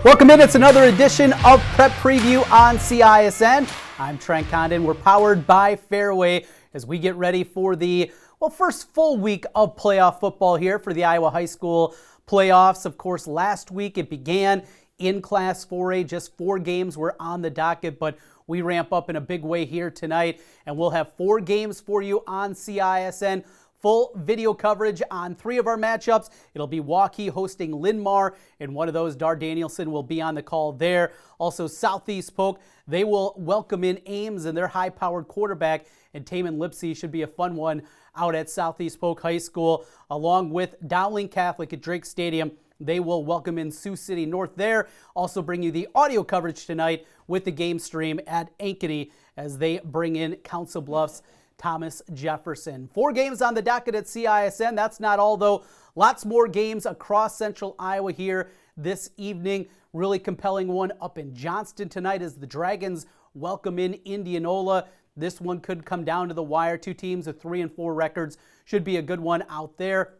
Welcome in. It's another edition of Prep Preview on CISN. I'm Trent Condon. We're powered by Fairway as we get ready for the first full week of playoff football here for the Iowa High School playoffs. Of course, last week it began in Class 4A. Just 4 games were on the docket, but we ramp up in a big way here tonight, and we'll have 4 games for you on CISN. Full video coverage on 3 of our matchups. It'll be Waukee hosting Linn-Mar, and one of those, Dar Danielson, will be on the call there. Also, Southeast Polk, they will welcome in Ames and their high-powered quarterback, and Taman Lipsey should be a fun one out at Southeast Polk High School, along with Dowling Catholic at Drake Stadium. They will welcome in Sioux City North there. Also bring you the audio coverage tonight with the game stream at Ankeny as they bring in Council Bluffs Thomas Jefferson. 4 games on the docket at CISN. That's not all, though. Lots more games across central Iowa here this evening. Really compelling one up in Johnston tonight as the Dragons welcome in Indianola. This one could come down to the wire. 2 teams with 3-4 records. Should be a good one out there.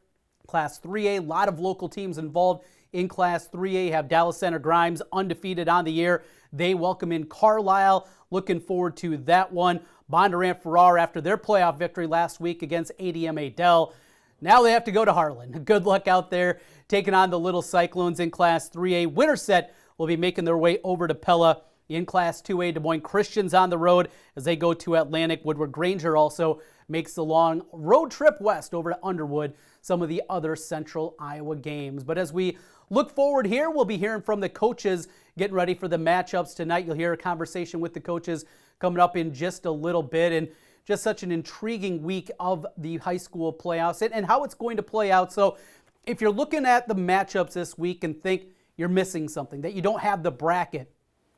Class 3A, a lot of local teams involved in Class 3A. Have Dallas Center Grimes undefeated on the year. They welcome in Carlisle. Looking forward to that one. Bondurant Farrar, after their playoff victory last week against ADM Adel, now they have to go to Harlan. Good luck out there taking on the Little Cyclones in Class 3A. Winterset will be making their way over to Pella. In Class 2A, Des Moines Christians on the road as they go to Atlantic. Woodward Granger also makes the long road trip west over to Underwood, some of the other central Iowa games. But as we look forward here, we'll be hearing from the coaches getting ready for the matchups tonight. You'll hear a conversation with the coaches coming up in just a little bit, and just such an intriguing week of the high school playoffs and how it's going to play out. So if you're looking at the matchups this week and think you're missing something, that you don't have the bracket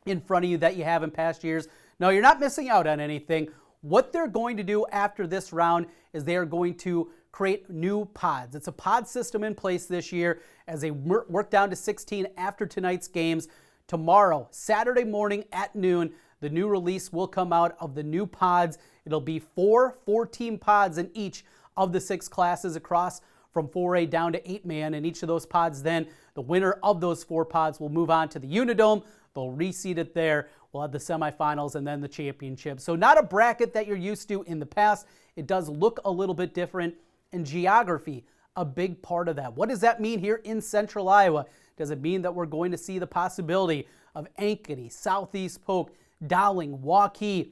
in front of you that you have in past years, no, you're not missing out on anything. What they're going to do after this round is they are going to create new pods. It's a pod system in place this year as they work down to 16 after tonight's games. Tomorrow, Saturday morning at noon, the new release will come out of the new pods. It'll be 4 4-team pods in each of the 6 classes across from 4A down to 8-man. And each of those pods then, the winner of those 4 pods will move on to the Unidome. They'll reseed it there. We'll have the semifinals and then the championship. So not a bracket that you're used to in the past. It does look a little bit different. And geography, a big part of that. What does that mean here in central Iowa? Does it mean that we're going to see the possibility of Ankeny, Southeast Polk, Dowling, Waukee,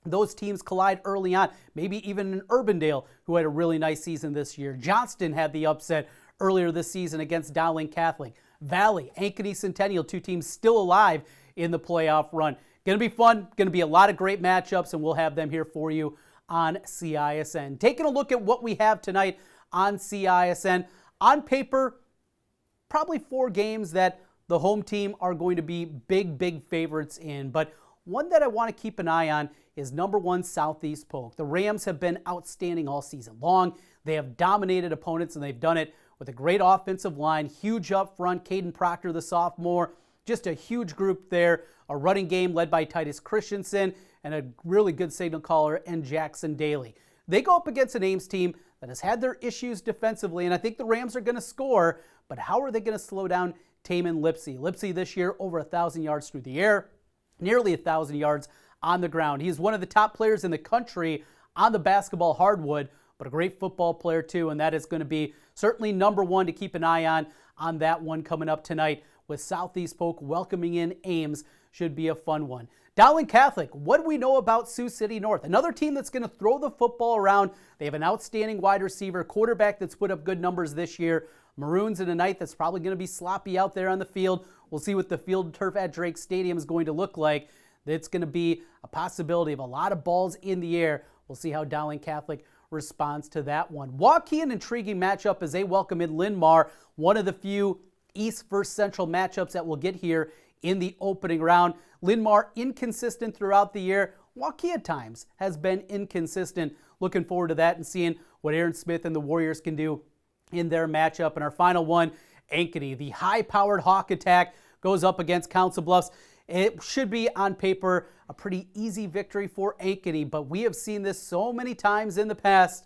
those teams collide early on, maybe even in Urbandale, who had a really nice season this year. Johnston had the upset earlier this season against Dowling Catholic. Valley, Ankeny Centennial, 2 teams still alive in the playoff run. Going to be fun, going to be a lot of great matchups, and we'll have them here for you on CISN. Taking a look at what we have tonight on CISN. On paper, probably 4 games that the home team are going to be big favorites in, but one that I want to keep an eye on is number 1, Southeast Polk. The Rams have been outstanding all season long. They have dominated opponents, and they've done it with a great offensive line, huge up front. Caden Proctor, the sophomore, just a huge group there. A running game led by Titus Christensen and a really good signal caller and Jackson Daly. They go up against an Ames team that has had their issues defensively, and I think the Rams are going to score, but how are they going to slow down Taman Lipsey? Lipsey this year over 1,000 yards through the air, nearly 1,000 yards on the ground. He is one of the top players in the country on the basketball hardwood, but a great football player too, and that is going to be certainly number 1 to keep an eye on that one coming up tonight with Southeast Polk welcoming in Ames. Should be a fun one. Dowling Catholic, what do we know about Sioux City North? Another team that's going to throw the football around. They have an outstanding wide receiver, quarterback that's put up good numbers this year. Maroons in a night that's probably going to be sloppy out there on the field. We'll see what the field turf at Drake Stadium is going to look like. It's going to be a possibility of a lot of balls in the air. We'll see how Dowling Catholic responds to that one. Waukee, an intriguing matchup as they welcome in Linn-Mar, one of the few East versus Central matchups that we'll get here in the opening round. Linn-Mar inconsistent throughout the year. Waukee at times has been inconsistent. Looking forward to that and seeing what Aaron Smith and the Warriors can do in their matchup. And our final one, Ankeny, the high-powered Hawk attack, goes up against Council Bluffs. It should be, on paper, a pretty easy victory for Ankeny, but we have seen this so many times in the past.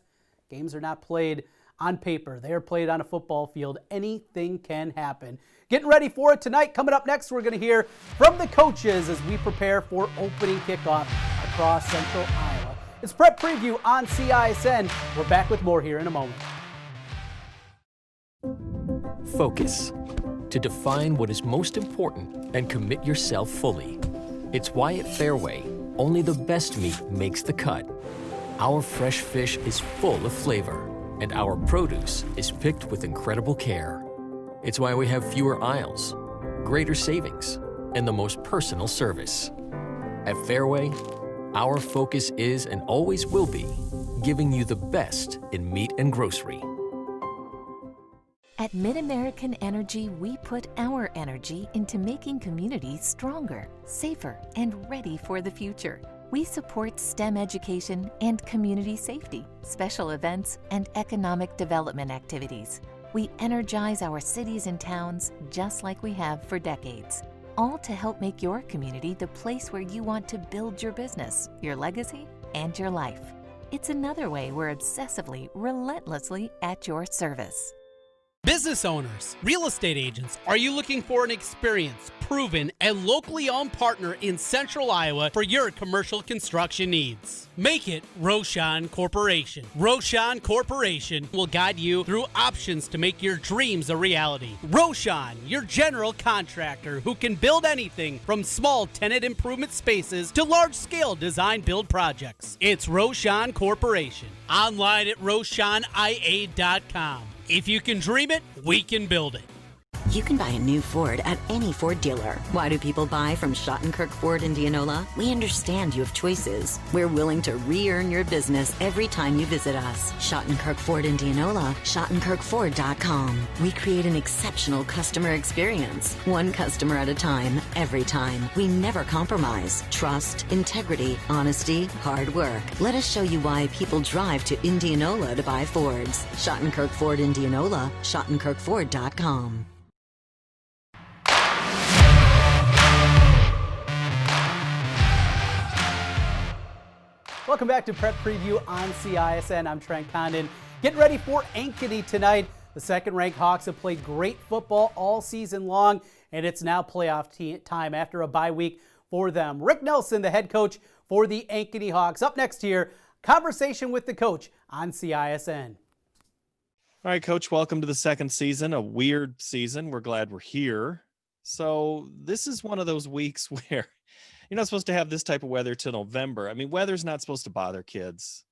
Games are not played on paper. They are played on a football field. Anything can happen. Getting ready for it tonight. Coming up next, we're going to hear from the coaches as we prepare for opening kickoff across Central Iowa. It's Prep Preview on CISN. We're back with more here in a moment. Focus. To define what is most important and commit yourself fully. It's why at Fairway, only the best meat makes the cut. Our fresh fish is full of flavor, and our produce is picked with incredible care. It's why we have fewer aisles, greater savings, and the most personal service. At Fairway, our focus is and always will be giving you the best in meat and grocery. At MidAmerican Energy, we put our energy into making communities stronger, safer, and ready for the future. We support STEM education and community safety, special events, and economic development activities. We energize our cities and towns just like we have for decades, all to help make your community the place where you want to build your business, your legacy, and your life. It's another way we're obsessively, relentlessly at your service. Business owners, real estate agents, are you looking for an experienced, proven, and locally owned partner in Central Iowa for your commercial construction needs? Make it Roshan Corporation. Roshan Corporation will guide you through options to make your dreams a reality. Roshan, your general contractor who can build anything from small tenant improvement spaces to large-scale design-build projects. It's Roshan Corporation. Online at RoshanIA.com. If you can dream it, we can build it. You can buy a new Ford at any Ford dealer. Why do people buy from Schottenkirk Ford Indianola? We understand you have choices. We're willing to re-earn your business every time you visit us. Schottenkirk Ford Indianola, SchottenkirkFord.com. We create an exceptional customer experience. One customer at a time, every time. We never compromise. Trust, integrity, honesty, hard work. Let us show you why people drive to Indianola to buy Fords. Schottenkirk Ford Indianola, SchottenkirkFord.com. Welcome back to Prep Preview on CISN. I'm Trent Condon. Getting ready for Ankeny tonight. The second-ranked Hawks have played great football all season long, and it's now playoff time after a bye week for them. Rick Nelson, the head coach for the Ankeny Hawks. Up next here, conversation with the coach on CISN. All right, Coach, welcome to the second season, a weird season. We're glad we're here. So this is one of those weeks where you're not supposed to have this type of weather till November. I mean, weather's not supposed to bother kids.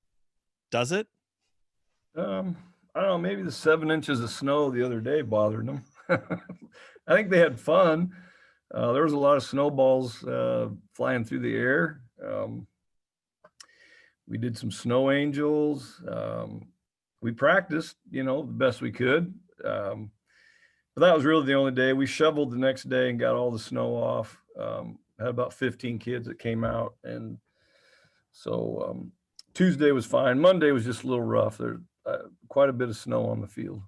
Does it? I don't know. Maybe the 7 inches of snow the other day bothered them. I think they had fun. There was a lot of snowballs flying through the air. We did some snow angels. We practiced, the best we could. But that was really the only day. We shoveled the next day and got all the snow off. Had about 15 kids that came out. And so Tuesday was fine. Monday was just a little rough. There's quite a bit of snow on the field.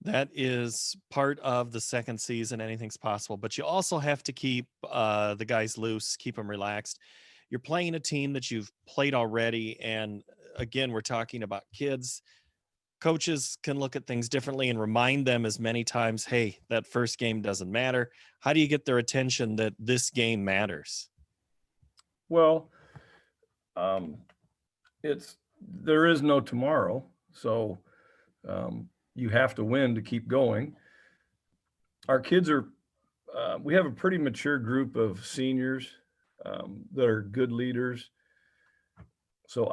That is part of the second season. Anything's possible. But you also have to keep the guys loose, keep them relaxed. You're playing a team that you've played already. And again, we're talking about kids. Coaches can look at things differently and remind them as many times, hey, that first game doesn't matter. How do you get their attention that this game matters? Well, there is no tomorrow. So you have to win to keep going. Our kids we have a pretty mature group of seniors that are good leaders. So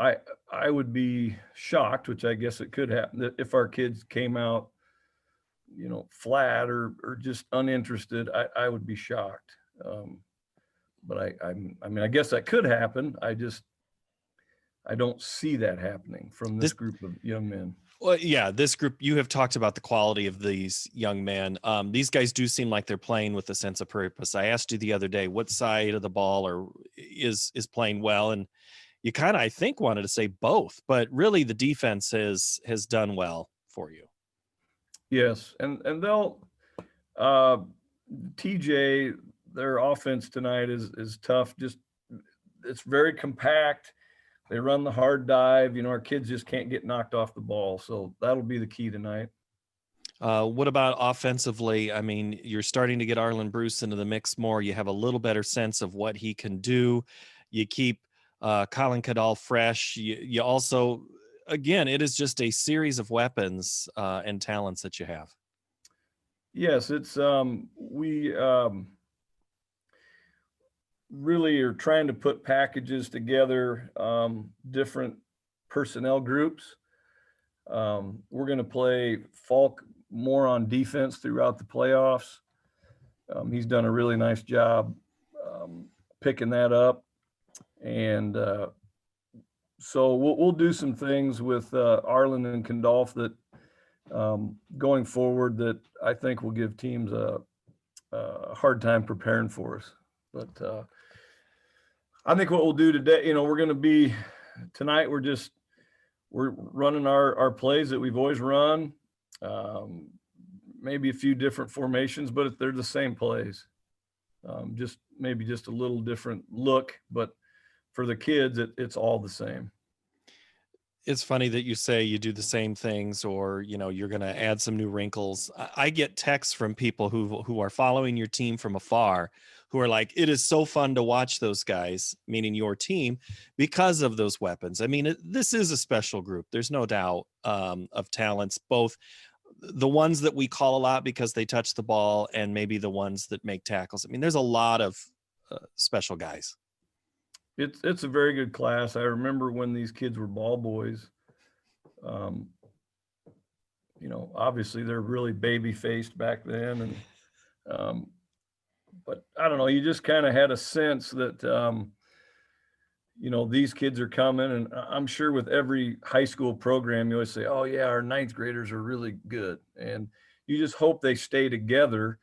I would be shocked, which I guess it could happen, that if our kids came out, flat or just uninterested, I would be shocked. But I guess that could happen. I don't see that happening from this group of young men. Well, yeah, this group, you have talked about the quality of these young men. These guys do seem like they're playing with a sense of purpose. I asked you the other day, what side of the ball is playing well? And you kind of, I think, wanted to say both, but really the defense has done well for you. Yes, and they'll TJ, their offense tonight is tough. Just it's very compact. they run the hard dive. Our kids just can't get knocked off the ball. So that'll be the key tonight. What about offensively? I mean, you're starting to get Arlen Bruce into the mix more. You have a little better sense of what he can do. You keep Colin Cadall fresh. You also, again, it is just a series of weapons and talents that you have. Yes, it's we really are trying to put packages together, different personnel groups. We're going to play Falk more on defense throughout the playoffs. He's done a really nice job picking that up. And so we'll do some things with Arlen and Condolf that going forward that I think will give teams a hard time preparing for us. But I think what we'll do today, we're going to be tonight, we're running our plays that we've always run, maybe a few different formations, but they're the same plays. Just a little different look, but for the kids, it's all the same. It's funny that you say you do the same things, or, you're going to add some new wrinkles. I get texts from people who are following your team from afar, who are like, it is so fun to watch those guys, meaning your team, because of those weapons. I mean, this is a special group. There's no doubt of talents, both the ones that we call a lot because they touch the ball and maybe the ones that make tackles. I mean, there's a lot of special guys. It's a very good class. I remember when these kids were ball boys, obviously they're really baby faced back then. And, but I don't know, you just kind of had a sense that, these kids are coming, and I'm sure with every high school program, you always say, oh yeah, our ninth graders are really good. And you just hope they stay together.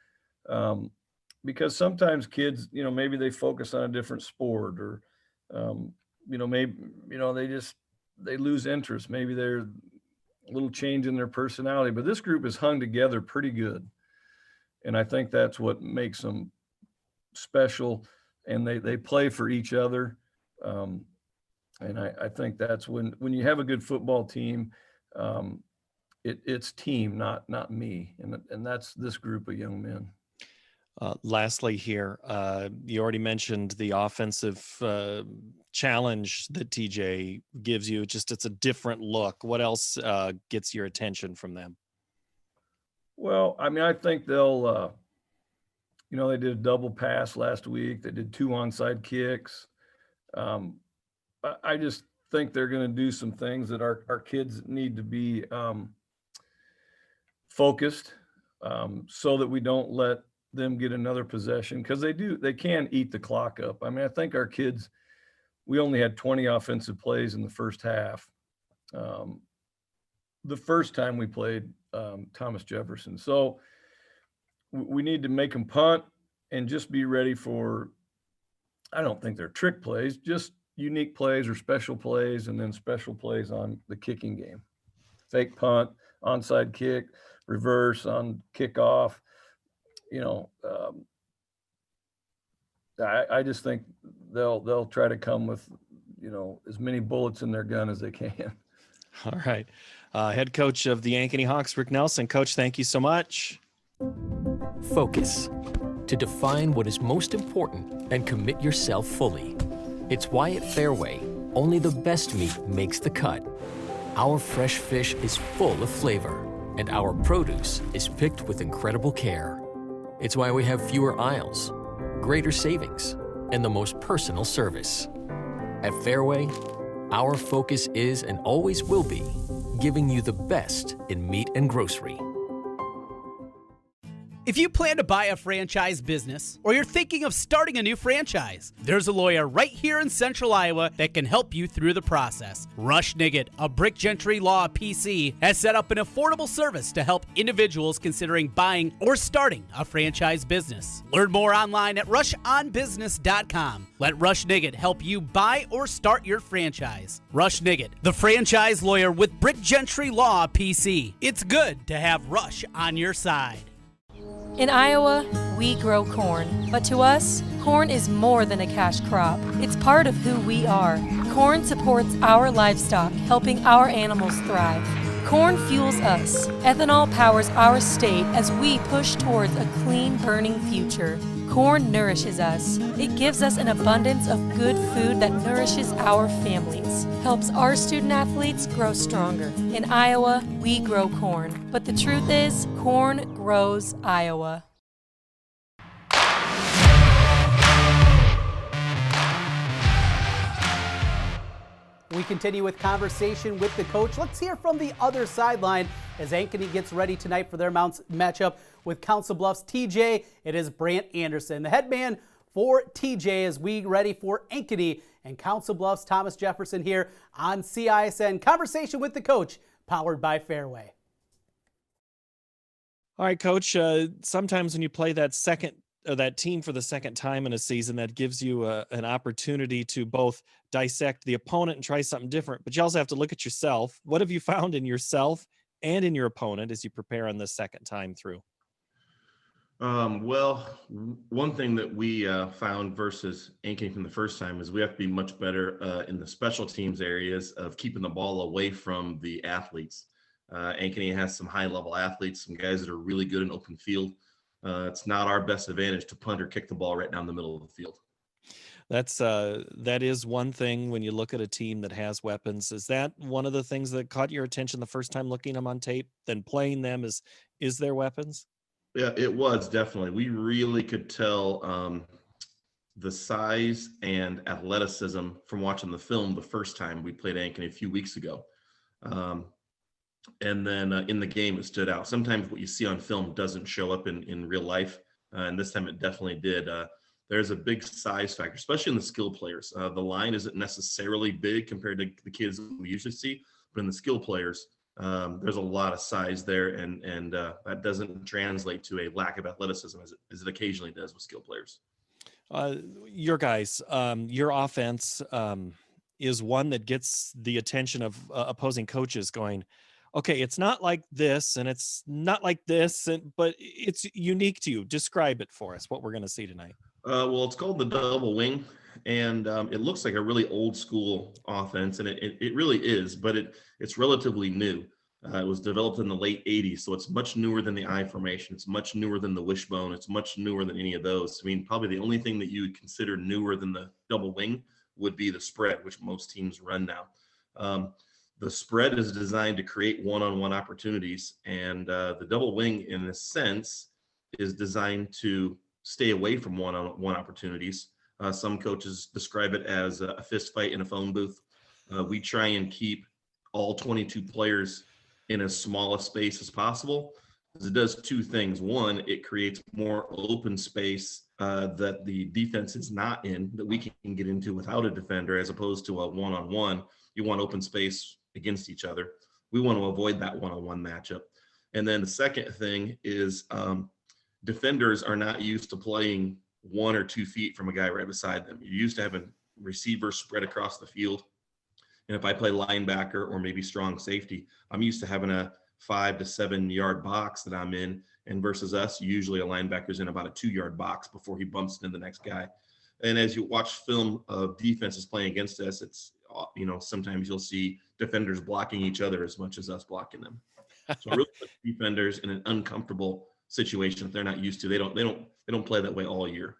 Because sometimes kids, maybe they focus on a different sport, or, maybe, they lose interest. Maybe they're a little change in their personality, but this group is hung together pretty good. And I think that's what makes them special, and they play for each other. And I think that's when you have a good football team, it's team, not me. And that's this group of young men. Lastly here, you already mentioned the offensive challenge that TJ gives you. It's a different look. What else gets your attention from them? Well, I mean, I think they'll, they did a double pass last week. They did 2 onside kicks. I just think they're going to do some things that our kids need to be focused, so that we don't let them get another possession, because they can eat the clock up. I mean, I think our kids, we only had 20 offensive plays in the first half. The first time we played Thomas Jefferson. So we need to make them punt and just be ready for, I don't think they're trick plays, just unique plays or special plays, and then special plays on the kicking game. Fake punt, onside kick, reverse on kickoff. I just think they'll try to come with, as many bullets in their gun as they can. All right. Head coach of the Ankeny Hawks, Rick Nelson. Coach, thank you so much. Focus. To define what is most important and commit yourself fully. It's why at Fairway, only the best meat makes the cut. Our fresh fish is full of flavor, and our produce is picked with incredible care. It's why we have fewer aisles, greater savings, and the most personal service. At Fairway, our focus is and always will be giving you the best in meat and grocery. If you plan to buy a franchise business, or you're thinking of starting a new franchise, there's a lawyer right here in Central Iowa that can help you through the process. Rush Niggett of Brick Gentry Law PC has set up an affordable service to help individuals considering buying or starting a franchise business. Learn more online at rushonbusiness.com. Let Rush Niggett help you buy or start your franchise. Rush Niggett, the franchise lawyer with Brick Gentry Law PC. It's good to have Rush on your side. In Iowa, we grow corn, but to us, corn is more than a cash crop. It's part of who we are. Corn supports our livestock, helping our animals thrive. Corn fuels us. Ethanol powers our state as we push towards a clean, burning future. Corn nourishes us. It gives us an abundance of good food that nourishes our families, helps our student athletes grow stronger. In Iowa, we grow corn. But the truth is, corn grows Iowa. We continue with conversation with the coach. Let's hear from the other sideline as Ankeny gets ready tonight for their matchup with Council Bluffs. TJ, it is Brandt Anderson, the head man for TJ, as we ready for Ankeny and Council Bluffs. Thomas Jefferson here on CISN. Conversation with the coach, powered by Fairway. All right, Coach. Sometimes when you play that team for the second time in a season, that gives you an opportunity to both dissect the opponent and try something different, but you also have to look at yourself. What have you found in yourself and in your opponent as you prepare on this second time through? Well, one thing that we found versus Ankeny from the first time is we have to be much better in the special teams areas of keeping the ball away from the athletes. Ankeny has some high-level athletes, some guys that are really good in open field. It's not our best advantage to punt or kick the ball right down the middle of the field. That is one thing when you look at a team that has weapons. Is that one of the things that caught your attention the first time looking them on tape? Then playing them is their weapons? Yeah, it was definitely. We really could tell the size and athleticism from watching the film the first time we played Ankeny a few weeks ago. And then in the game, it stood out. Sometimes what you see on film doesn't show up in real life, and this time it definitely did. There's a big size factor, especially in the skill players. The line isn't necessarily big compared to the kids that we usually see, but in the skill players, there's a lot of size there, and that doesn't translate to a lack of athleticism as it occasionally does with skill players. Your guys, your offense is one that gets the attention of opposing coaches going, okay, it's not like this and it's not like this, but it's unique to you. Describe it for us, what we're going to see tonight. Well, it's called the double wing, and it looks like a really old school offense, and it really is, but it's relatively new. It was developed in the late 80s, so it's much newer than the I formation. It's much newer than the wishbone. It's much newer than any of those. I mean, probably the only thing that you would consider newer than the double wing would be the spread, which most teams run now. The spread is designed to create one-on-one opportunities, and the double wing, in a sense, is designed to stay away from one-on-one opportunities. Some coaches describe it as a fist fight in a phone booth. We try and keep all 22 players in as small a space as possible, because it does two things. One, it creates more open space that the defense is not in, that we can get into without a defender, as opposed to a one-on-one. You want open space against each other. We want to avoid that one-on-one matchup. And then the second thing is defenders are not used to playing 1 or 2 feet from a guy right beside them. You're used to having receivers spread across the field. And if I play linebacker or maybe strong safety, I'm used to having a 5 to 7 yard box that I'm in, and versus us, usually a linebacker's in about a 2-yard box before he bumps into the next guy. And as you watch film of defenses playing against us, it's, sometimes you'll see defenders blocking each other as much as us blocking them. So it really puts defenders in an uncomfortable situation if they're not used to. They don't play that way all year.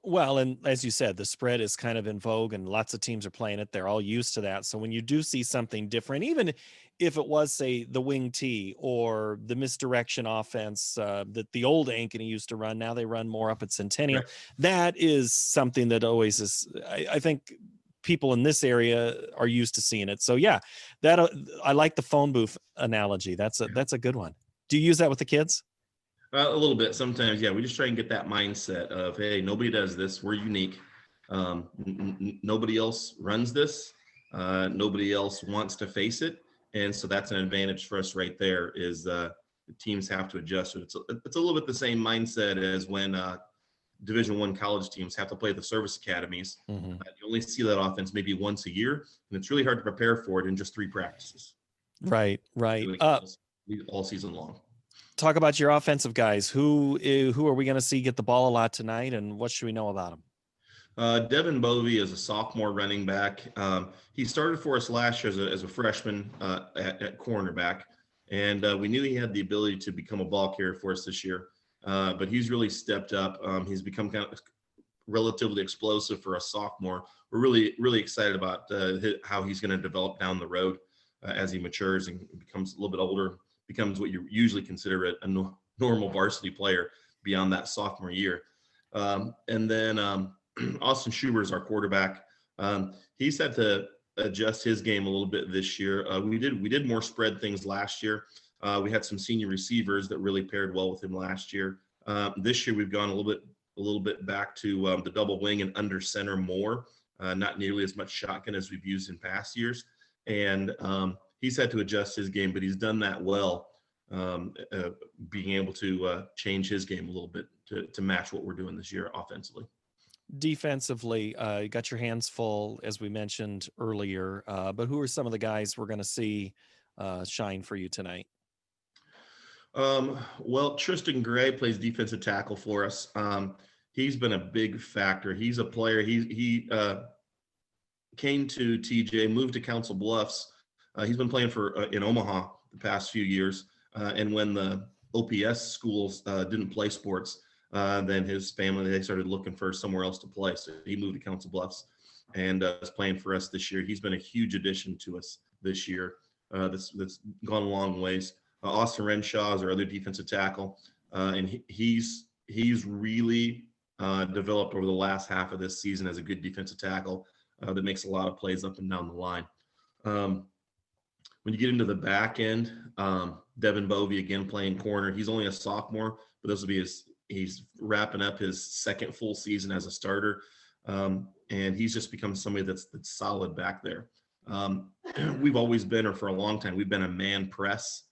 Well, and as you said, the spread is kind of in vogue and lots of teams are playing it. They're all used to that. So when you do see something different, even if it was, say, the wing T or the misdirection offense that the old Ankeny used to run, now they run more up at Centennial. Right. That is something that always is, I think people in this area are used to seeing it. So yeah, that I like the phone booth analogy. That's a good one. Do you use that with the kids? A little bit sometimes, yeah. We just try and get that mindset of, hey, nobody does this. We're unique. Nobody else runs this. Nobody else wants to face it, and so that's an advantage for us right there. Is the teams have to adjust. It's a little bit the same mindset as when Division I college teams have to play the service academies. Mm-hmm. You only see that offense maybe once a year, and it's really hard to prepare for it in just 3 practices. Right. All season long. Talk about your offensive guys. Who are we going to see get the ball a lot tonight, and what should we know about them? Devin Bovee is a sophomore running back. He started for us last year as a freshman at cornerback, and we knew he had the ability to become a ball carrier for us this year. But he's really stepped up. He's become kind of relatively explosive for a sophomore. We're really excited about how he's going to develop down the road as he matures and becomes a little bit older, becomes what you usually consider a normal varsity player beyond that sophomore year. And then Austin Schubert is our quarterback. He's had to adjust his game a little bit this year. We did more spread things last year. We had some senior receivers that really paired well with him last year. This year we've gone a little bit back to the double wing and under center more, not nearly as much shotgun as we've used in past years. And he's had to adjust his game, but he's done that well, being able to change his game a little bit to match what we're doing this year offensively. Defensively, you got your hands full, as we mentioned earlier, but who are some of the guys we're going to see shine for you tonight? Well, Tristan Gray plays defensive tackle for us. He's been a big factor. He's a player. He came to TJ, moved to Council Bluffs. He's been playing in Omaha the past few years. And when the OPS schools didn't play sports, then his family, they started looking for somewhere else to play. So he moved to Council Bluffs and is playing for us this year. He's been a huge addition to us this year. That's gone a long ways. Austin Renshaw is our other defensive tackle. And he's really developed over the last half of this season as a good defensive tackle that makes a lot of plays up and down the line. When you get into the back end, Devin Bovee again playing corner. He's only a sophomore, but this will be he's wrapping up his second full season as a starter. And he's just become somebody that's solid back there. We've always been, or for a long time, we've been a man press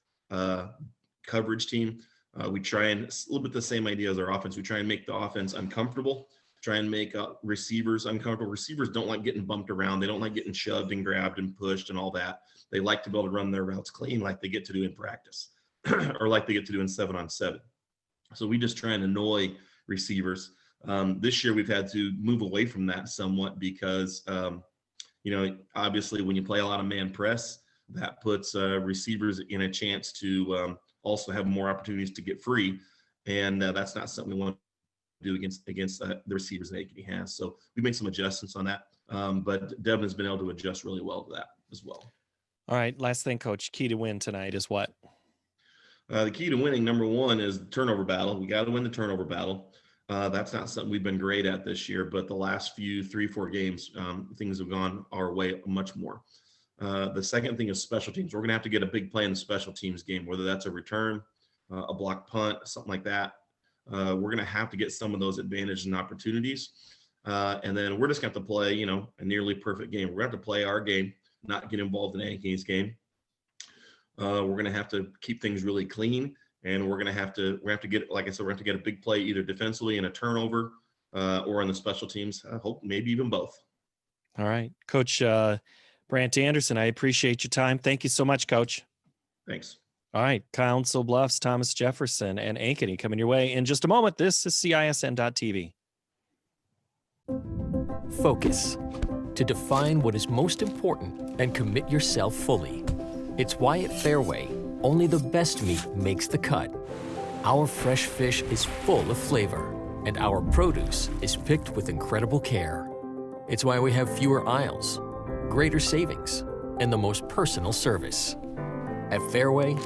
coverage team. We try and, a little bit the same idea as our offense. We try and make the offense uncomfortable, try and make receivers uncomfortable. Receivers don't like getting bumped around. They don't like getting shoved and grabbed and pushed and all that. They like to be able to run their routes clean like they get to do in practice or like they get to do in 7-on-7. So we just try and annoy receivers. This year we've had to move away from that somewhat because, obviously when you play a lot of man press, that puts receivers in a chance to also have more opportunities to get free. And that's not something we want to do against the receivers that Ankeny has. So we made some adjustments on that. But Devin has been able to adjust really well to that as well. All right. Last thing, Coach, key to win tonight is what? The key to winning, number one, is the turnover battle. We got to win the turnover battle. That's not something we've been great at this year, but the last 3-4 games, things have gone our way much more. The second thing is special teams. We're going to have to get a big play in the special teams game, whether that's a return, a block punt, something like that. We're going to have to get some of those advantages and opportunities. And then we're just going to have to play, a nearly perfect game. We're going to have to play our game, not get involved in Ankeny's game. We're going to have to keep things really clean, and we're going to have to get, like I said, we're going to get a big play either defensively in a turnover or on the special teams. I hope maybe even both. All right, Coach Brandt Anderson, I appreciate your time. Thank you so much, Coach. Thanks. All right, Council Bluffs, Thomas Jefferson, and Ankeny coming your way in just a moment. This is CISN.TV. Focus. To define what is most important and commit yourself fully. It's why at Fairway, only the best meat makes the cut. Our fresh fish is full of flavor, and our produce is picked with incredible care. It's why we have fewer aisles, greater savings, and the most personal service. At Fairway,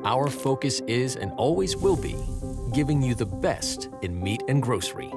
our focus is and always will be giving you the best in meat and grocery.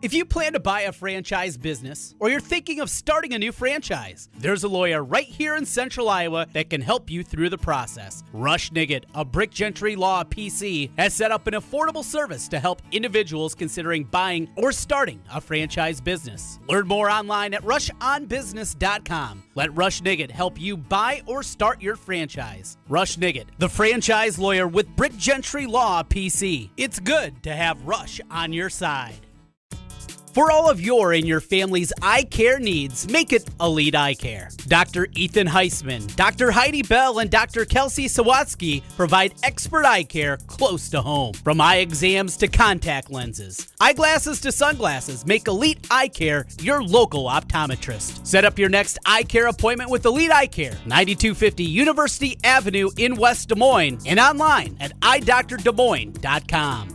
If you plan to buy a franchise business or you're thinking of starting a new franchise, there's a lawyer right here in Central Iowa that can help you through the process. Rush Niggett of Brick Gentry Law PC has set up an affordable service to help individuals considering buying or starting a franchise business. Learn more online at rushonbusiness.com. Let Rush Niggett help you buy or start your franchise. Rush Niggett, the franchise lawyer with Brick Gentry Law PC. It's good to have Rush on your side. For all of your and your family's eye care needs, make it Elite Eye Care. Dr. Ethan Heisman, Dr. Heidi Bell, and Dr. Kelsey Sawatsky provide expert eye care close to home. From eye exams to contact lenses, eyeglasses to sunglasses, make Elite Eye Care your local optometrist. Set up your next eye care appointment with Elite Eye Care, 9250 University Avenue in West Des Moines, and online at eyedoctordesmoines.com.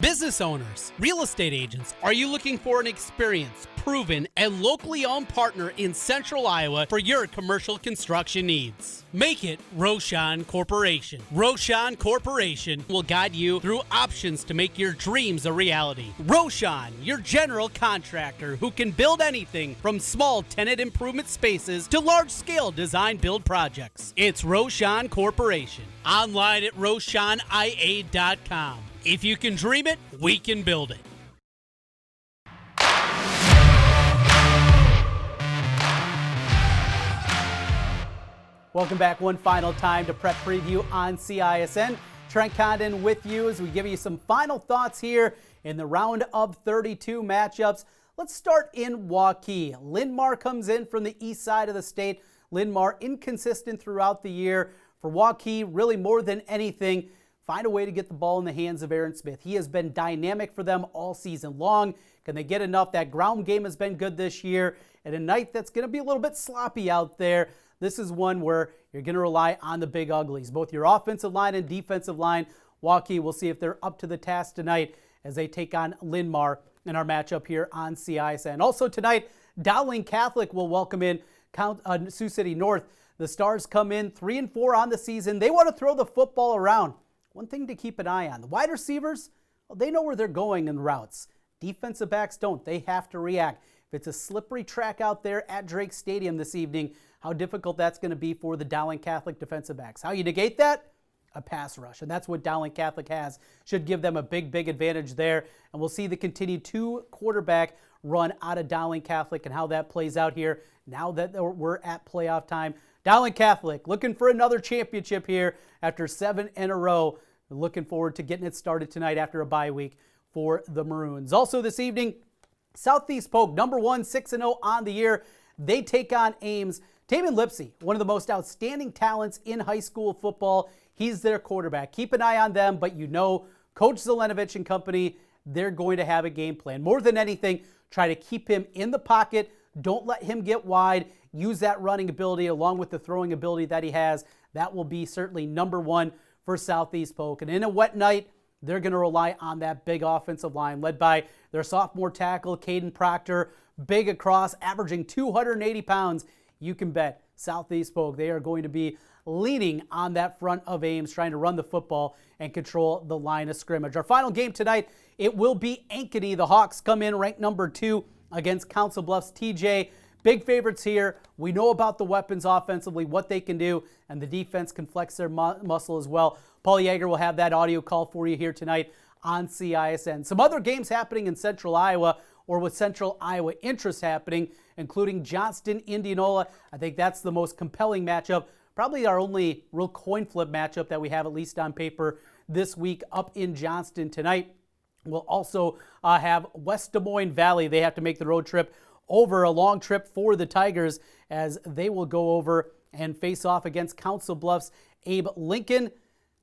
Business owners, real estate agents, are you looking for an experienced, proven, and locally owned partner in Central Iowa for your commercial construction needs? Make it Roshan Corporation. Roshan Corporation will guide you through options to make your dreams a reality. Roshan, your general contractor who can build anything from small tenant improvement spaces to large-scale design-build projects. It's Roshan Corporation. Online at RoshanIA.com. If you can dream it, we can build it. Welcome back one final time to Prep Preview on CISN. Trent Condon with you as we give you some final thoughts here in the round of 32 matchups. Let's start in Waukee. Linn-Mar comes in from the east side of the state. Linn-Mar inconsistent throughout the year. For Waukee, really more than anything, find a way to get the ball in the hands of Aaron Smith. He has been dynamic for them all season long. Can they get enough? That ground game has been good this year. And a night that's going to be a little bit sloppy out there, this is one where you're going to rely on the big uglies, both your offensive line and defensive line. Waukee, we'll see if they're up to the task tonight as they take on Linn-Mar in our matchup here on CISN. Also tonight, Dowling Catholic will welcome in Sioux City North. The Stars come in 3-4 on the season. They want to throw the football around. One thing to keep an eye on, the wide receivers, well, they know where they're going in routes. Defensive backs don't. They have to react. If it's a slippery track out there at Drake Stadium this evening, how difficult that's going to be for the Dowling Catholic defensive backs. How you negate that? A pass rush, and that's what Dowling Catholic has. Should give them a big advantage there, and we'll see the continued two-quarterback run out of Dowling Catholic and how that plays out here now that we're at playoff time. Dowling Catholic looking for another championship here after 7 in a row. Looking forward to getting it started tonight after a bye week for the Maroons. Also this evening, Southeast Polk, number 1, 6-0 on the year. They take on Ames. Taman Lipsey, one of the most outstanding talents in high school football. He's their quarterback. Keep an eye on them, but you know Coach Zelenovich and company, they're going to have a game plan. More than anything, try to keep him in the pocket. Don't let him get wide. Use that running ability along with the throwing ability that he has. That will be certainly number 1 for Southeast Polk. And in a wet night, they're going to rely on that big offensive line led by their sophomore tackle, Caden Proctor, big across, averaging 280 pounds. You can bet Southeast Polk, they are going to be leaning on that front of Ames, trying to run the football and control the line of scrimmage. Our final game tonight, it will be Ankeny. The Hawks come in ranked number 2 against Council Bluffs TJ. Big favorites here. We know about the weapons offensively, what they can do, and the defense can flex their muscle as well. Paul Yeager will have that audio call for you here tonight on CISN. Some other games happening in Central Iowa, or with Central Iowa interest happening, including Johnston, Indianola. I think that's the most compelling matchup. Probably our only real coin flip matchup that we have, at least on paper, this week up in Johnston tonight. We'll also have West Des Moines Valley. They have to make the road trip over, a long trip for the Tigers, as they will go over and face off against Council Bluffs Abe Lincoln.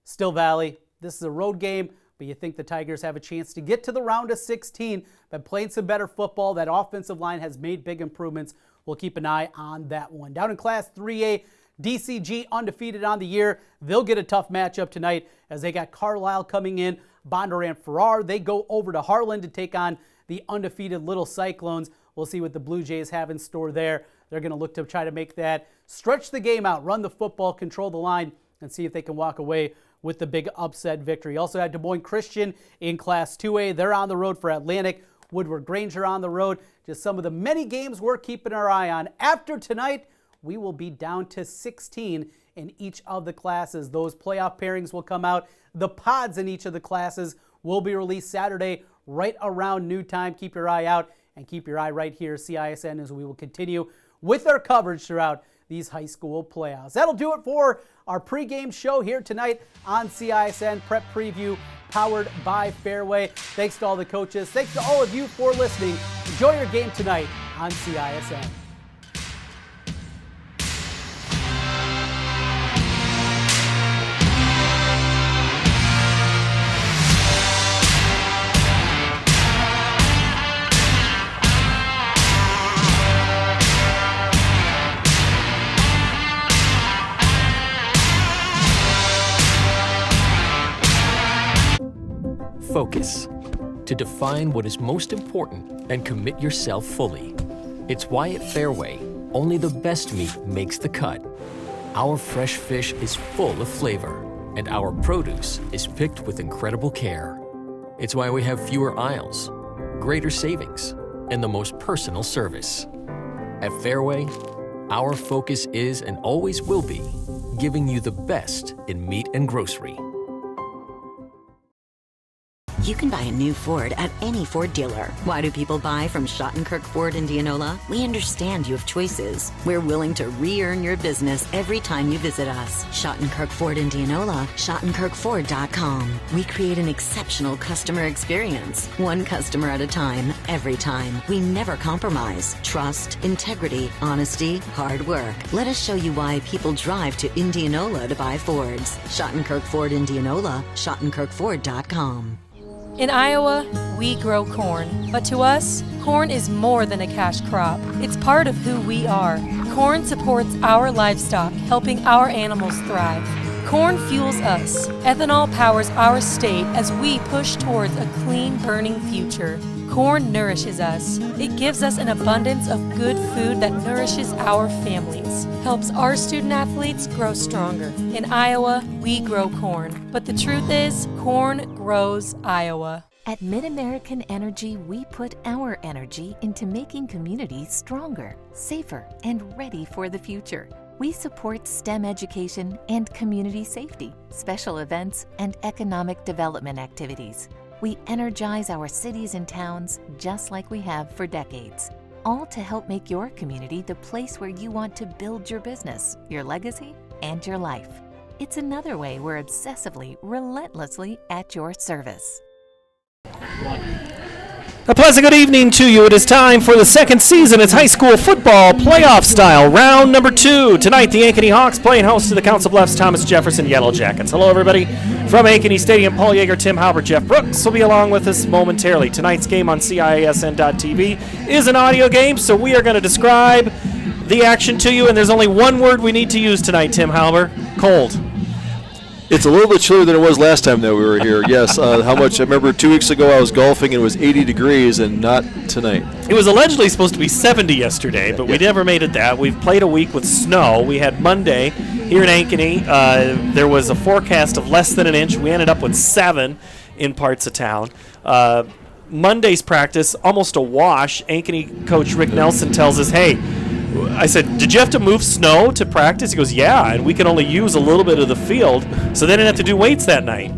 Still Valley, this is a road game, but you think the Tigers have a chance to get to the round of 16. Been playing some better football. That offensive line has made big improvements. We'll keep an eye on that one. Down in Class 3A, DCG undefeated on the year. They'll get a tough matchup tonight as they got Carlisle coming in. Bondurant Farrar, they go over to Harlan to take on the undefeated Little Cyclones. We'll see what the Blue Jays have in store there. They're going to look to try to make that, stretch the game out, run the football, control the line, and see if they can walk away with the big upset victory. Also had Des Moines Christian in Class 2A. They're on the road for Atlantic. Woodward Granger on the road. Just some of the many games we're keeping our eye on. After tonight, we will be down to 16 in each of the classes. Those playoff pairings will come out. The pods in each of the classes will be released Saturday right around noon time. Keep your eye out and keep your eye right here, CISN, as we will continue with our coverage throughout these high school playoffs. That'll do it for our pregame show here tonight on CISN Prep Preview powered by Fairway. Thanks to all the coaches. Thanks to all of you for listening. Enjoy your game tonight on CISN. Focus. To define what is most important and commit yourself fully. It's why at Fairway, only the best meat makes the cut. Our fresh fish is full of flavor, and our produce is picked with incredible care. It's why we have fewer aisles, greater savings, and the most personal service. At Fairway, our focus is and always will be giving you the best in meat and grocery. You can buy a new Ford at any Ford dealer. Why do people buy from Schottenkirk Ford Indianola? We understand you have choices. We're willing to re-earn your business every time you visit us. Schottenkirk Ford Indianola, SchottenkirkFord.com. We create an exceptional customer experience. One customer at a time, every time. We never compromise. Trust, integrity, honesty, hard work. Let us show you why people drive to Indianola to buy Fords. Schottenkirk Ford Indianola, SchottenkirkFord.com. In Iowa, we grow corn, but to us, corn is more than a cash crop. It's part of who we are. Corn supports our livestock, helping our animals thrive. Corn fuels us. Ethanol powers our state as we push towards a clean, burning future. Corn nourishes us. It gives us an abundance of good food that nourishes our families, helps our student athletes grow stronger. In Iowa, we grow corn, but the truth is, corn grows Iowa. At MidAmerican Energy, we put our energy into making communities stronger, safer, and ready for the future. We support STEM education and community safety, special events, and economic development activities. We energize our cities and towns just like we have for decades, all to help make your community the place where you want to build your business, your legacy, and your life. It's another way we're obsessively, relentlessly at your service. A pleasant good evening to you. It is time for the second season. It's high school football playoff style, round number 2. Tonight, the Ankeny Hawks playing host to the Council Bluffs Thomas Jefferson Yellow Jackets. Hello, everybody. From Ankeny Stadium, Paul Yeager, Tim Halbert, Jeff Brooks will be along with us momentarily. Tonight's game on CISN.TV is an audio game, so we are going to describe the action to you, and there's only one word we need to use tonight, Tim Halbert. Cold. It's a little bit chillier than it was last time that we were here. Yes, how much? I remember 2 weeks ago I was golfing and it was 80 degrees, and not tonight. It was allegedly supposed to be 70 yesterday, but we never made it that. We've played a week with snow. We had Monday here in Ankeny. There was a forecast of less than an inch. We ended up with 7 in parts of town. Monday's practice, almost a wash. Ankeny coach Rick Nelson tells us, hey, I said, did you have to move snow to practice? He goes, yeah, and we could only use a little bit of the field, so they didn't have to do weights that night.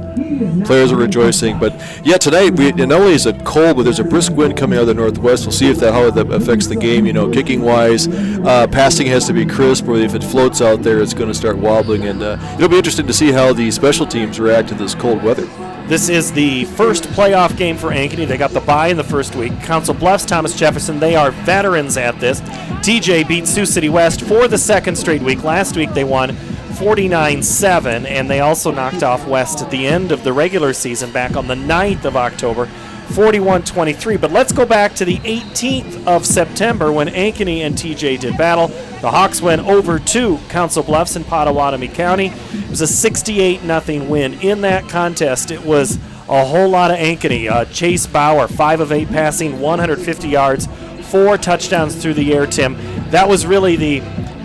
Players are rejoicing, but yeah, tonight, not only is it cold, but there's a brisk wind coming out of the northwest. We'll see how that affects the game, kicking-wise. Passing has to be crisp, or if it floats out there, it's going to start wobbling, and it'll be interesting to see how the special teams react to this cold weather. This is the first playoff game for Ankeny. They got the bye in the first week. Council Bluffs, Thomas Jefferson, they are veterans at this. TJ beat Sioux City West for the second straight week. Last week they won 49-7, and they also knocked off West at the end of the regular season back on the 9th of October, 41-23. But let's go back to the 18th of September when Ankeny and TJ did battle. The Hawks went over to Council Bluffs in Pottawatomie County. It was a 68-0 win. In that contest, it was a whole lot of Ankeny. Chase Bauer, 5 of 8 passing, 150 yards, 4 touchdowns through the air, Tim. That was really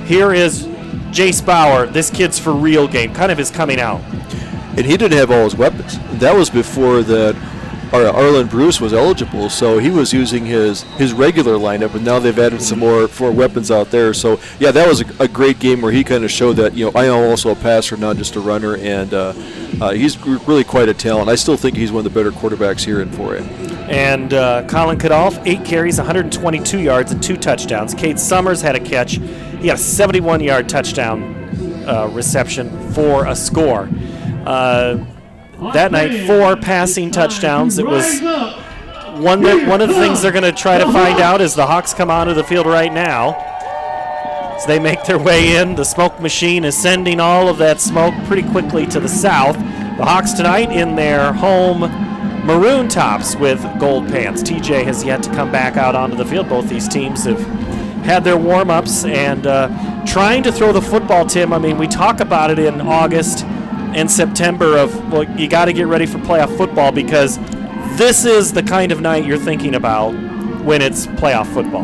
here is Jace Bauer, this kid's for real game, kind of his coming out. And he didn't have all his weapons. That was before that Arlen Bruce was eligible, so he was using his regular lineup, and now they've added some more weapons out there. So, yeah, that was a great game where he kind of showed that, I am also a passer, not just a runner, and he's really quite a talent. I still think he's one of the better quarterbacks here in 4A. And Colin Kadolf, 8 carries, 122 yards, and 2 touchdowns. Cade Summers had a catch. He had a 71-yard touchdown reception for a score. that night, 4 passing touchdowns. It was one of the things they're going to try to find out as the Hawks come onto the field right now. As they make their way in, the smoke machine is sending all of that smoke pretty quickly to the south. The Hawks tonight in their home maroon tops with gold pants. TJ has yet to come back out onto the field. Both these teams have had their warm-ups and trying to throw the football, Tim. I mean, we talk about it in August and September of, well, you got to get ready for playoff football because this is the kind of night you're thinking about when it's playoff football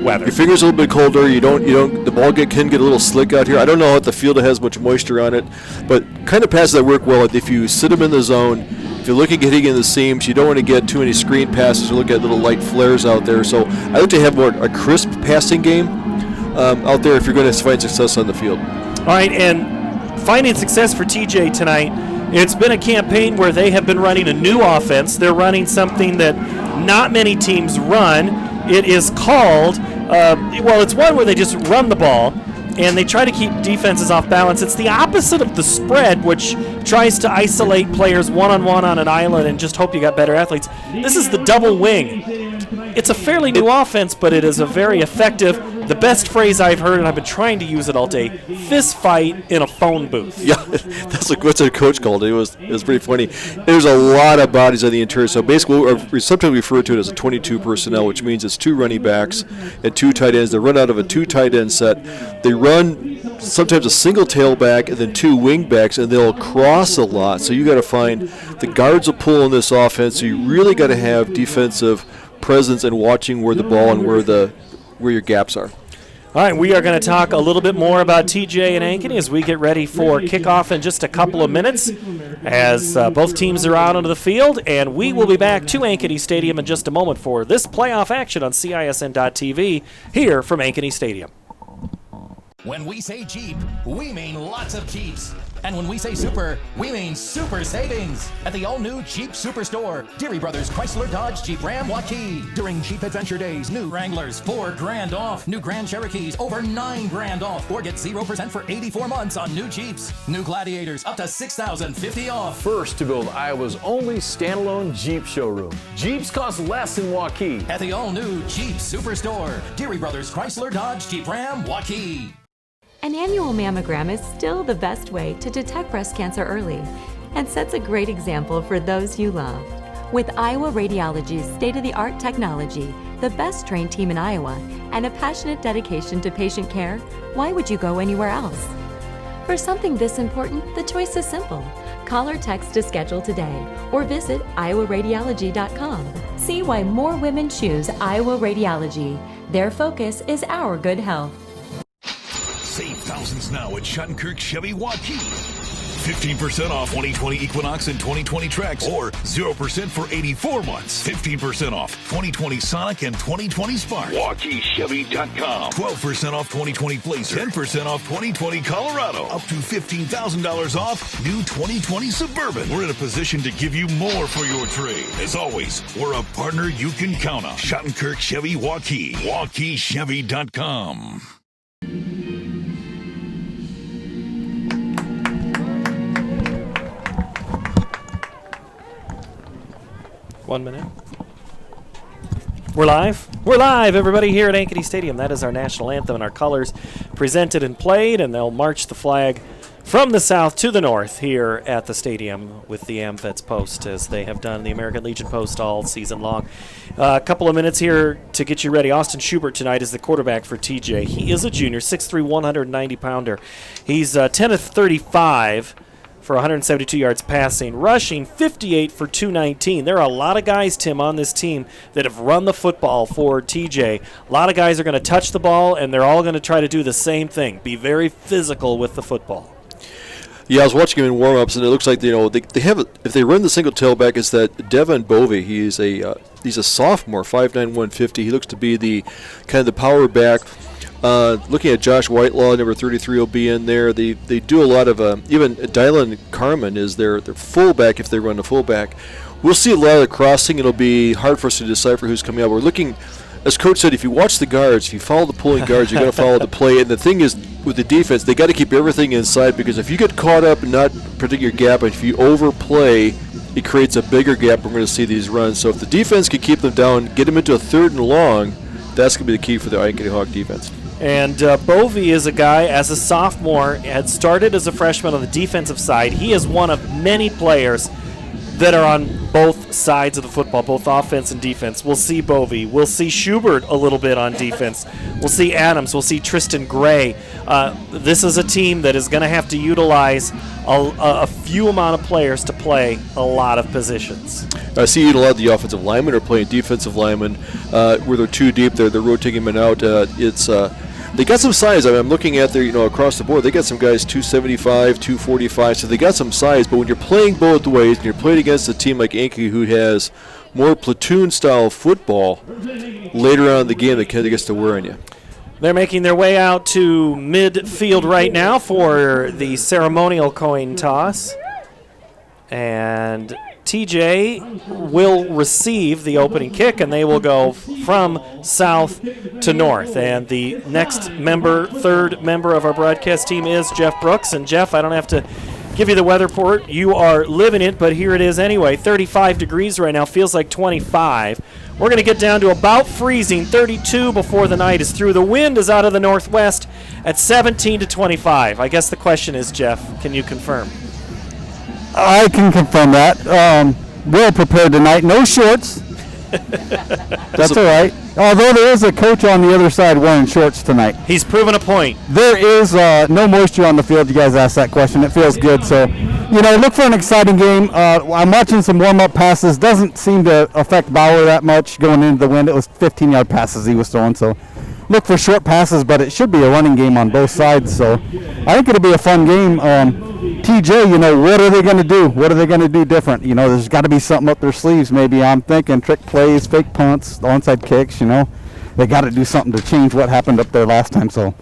weather. Your finger's a little bit colder. The ball can get a little slick out here. I don't know if the field has much moisture on it, but kind of passes that work well. If you sit them in the zone, if you're looking at hitting in the seams, you don't want to get too many screen passes or look at little light flares out there. So I like to have more a crisp passing game out there if you're going to find success on the field. All right, and finding success for TJ tonight, it's been a campaign where they have been running a new offense. They're running something that not many teams run. It is called, it's one where they just run the ball, and they try to keep defenses off balance. It's the opposite of the spread, which tries to isolate players one-on-one on an island and just hope you got better athletes. This is the double wing. It's a fairly new offense, but it is a very effective, the best phrase I've heard, and I've been trying to use it all day, fist fight in a phone booth. Yeah, that's what the coach called it. It was pretty funny. There's a lot of bodies on the interior. So basically, we sometimes refer to it as a 22 personnel, which means it's 2 running backs and 2 tight ends. They run out of a 2 tight end set. They run sometimes a single tailback and then 2 wing backs, and they'll cross a lot. So you got to find the guards will pull in this offense. So you really got to have defensive presence and watching where the ball and where your gaps are. All right, we are going to talk a little bit more about TJ and Ankeny as we get ready for kickoff in just a couple of minutes as both teams are out onto the field, and we will be back to Ankeny Stadium in just a moment for this playoff action on CISN.TV here from Ankeny Stadium. When we say Jeep, we mean lots of Jeeps. And when we say super, we mean super savings at the all-new Jeep Superstore, Deary Brothers Chrysler Dodge Jeep Ram Waukee. During Jeep Adventure Days, new Wranglers $4,000 off, new Grand Cherokees over $9,000 off, or get 0% for 84 months on new Jeeps. New Gladiators up to $6,050 off. First to build Iowa's only standalone Jeep showroom. Jeeps cost less in Waukee. At the all-new Jeep Superstore, Deary Brothers Chrysler Dodge Jeep Ram Waukee. An annual mammogram is still the best way to detect breast cancer early and sets a great example for those you love. With Iowa Radiology's state-of-the-art technology, the best trained team in Iowa, and a passionate dedication to patient care, why would you go anywhere else? For something this important, the choice is simple. Call or text to schedule today or visit iowaradiology.com. See why more women choose Iowa Radiology. Their focus is our good health. Save thousands now at Schottenkirk Chevy Waukee. 15% off 2020 Equinox and 2020 Trax, or 0% for 84 months. 15% off 2020 Sonic and 2020 Spark. WaukeeChevy.com. 12% off 2020 Blazer. 10% off 2020 Colorado. Up to $15,000 off new 2020 Suburban. We're in a position to give you more for your trade. As always, we're a partner you can count on. Schottenkirk Chevy Waukee. WaukeeChevy.com. 1 minute. We're live. We're live, everybody, here at Ankeny Stadium. That is our national anthem and our colors presented and played, and they'll march the flag from the south to the north here at the stadium with the AmVets post, as they have done the American Legion post all season long. A couple of minutes here to get you ready. Austin Schubert tonight is the quarterback for TJ. He is a junior, 6'3", 190-pounder. He's 10 of 35 for 172 yards passing, rushing 58 for 219. There are a lot of guys, Tim, on this team that have run the football for TJ. A lot of guys are going to touch the ball, and they're all going to try to do the same thing, be very physical with the football. Yeah, I was watching him in warm-ups, and it looks like they have if they run the single tailback, it's that Devin Bovey. He's a sophomore, 5'9", 150. He looks to be the kind of the power back. Looking at Josh Whitelaw, number 33, will be in there. They do a lot of even Dylan Carmen is their fullback if they run the fullback. We'll see a lot of the crossing. It'll be hard for us to decipher who's coming out. We're looking as Coach said, if you watch the guards, if you follow the pulling guards, you're going to follow the play. And the thing is, with the defense, they got to keep everything inside, because if you get caught up and not protect your gap, and if you overplay, it creates a bigger gap. We're going to see these runs. So if the defense can keep them down, get them into a 3rd and long, that's going to be the key for the Ankeny Hawk defense. And Bovey is a guy, as a sophomore, had started as a freshman on the defensive side. He is one of many players that are on both sides of the football, both offense and defense. We'll see Bovey. We'll see Schubert a little bit on defense. We'll see Adams. We'll see Tristan Gray. This is a team that is going to have to utilize a few amount of players to play a lot of positions. I see a lot of the offensive linemen are playing defensive linemen where they're too deep. They're rotating them out. They got some size. I'm looking at their, across the board. They got some guys 275, 245. So they got some size. But when you're playing both ways and you're playing against a team like Ankeny who has more platoon-style football, later on in the game, that kind of gets to wear on you. They're making their way out to midfield right now for the ceremonial coin toss. And TJ will receive the opening kick, and they will go from south to north. And the next member, 3rd member of our broadcast team is Jeff Brooks. And Jeff, I don't have to give you the weather report. You are living it, but here it is anyway. 35 degrees right now, feels like 25. We're going to get down to about freezing, 32 before the night is through. The wind is out of the northwest at 17 to 25. I guess the question is, Jeff, can you confirm? I can confirm that. Well prepared tonight. No shorts. That's all right. Although there is a coach on the other side wearing shorts tonight. He's proven a point. There is no moisture on the field. You guys asked that question. It feels good. So, look for an exciting game. I'm watching some warm-up passes. Doesn't seem to affect Bauer that much going into the wind. It was 15-yard passes he was throwing. So look for short passes, but it should be a running game on both sides. So I think it'll be a fun game. TJ, what are they going to do? What are they going to do different? There's got to be something up their sleeves maybe. I'm thinking trick plays, fake punts, onside kicks, They got to do something to change what happened up there last time. So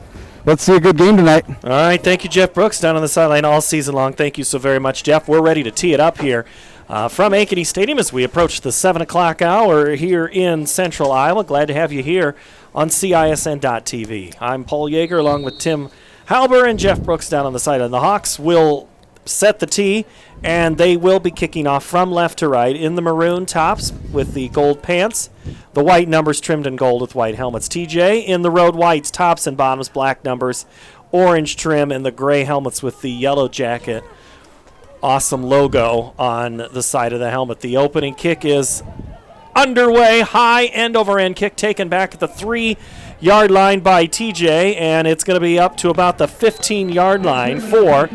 let's see a good game tonight. All right, thank you, Jeff Brooks, down on the sideline all season long. Thank you so very much, Jeff. We're ready to tee it up here from Ankeny Stadium as we approach the 7 o'clock hour here in Central Iowa. Glad to have you here on CISN.TV. I'm Paul Yeager along with Tim Halber and Jeff Brooks down on the sideline. The Hawks will set the tee, and they will be kicking off from left to right in the maroon tops with the gold pants, the white numbers trimmed in gold with white helmets. TJ in the road whites, tops and bottoms, black numbers, orange trim, and the gray helmets with the yellow jacket. Awesome logo on the side of the helmet. The opening kick is underway. High end-over-end kick taken back at the 3-yard line by TJ, and it's going to be up to about the 15-yard line for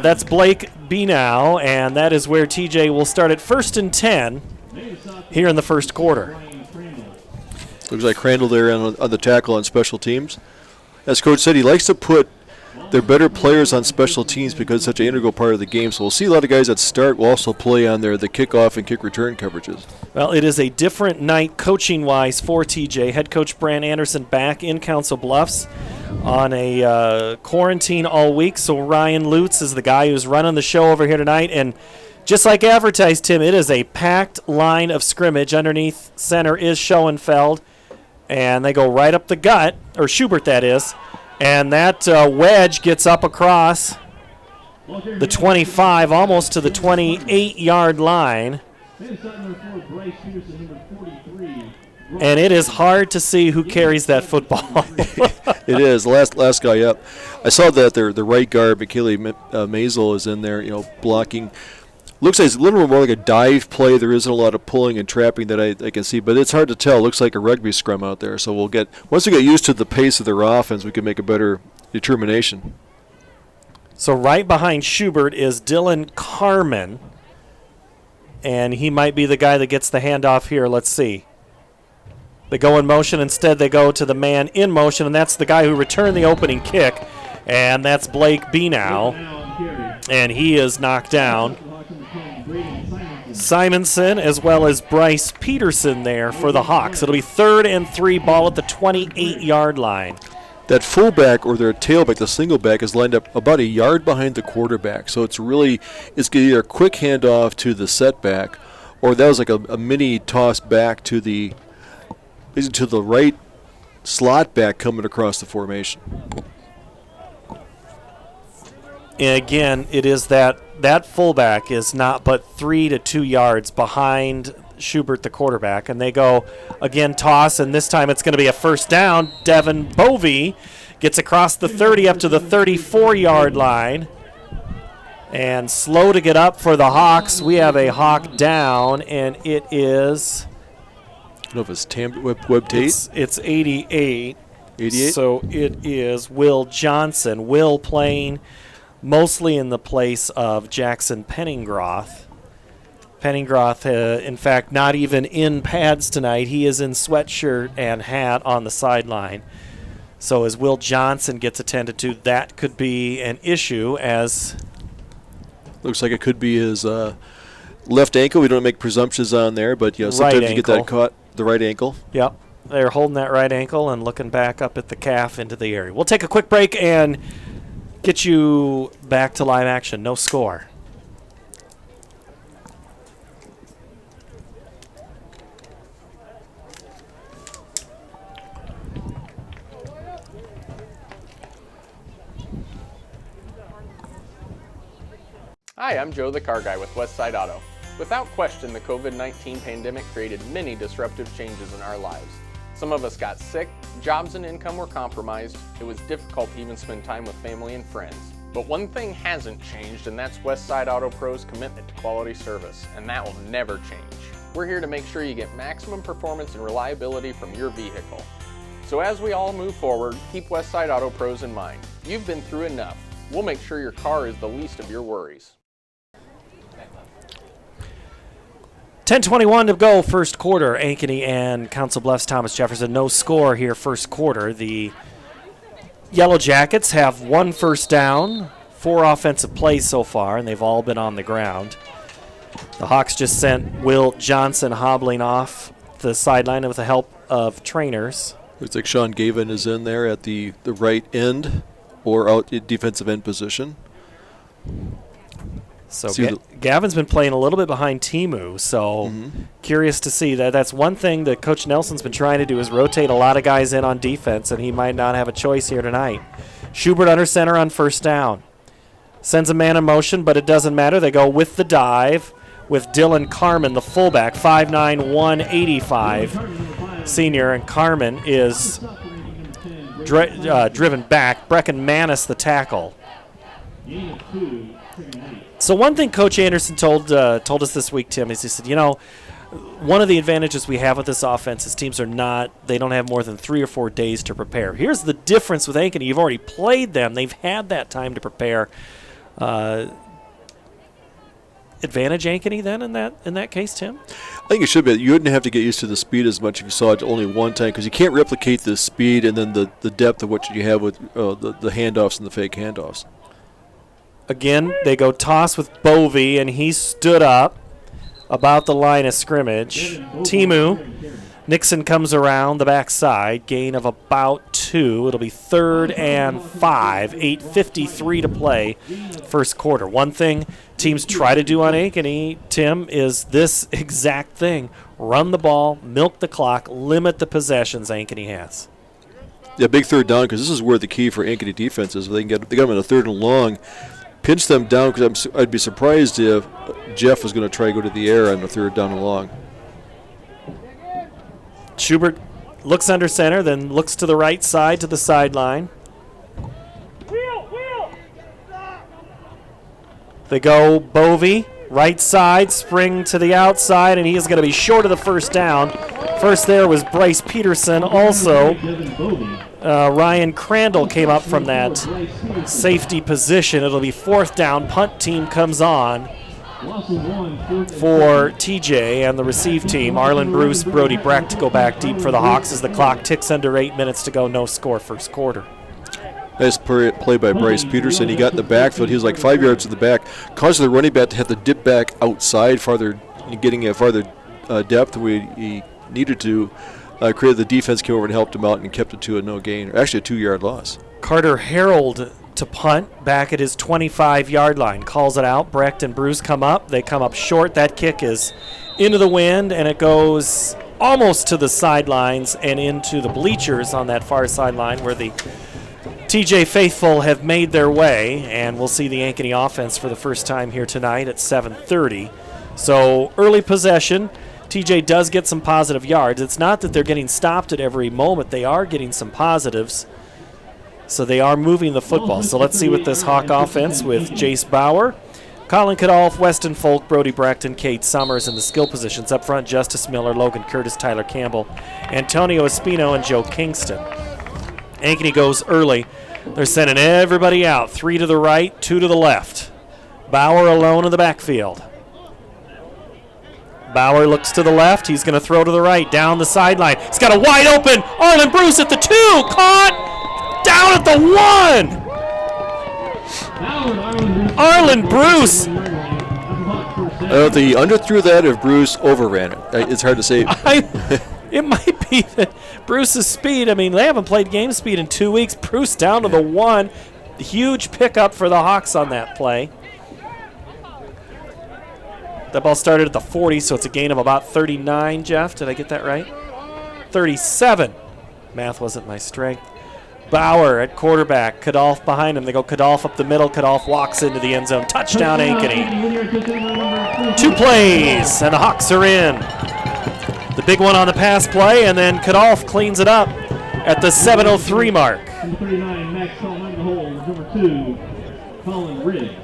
that's Blake Benow, and that is where TJ will start at 1st and 10 here in the first quarter. Looks like Crandall there on the tackle on special teams. As Coach said, he likes to put their better players on special teams because it's such an integral part of the game. So we'll see a lot of guys that start will also play on the kickoff and kick return coverages. Well, it is a different night coaching-wise for TJ. Head coach Brandt Anderson back in Council Bluffs on a quarantine all week. So Ryan Lutz is the guy who's running the show over here tonight. And just like advertised, Tim, it is a packed line of scrimmage. Underneath center is Schoenfeld. And they go right up the gut, or Schubert that is. And that wedge gets up across the 25, almost to the 28-yard line. And it is hard to see who carries that football. It is. Last guy up. I saw that the right guard, McKinley Maisel, is in there, blocking. Looks like it's a little more like a dive play. There isn't a lot of pulling and trapping that I can see, but it's hard to tell. It looks like a rugby scrum out there. So once we get used to the pace of their offense, we can make a better determination. So right behind Schubert is Dylan Carmen, and he might be the guy that gets the handoff here. Let's see. They go in motion. Instead, they go to the man in motion, and that's the guy who returned the opening kick, and that's Blake Benow, and he is knocked down. Simonson as well as Bryce Peterson there for the Hawks. It'll be 3rd and 3, ball at the 28-yard line. That fullback or their tailback, the single back, is lined up about a yard behind the quarterback. So it's either a quick handoff to the setback, or that was like a mini toss back to the He's to the right slot back coming across the formation. And again, it is that fullback is not but 3 to 2 yards behind Schubert, the quarterback. And they go, again, toss, and this time it's going to be a first down. Devin Bovee gets across the 30 up to the 34-yard line. And slow to get up for the Hawks. We have a Hawk down, and it is... I don't know if it's Webb Tate. It's 88. 88? So it is Will Johnson. Will playing mostly in the place of Jackson Penningroth. Penningroth, in fact, not even in pads tonight. He is in sweatshirt and hat on the sideline. So as Will Johnson gets attended to, that could be an issue as... Looks like it could be his left ankle. We don't make presumptions on there, but sometimes right you get that caught, the right ankle. Yep. They're holding that right ankle and looking back up at the calf into the area. We'll take a quick break and get you back to live action. No score. Hi, I'm Joe the Car Guy with Westside Auto. Without question, the COVID-19 pandemic created many disruptive changes in our lives. Some of us got sick, jobs and income were compromised, it was difficult to even spend time with family and friends. But one thing hasn't changed, and that's Westside Auto Pro's commitment to quality service, and that will never change. We're here to make sure you get maximum performance and reliability from your vehicle. So as we all move forward, keep Westside Auto Pros in mind. You've been through enough. We'll make sure your car is the least of your worries. 10:21 to go, first quarter. Ankeny and Council Bluffs Thomas Jefferson. No score here, first quarter. The Yellow Jackets have 1 first down, 4 offensive plays so far, and they've all been on the ground. The Hawks just sent Will Johnson hobbling off the sideline with the help of trainers. Looks like Sean Gavin is in there at the right end or out at defensive end position. So Gavin's been playing a little bit behind Timu, so curious to see that. That's one thing that Coach Nelson's been trying to do is rotate a lot of guys in on defense, and he might not have a choice here tonight. Schubert under center on first down. Sends a man in motion, but it doesn't matter. They go with the dive with Dylan Carmen, the fullback, 5'9", 185 senior, and Carmen is driven back. Brecken Manis, the tackle. So one thing Coach Anderson told us this week, Tim, is he said, one of the advantages we have with this offense is teams they don't have more than 3 or 4 days to prepare. Here's the difference with Ankeny. You've already played them. They've had that time to prepare. Advantage Ankeny then in that case, Tim? I think it should be. You wouldn't have to get used to the speed as much if you saw it only one time because you can't replicate the speed and then the depth of what you have with the handoffs and the fake handoffs. Again, they go toss with Bovee, and he stood up about the line of scrimmage. Timu, Nixon comes around the backside, gain of about 2. It'll be 3rd and 5, 8:53 to play, first quarter. One thing teams try to do on Ankeny, Tim, is this exact thing. Run the ball, milk the clock, limit the possessions Ankeny has. Yeah, big third down because this is where the key for Ankeny defense is. They got them in a 3rd and long. Pinch them down because I'd be surprised if Jeff was going to try to go to the air on the 3rd down and long. Schubert looks under center, then looks to the right side to the sideline. They go Bovee, right side, spring to the outside, and he is going to be short of the first down. First there was Bryce Peterson. Also, Ryan Crandall came up from that safety position. It'll be 4th down. Punt team comes on for TJ and the receive team. Arlen Bruce, Brody Brecht go back deep for the Hawks as the clock ticks under 8 minutes to go. No score first quarter. Nice play by Bryce Peterson. He got in the backfield. He was like 5 yards in the back. Caused the running back to have to dip back outside farther, getting a farther depth than he needed to. Created the defense, came over and helped him out and kept it to a no gain, or actually a 2-yard loss. Carter Harold to punt back at his 25-yard line. Calls it out. Brecht and Bruce come up. They come up short. That kick is into the wind, and it goes almost to the sidelines and into the bleachers on that far sideline where the TJ faithful have made their way, and we'll see the Ankeny offense for the first time here tonight at 7:30. So early possession. TJ does get some positive yards. It's not that they're getting stopped at every moment. They are getting some positives. So they are moving the football. So let's see what this Hawk offense with Jace Bauer, Colin Cadolf, Weston Folk, Brody Brackton, Kate Summers in the skill positions. Up front, Justice Miller, Logan Curtis, Tyler Campbell, Antonio Espino, and Joe Kingston. Ankeny goes early. They're sending everybody out. 3 to the right, 2 to the left. Bauer alone in the backfield. Bauer looks to the left. He's going to throw to the right, down the sideline. He's got a wide open Arlen Bruce at the 2. Caught down at the 1. Arlen Bruce. The underthrew that if Bruce overran it. It's hard to say. It might be that Bruce's speed. I mean, they haven't played game speed in 2 weeks. Bruce down to the 1. Huge pickup for the Hawks on that play. That ball started at the 40, so it's a gain of about 39, Jeff. Did I get that right? 37. Math wasn't my strength. Bauer at quarterback. Cadolf behind him. They go Cadolf up the middle. Cadolf walks into the end zone. Touchdown, Ankeny. 2 plays, and the Hawks are in. The big one on the pass play, and then Cadolf cleans it up at the 7:03 mark. Number 39, Max Coleman, the hole. Number 2, Colin Riggs.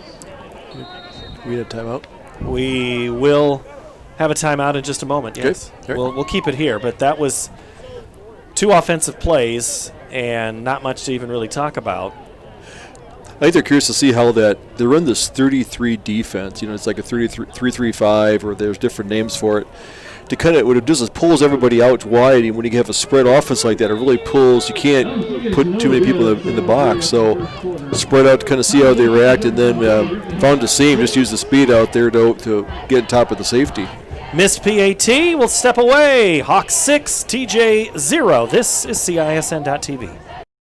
We had a timeout. We will have a timeout in just a moment. Yes, okay. We'll keep it here. But that was 2 offensive plays and not much to even really talk about. I think they're curious to see how they run this 33 defense. You know, it's like a 3-3-5, or there's different names for it. To kind of, what it does is pulls everybody out wide, and when you have a spread offense like that, it really pulls. You can't put too many people in the box, so spread out to kind of see how they react, and then found a seam, just use the speed out there to get on top of the safety. Missed PAT will step away. Hawks 6, TJ 0. This is CISN.TV.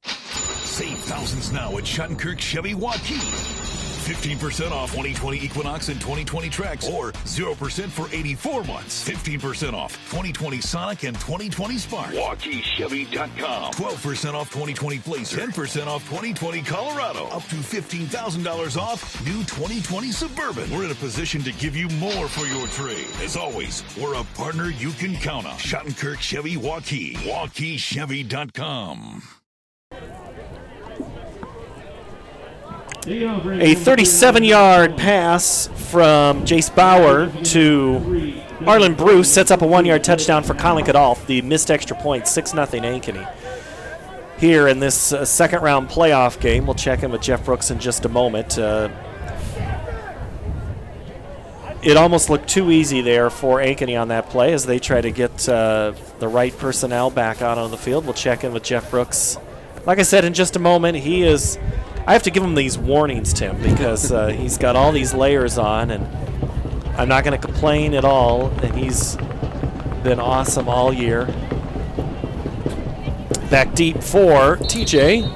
Save thousands now at Schottenkirk Chevy Waukee. 15% off 2020 Equinox and 2020 Trax, or 0% for 84 months. 15% off 2020 Sonic and 2020 Spark. WaukeeChevy.com. 12% off 2020 Blazer. 10% off 2020 Colorado. Up to $15,000 off new 2020 Suburban. We're in a position to give you more for your trade. As always, we're a partner you can count on. Schottenkirk Chevy Waukee. WaukeeChevy.com. A 37-yard pass from Jace Bauer to Arlen Bruce sets up a 1-yard touchdown for Colin Cadolf. The missed extra point, 6-0 Ankeny. Here in this second-round playoff game, we'll check in with Jeff Brooks in just a moment. It almost looked too easy there for Ankeny on that play as they try to get the right personnel back out on the field. We'll check in with Jeff Brooks. Like I said, in just a moment, I have to give him these warnings, Tim, because he's got all these layers on, and I'm not going to complain at all. And he's been awesome all year. Back deep for TJ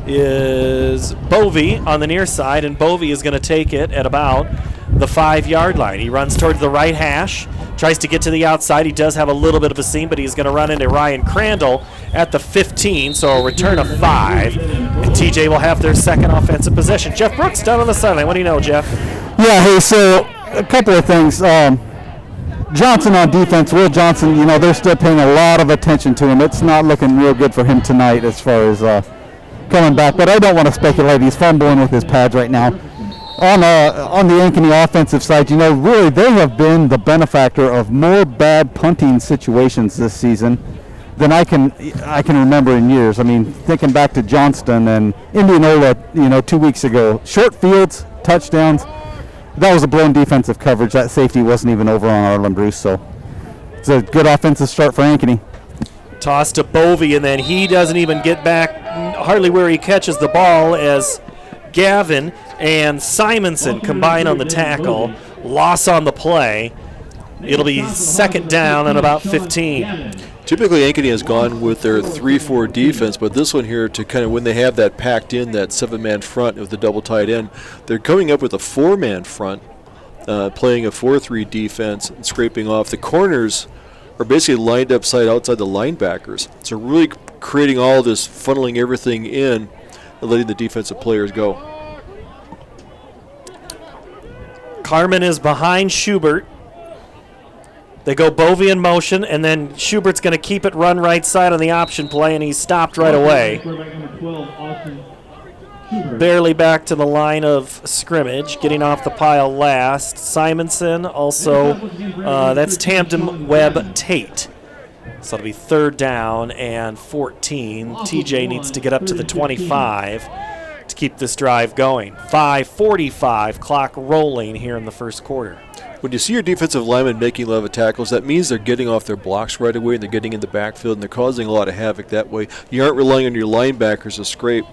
is Bovey on the near side, and Bovey is going to take it at about the 5-yard line. He runs towards the right hash, tries to get to the outside. He does have a little bit of a seam, but he's going to run into Ryan Crandall at the 15, so a return of 5. And TJ will have their second offensive possession. Jeff Brooks down on the sideline. What do you know, Jeff? Yeah, hey, so a couple of things. Johnson on defense, Will Johnson, you know, they're still paying a lot of attention to him. It's not looking real good for him tonight as far as coming back, but I don't want to speculate. He's fumbling with his pads right now. On the Ankeny offensive side, you know, really they have been the benefactor of more bad punting situations this season than I can remember in years. I mean, thinking back to Johnston and Indianola, you know, 2 weeks ago, short fields, touchdowns. That was a blown defensive coverage. That safety wasn't even over on Arlen Bruce, so it's a good offensive start for Ankeny. Toss to Bovey, and then he doesn't even get back hardly where he catches the ball as Gavin and Simonson combine on the tackle. Loss on the play. It'll be second down and about 15. Typically, Ankeny has gone with their 3-4 defense, but this one here, to kind of when they have that packed in, that 7-man front with the double tight end, they're coming up with a 4-man front playing a 4-3 defense and scraping off. The corners are basically lined up outside the linebackers. So really creating all this, funneling everything in and letting the defensive players go. Carmen is behind Schubert. They go Bovey in motion, and then Schubert's going to keep it run right side on the option play, and he's stopped right away. Barely back to the line of scrimmage, getting off the pile last. Simonson also, that's Tamden Webb Tate. So it'll be 3rd down and 14. TJ needs to get up to the 25 to keep this drive going. 5:45, clock rolling here in the first quarter. When you see your defensive linemen making a lot of tackles, that means they're getting off their blocks right away and they're getting in the backfield and they're causing a lot of havoc that way. You aren't relying on your linebackers to scrape.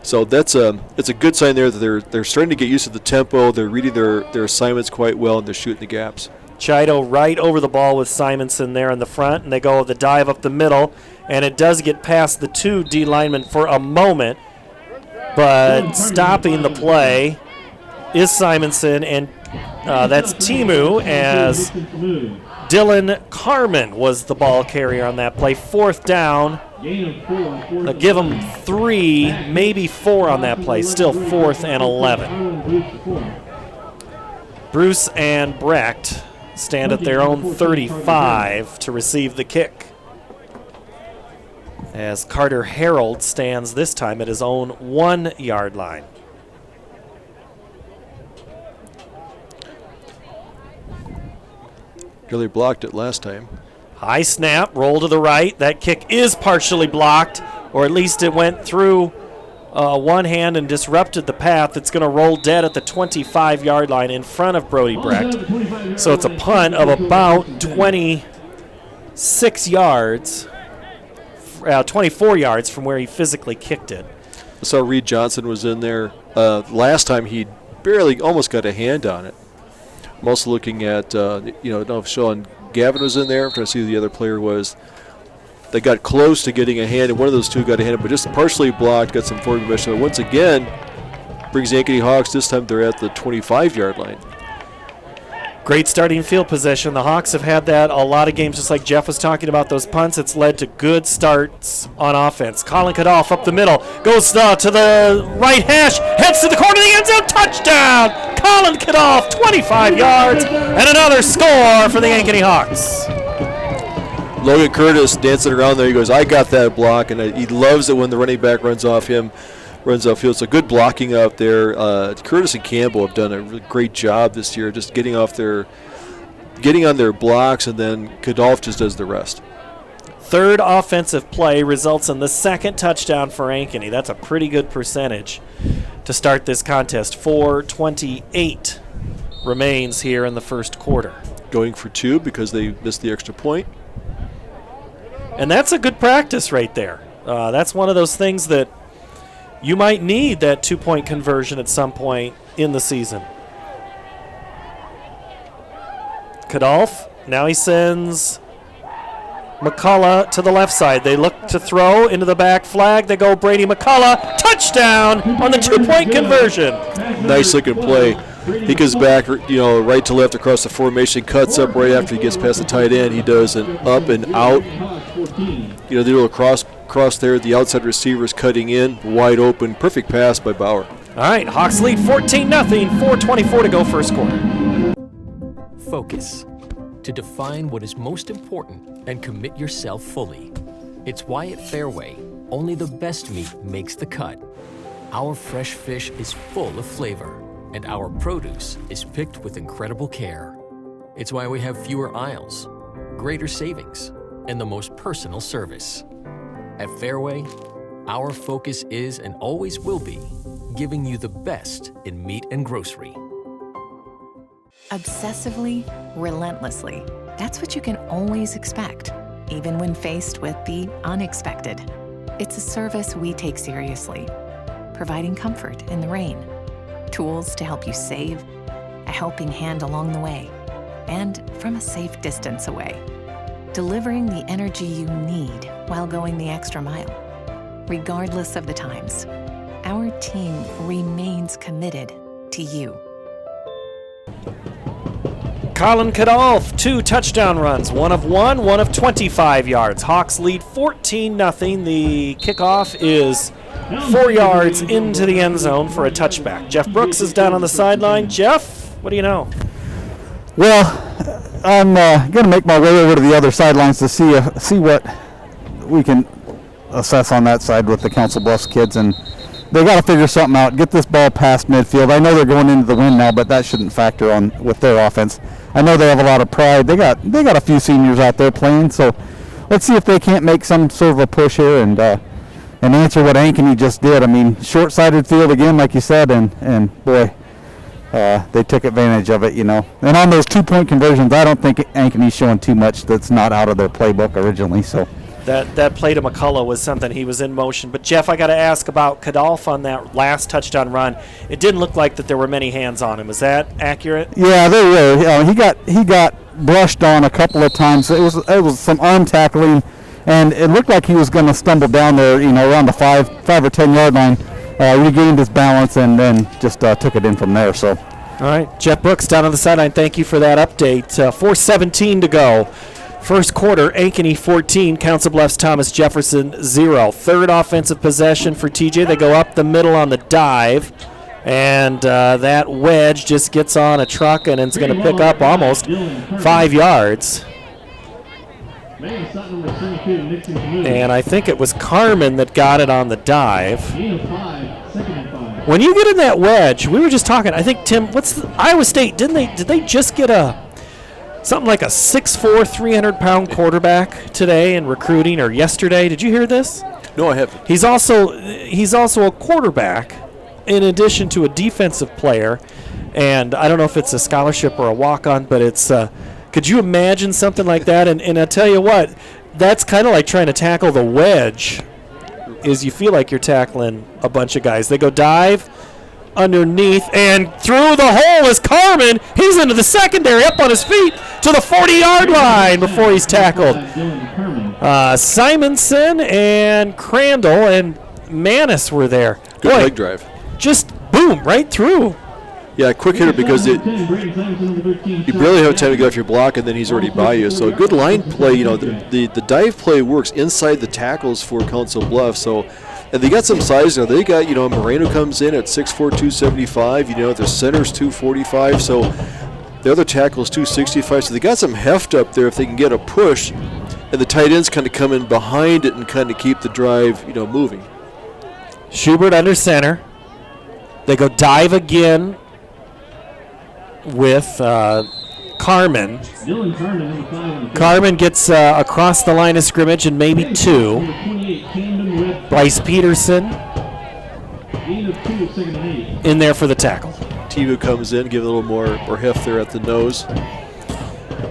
So it's a good sign there that they're starting to get used to the tempo. They're reading their assignments quite well and they're shooting the gaps. Chido right over the ball with Simonson there in the front, and they go the dive up the middle, and it does get past the 2 D linemen for a moment, but stopping the play is Simonson, and that's Timu, as Dylan Carmen was the ball carrier on that play. 4th down. Give him 3, maybe 4 on that play. Still 4th and 11. Bruce and Brecht stand at their own 35 to receive the kick, as Carter Harold stands this time at his own 1-yard line. Really blocked it last time. High snap, roll to the right. That kick is partially blocked, or at least it went through one hand and disrupted the path. It's going to roll dead at the 25-yard line in front of Brody Brecht. So it's a punt of about 26 yards, 24 yards from where he physically kicked it. I saw Reed Johnson was in there. Last time he barely almost got a hand on it. I'm also looking at, I don't know if Sean Gavin was in there. I'm trying to see who the other player was. They got close to getting a hand, and one of those two got a hand, but just partially blocked, got some forward motion. Once again, brings the Ankeny Hawks. This time they're at the 25-yard line. Great starting field possession. The Hawks have had that a lot of games, just like Jeff was talking about those punts. It's led to good starts on offense. Colin Kadoff up the middle, goes to the right hash, heads to the corner of the end zone, touchdown! Colin Kadoff, 25 yards, and another score for the Ankeny Hawks. Logan Curtis dancing around there. He goes, I got that block, and he loves it when the running back runs off him. Runs upfield, so good blocking out there. Curtis and Campbell have done a really great job this year, just getting on their blocks, and then Kadolf just does the rest. Third offensive play results in the second touchdown for Ankeny. That's a pretty good percentage to start this contest. 4:28 remains here in the first quarter. Going for 2 because they missed the extra point. And that's a good practice right there. That's one of those things that you might need, that 2-point conversion at some point in the season. Kadolf, now he sends McCullough to the left side. They look to throw into the back flag. They go Brady McCullough, touchdown on the 2-point conversion. Nice looking play. He goes back, right to left across the formation, cuts up right after he gets past the tight end. He does an up and out. The little cross there, the outside receivers cutting in, wide open, perfect pass by Bauer. All right, Hawks lead 14-0, 4:24 to go first quarter. Focus. To define what is most important and commit yourself fully. It's why at Fairway, only the best meat makes the cut. Our fresh fish is full of flavor, and our produce is picked with incredible care. It's why we have fewer aisles, greater savings, and the most personal service. At Fairway, our focus is and always will be giving you the best in meat and grocery. Obsessively, relentlessly. That's what you can always expect, even when faced with the unexpected. It's a service we take seriously, providing comfort in the rain, tools to help you save, a helping hand along the way, and from a safe distance away. Delivering the energy you need while going the extra mile. Regardless of the times, our team remains committed to you. Colin Kadolf, 2 touchdown runs, one of 25 yards. Hawks lead 14-0. The kickoff is 4 yards into the end zone for a touchback. Jeff Brooks is down on the sideline. Jeff, what do you know? Well, I'm going to make my way over to the other sidelines to see what we can assess on that side with the Council Bluffs kids, and they got to figure something out. Get this ball past midfield. I know they're going into the wind now, but that shouldn't factor on with their offense. I know they have a lot of pride. They got a few seniors out there playing, so let's see if they can't make some sort of a push here and answer what Ankeny just did. I mean, short-sided field again, like you said, and boy, they took advantage of it, you know. And on those 2-point conversions, I don't think Ankeny's showing too much that's not out of their playbook originally. So that play to McCullough was something. He was in motion. But, Jeff, I got to ask about Kadolf on that last touchdown run. It didn't look like that there were many hands on him. Is that accurate? Yeah, there were. He got brushed on a couple of times. It was some arm tackling, and it looked like he was going to stumble down there, you know, around the 5 or 10 yard line. Regained his balance and then just took it in from there. So, all right, Jeff Brooks down on the sideline. Thank you for that update. 4:17 to go. First quarter, Ankeny 14, Council Bluffs Thomas Jefferson 0. Third offensive possession for TJ. They go up the middle on the dive, and that wedge just gets on a truck and it's going to pick up almost 5 yards. And I think it was Carmen that got it on the dive. When you get in that wedge, we were just talking, I think, Tim, Iowa State, did they just get something like a 6'4", 300-pound quarterback today in recruiting, or yesterday? Did you hear this? No, I haven't. He's also a quarterback in addition to a defensive player, and I don't know if it's a scholarship or a walk-on, but it's could you imagine something like that? And I tell you what, that's kind of like trying to tackle the wedge, is you feel like you're tackling a bunch of guys. They go dive underneath, and through the hole is Carmen. He's into the secondary, up on his feet to the 40-yard line before he's tackled. Simonson and Crandall and Manis were there. Good leg drive. Just boom, right through. Yeah, quick hitter because you barely have time to get off your block, and then he's already by you. So a good line play. You know, the dive play works inside the tackles for Council Bluffs. So, and they got some size. You know, they got, Moreno comes in at 6'4", 275. You know, the center's 245. So the other tackle's 265. So they got some heft up there if they can get a push, and the tight ends kind of come in behind it and kind of keep the drive, moving. Schubert under center. They go dive again with Carmen. Carmen gets across the line of scrimmage and maybe 2. Bryce Peterson in there for the tackle. Tivu comes in, give a little more heft there at the nose.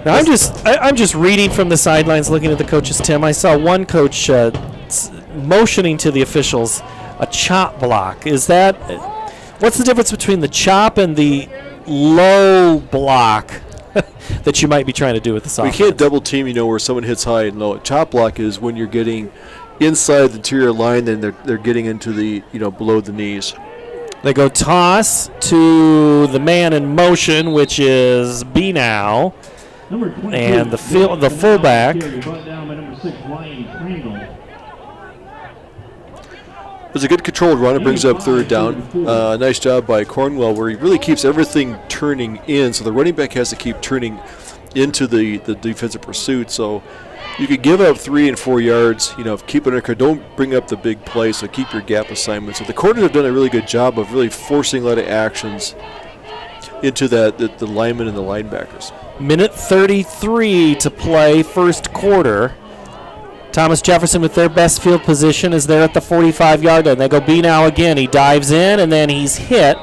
Now I'm just reading from the sidelines, looking at the coaches. Tim, I saw one coach motioning to the officials a chop block. What's the difference between the chop and the low block that you might be trying to do with this offense? We can't double team, where someone hits high and low. Chop block is when you're getting inside the interior line, then they're getting into the, below the knees. They go toss to the man in motion, which is B now, and the fullback. It was a good controlled run. It brings up third down. Nice job by Cornwell, where he really keeps everything turning in. So the running back has to keep turning into the defensive pursuit. So you could give up 3 and 4 yards. Keep it under. Don't bring up the big play. So keep your gap assignment. So the corners have done a really good job of really forcing a lot of actions into the linemen and the linebackers. Minute 33 to play, first quarter. Thomas Jefferson with their best field position is there at the 45-yard line. They go B now again. He dives in, and then he's hit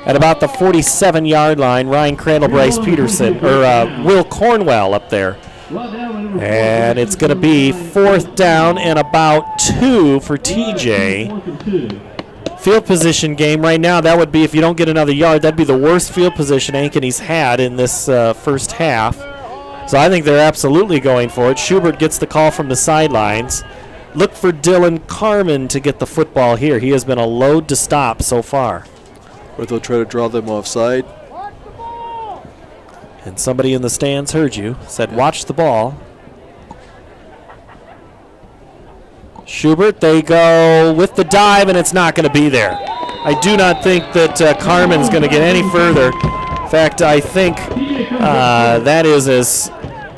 at about the 47-yard line. Ryan Crandall, Bryce Peterson, or Will Cornwell up there. And it's going to be 4th down and about 2 for TJ. Field position game right now, that would be, if you don't get another yard, that'd be the worst field position Ankeny's had in this first half. So I think they're absolutely going for it. Schubert gets the call from the sidelines. Look for Dylan Carmen to get the football here. He has been a load to stop so far. Or they'll try to draw them offside. And somebody in the stands heard you, said watch the ball. Schubert, they go with the dive, and it's not going to be there. I do not think that Carmen's going to get any further. In fact, I think that is as...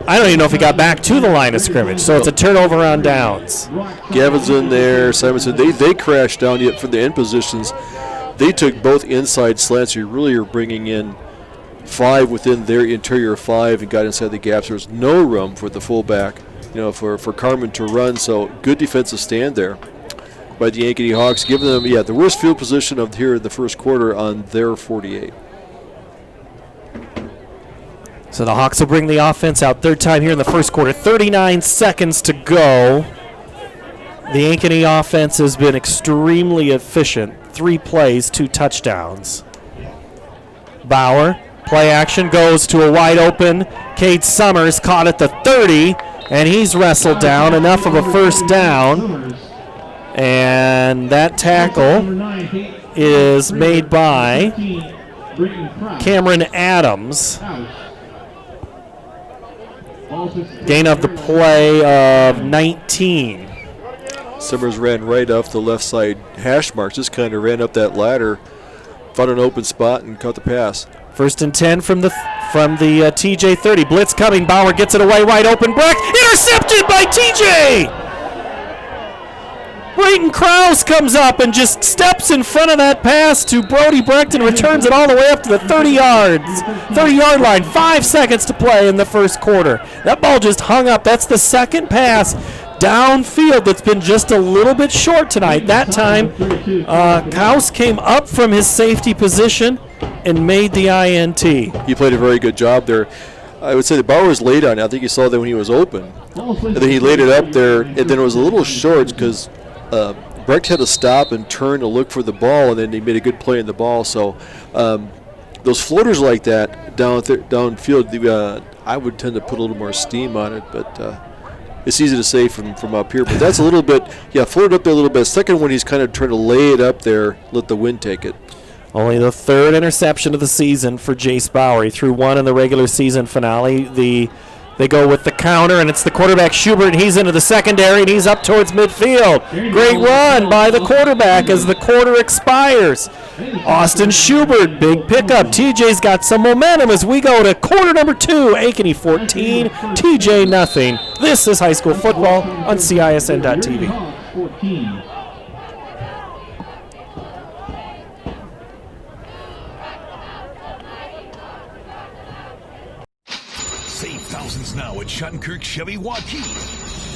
I don't even know if he got back to the line of scrimmage, so it's a turnover on downs. Gavin's in there, Simonson. They crashed down yet for the end positions. They took both inside slants. You really are bringing in 5 within their interior 5 and got inside the gaps. There was no room for the fullback, for Carmen to run. So good defensive stand there by the Ankeny Hawks, giving them the worst field position of here in the first quarter on their 48. So the Hawks will bring the offense out third time here in the first quarter. 39 seconds to go. The Ankeny offense has been extremely efficient. 3 plays, 2 touchdowns. Bauer, play action, goes to a wide open. Cade Summers caught at the 30, and he's wrestled down. Enough of a first down. And that tackle is made by Cameron Adams. Gain of the play of 19. Summers ran right off the left side hash marks, just kind of ran up that ladder, found an open spot, and caught the pass. First and 10 from the TJ 30. Blitz coming. Bauer gets it away, right open. Brecht intercepted by TJ. Brayton Krause comes up and just steps in front of that pass to Brody Brecht and returns it all the way up to the 30-yard line. 5 seconds to play in the first quarter. That ball just hung up. That's the second pass downfield that's been just a little bit short tonight. That time, Krause came up from his safety position and made the INT. He played a very good job there. I would say the Bauer was laid on. I think you saw that when he was open. And then he laid it up there, and then it was a little short because Brecht had to stop and turn to look for the ball, and then he made a good play in the ball. So those floaters like that downfield, I would tend to put a little more steam on it, but it's easy to say from up here. But that's a little bit, floated up there a little bit. Second one, he's kind of trying to lay it up there, let the wind take it. Only the 3rd interception of the season for Jace Bauer. He threw 1 in the regular season finale. They go with the counter, and it's the quarterback Schubert, and he's into the secondary, and he's up towards midfield. Great run by the quarterback as the quarter expires. Austin Schubert, big pickup. TJ's got some momentum as we go to quarter number 2. Ankeny 14, TJ nothing. This is high school football on CISN.TV. Save thousands now at Schottenkirk Chevy Waukee.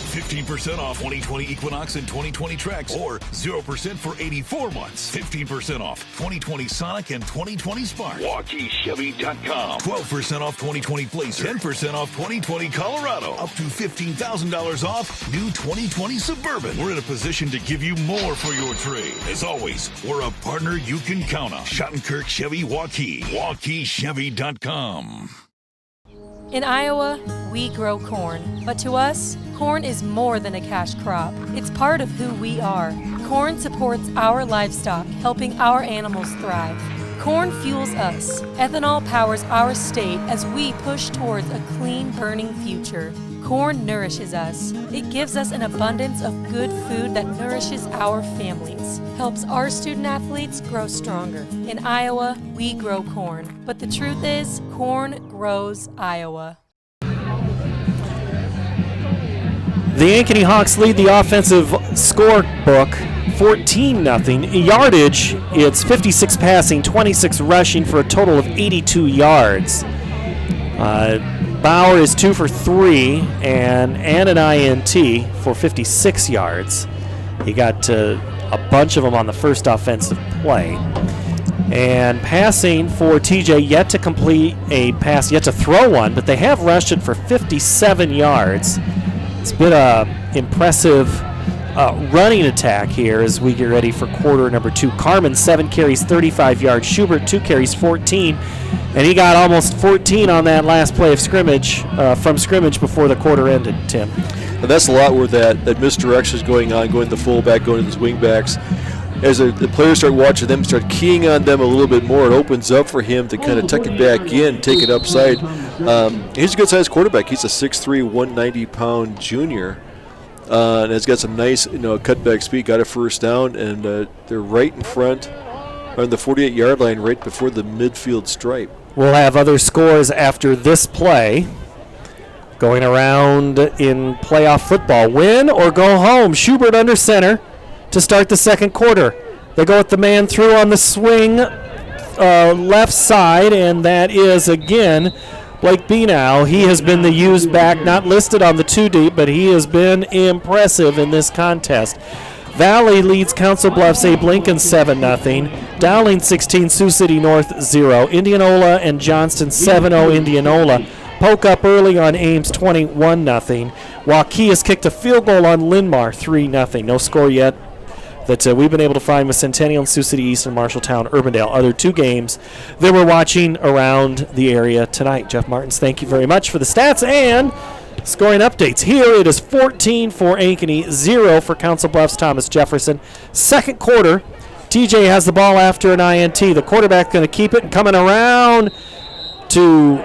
15% off 2020 Equinox and 2020 Trax, or 0% for 84 months. 15% off 2020 Sonic and 2020 Spark. WaukeeChevy.com. 12% off 2020 Blazer. 10% off 2020 Colorado. Up to $15,000 off new 2020 Suburban. We're in a position to give you more for your trade. As always, we're a partner you can count on. Schottenkirk Chevy Waukee. WaukeeChevy.com. In Iowa, we grow corn, but to us, corn is more than a cash crop. It's part of who we are. Corn supports our livestock, helping our animals thrive. Corn fuels us. Ethanol powers our state as we push towards a clean, burning future. Corn nourishes us. It gives us an abundance of good food that nourishes our families, helps our student athletes grow stronger. In Iowa, we grow corn. But the truth is, corn grows Iowa. The Ankeny Hawks lead the offensive scorebook 14-0. Yardage, it's 56 passing, 26 rushing for a total of 82 yards. Bauer is 2 for 3 and an INT for 56 yards. He got a bunch of them on the first offensive play. And passing for TJ, yet to complete a pass, yet to throw one, but they have rushed it for 57 yards. It's been an impressive running attack here as we get ready for quarter number 2. Carmen, 7 carries, 35 yards. Schubert, 2 carries, 14. And he got almost 14 on that last play of scrimmage, from scrimmage before the quarter ended, Tim. And that's a lot where that misdirection is going on, going to the fullback, going to those wingbacks. as the players start watching them, start keying on them a little bit more, it opens up for him to kind of tuck it back in, take it upside. He's a good-sized quarterback. He's a 6'3", 190-pound junior. And has got some nice, cutback speed, got a first down, and they're right in front on the 48-yard line, right before the midfield stripe. We'll have other scores after this play. Going around in playoff football. Win or go home. Schubert under center to start the second quarter. They go with the man through on the swing left side, and that is, again, Blake Benow. He has been the used back, not listed on the 2 deep, but he has been impressive in this contest. Valley leads Council Bluffs Abe Lincoln 7-0. Dowling 16, Sioux City North 0. Indianola and Johnston 7-0 Indianola. Poke up early on Ames 21-0. Waukee has kicked a field goal on Linmar 3-0. No score yet that we've been able to find with Centennial and Sioux City East and Marshalltown Urbandale. Other 2 games that we're watching around the area tonight. Jeff Martins, thank you very much for the stats and scoring updates. Here it is 14 for Ankeny, 0 for Council Bluffs Thomas Jefferson. Second quarter, TJ has the ball after an INT. The quarterback going to keep it and coming around to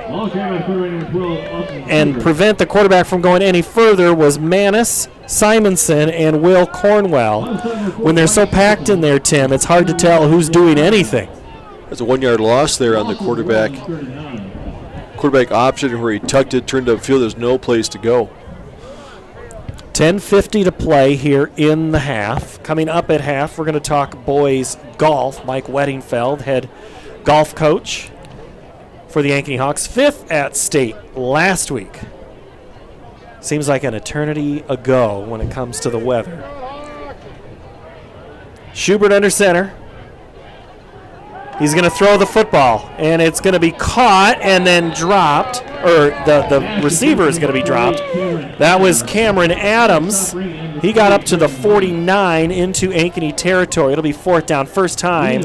and prevent the quarterback from going any further was Manis, Simonson, and Will Cornwell. When they're so packed in there, Tim, it's hard to tell who's doing anything. There's a 1-yard loss there on the quarterback option where he tucked it, turned upfield. There's no place to go. 10:50 to play here in the half. Coming up at half, we're going to talk boys golf. Mike Weddingfeld, head golf coach for the Ankeny Hawks, 5th at state last week. Seems like an eternity ago when it comes to the weather. Schubert under center. He's going to throw the football, and it's going to be caught and then dropped, or the receiver is going to be dropped. That was Cameron Adams. He got up to the 49 into Ankeny territory. It'll be 4th down. First time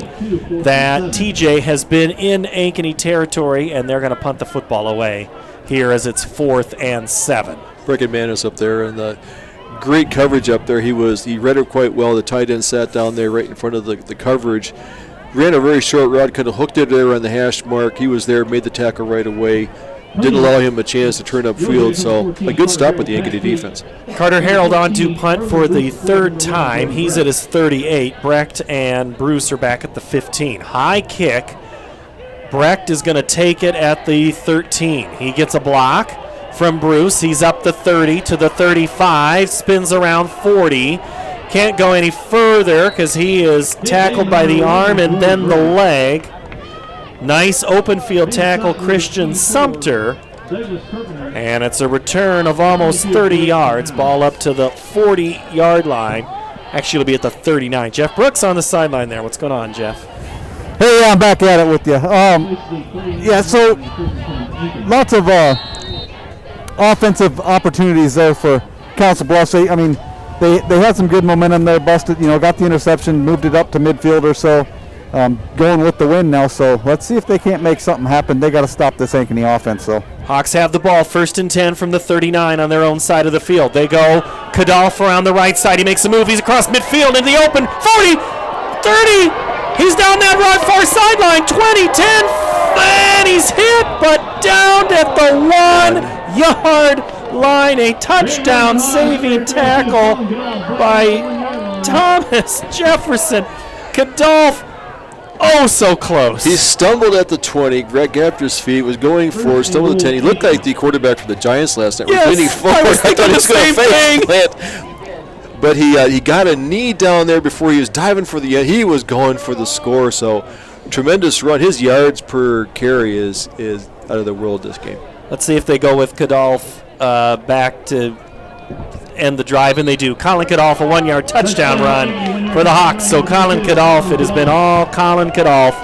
that TJ has been in Ankeny territory, and they're going to punt the football away here as it's 4th and 7. Brecken Manis up there, and the great coverage up there. He read it quite well. The tight end sat down there right in front of the coverage. Ran a very short route, kind of hooked it there on the hash mark. He was there, made the tackle right away. Didn't allow him a chance to turn upfield, so a good stop with the Ankeny defense. Carter Harold on to punt for the 3rd time. He's at his 38. Brecht and Bruce are back at the 15. High kick. Brecht is going to take it at the 13. He gets a block from Bruce. He's up the 30 to the 35, spins around 40. Can't go any further because he is tackled by the arm and then the leg. Nice open field tackle, Christian Sumter. And it's a return of almost 30 yards. Ball up to the 40-yard line. Actually, it'll be at the 39. Jeff Brooks on the sideline there. What's going on, Jeff? Hey, I'm back at it with you. So lots of offensive opportunities there for Council Bluffs. I mean, they had some good momentum there, busted, got the interception, moved it up to midfield or so, going with the win now. So let's see if they can't make something happen. They got to stop this Ankeny offense. So Hawks have the ball, 1st and 10 from the 39 on their own side of the field. They go Kadolf around the right side. He makes a move. He's across midfield into the open. 40, 30. He's down that right far sideline. 20, 10, and he's hit, but down at the 1-yard line. A touchdown saving tackle by Thomas Jefferson. Kadolf, oh so close. He stumbled at the 20, Greg gapped his feet, was going for, stumbled at the 10. He looked like the quarterback for the Giants last night. Yes, was leaning forward. I was thinking the same thing. But he got a knee down there before he was diving for the end. He was going for the score, so tremendous run. His yards per carry is out of the world this game. Let's see if they go with Kadolf back to end the drive, and they do. Colin Kadolf, a 1-yard touchdown run for the Hawks. So Colin Kadolf, it has been all Colin Kadolf.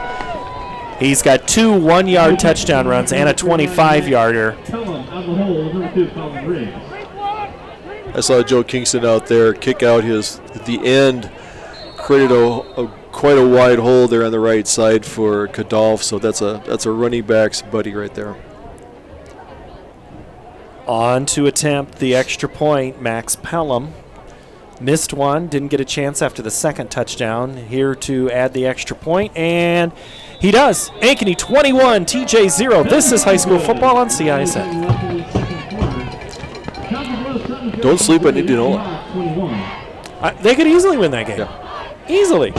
He's got 2 1-yard touchdown runs and a 25-yarder. I saw Joe Kingston out there kick out at the end, created quite a wide hole there on the right side for Kadolf. So that's a running back's buddy right there. On to attempt the extra point, Max Pelham. Missed one, didn't get a chance after the second touchdown. Here to add the extra point, and he does. Ankeny 21, TJ 0. This is high school football on CISN. Don't sleep on Indianola. They could easily win that game. Yeah. Easily.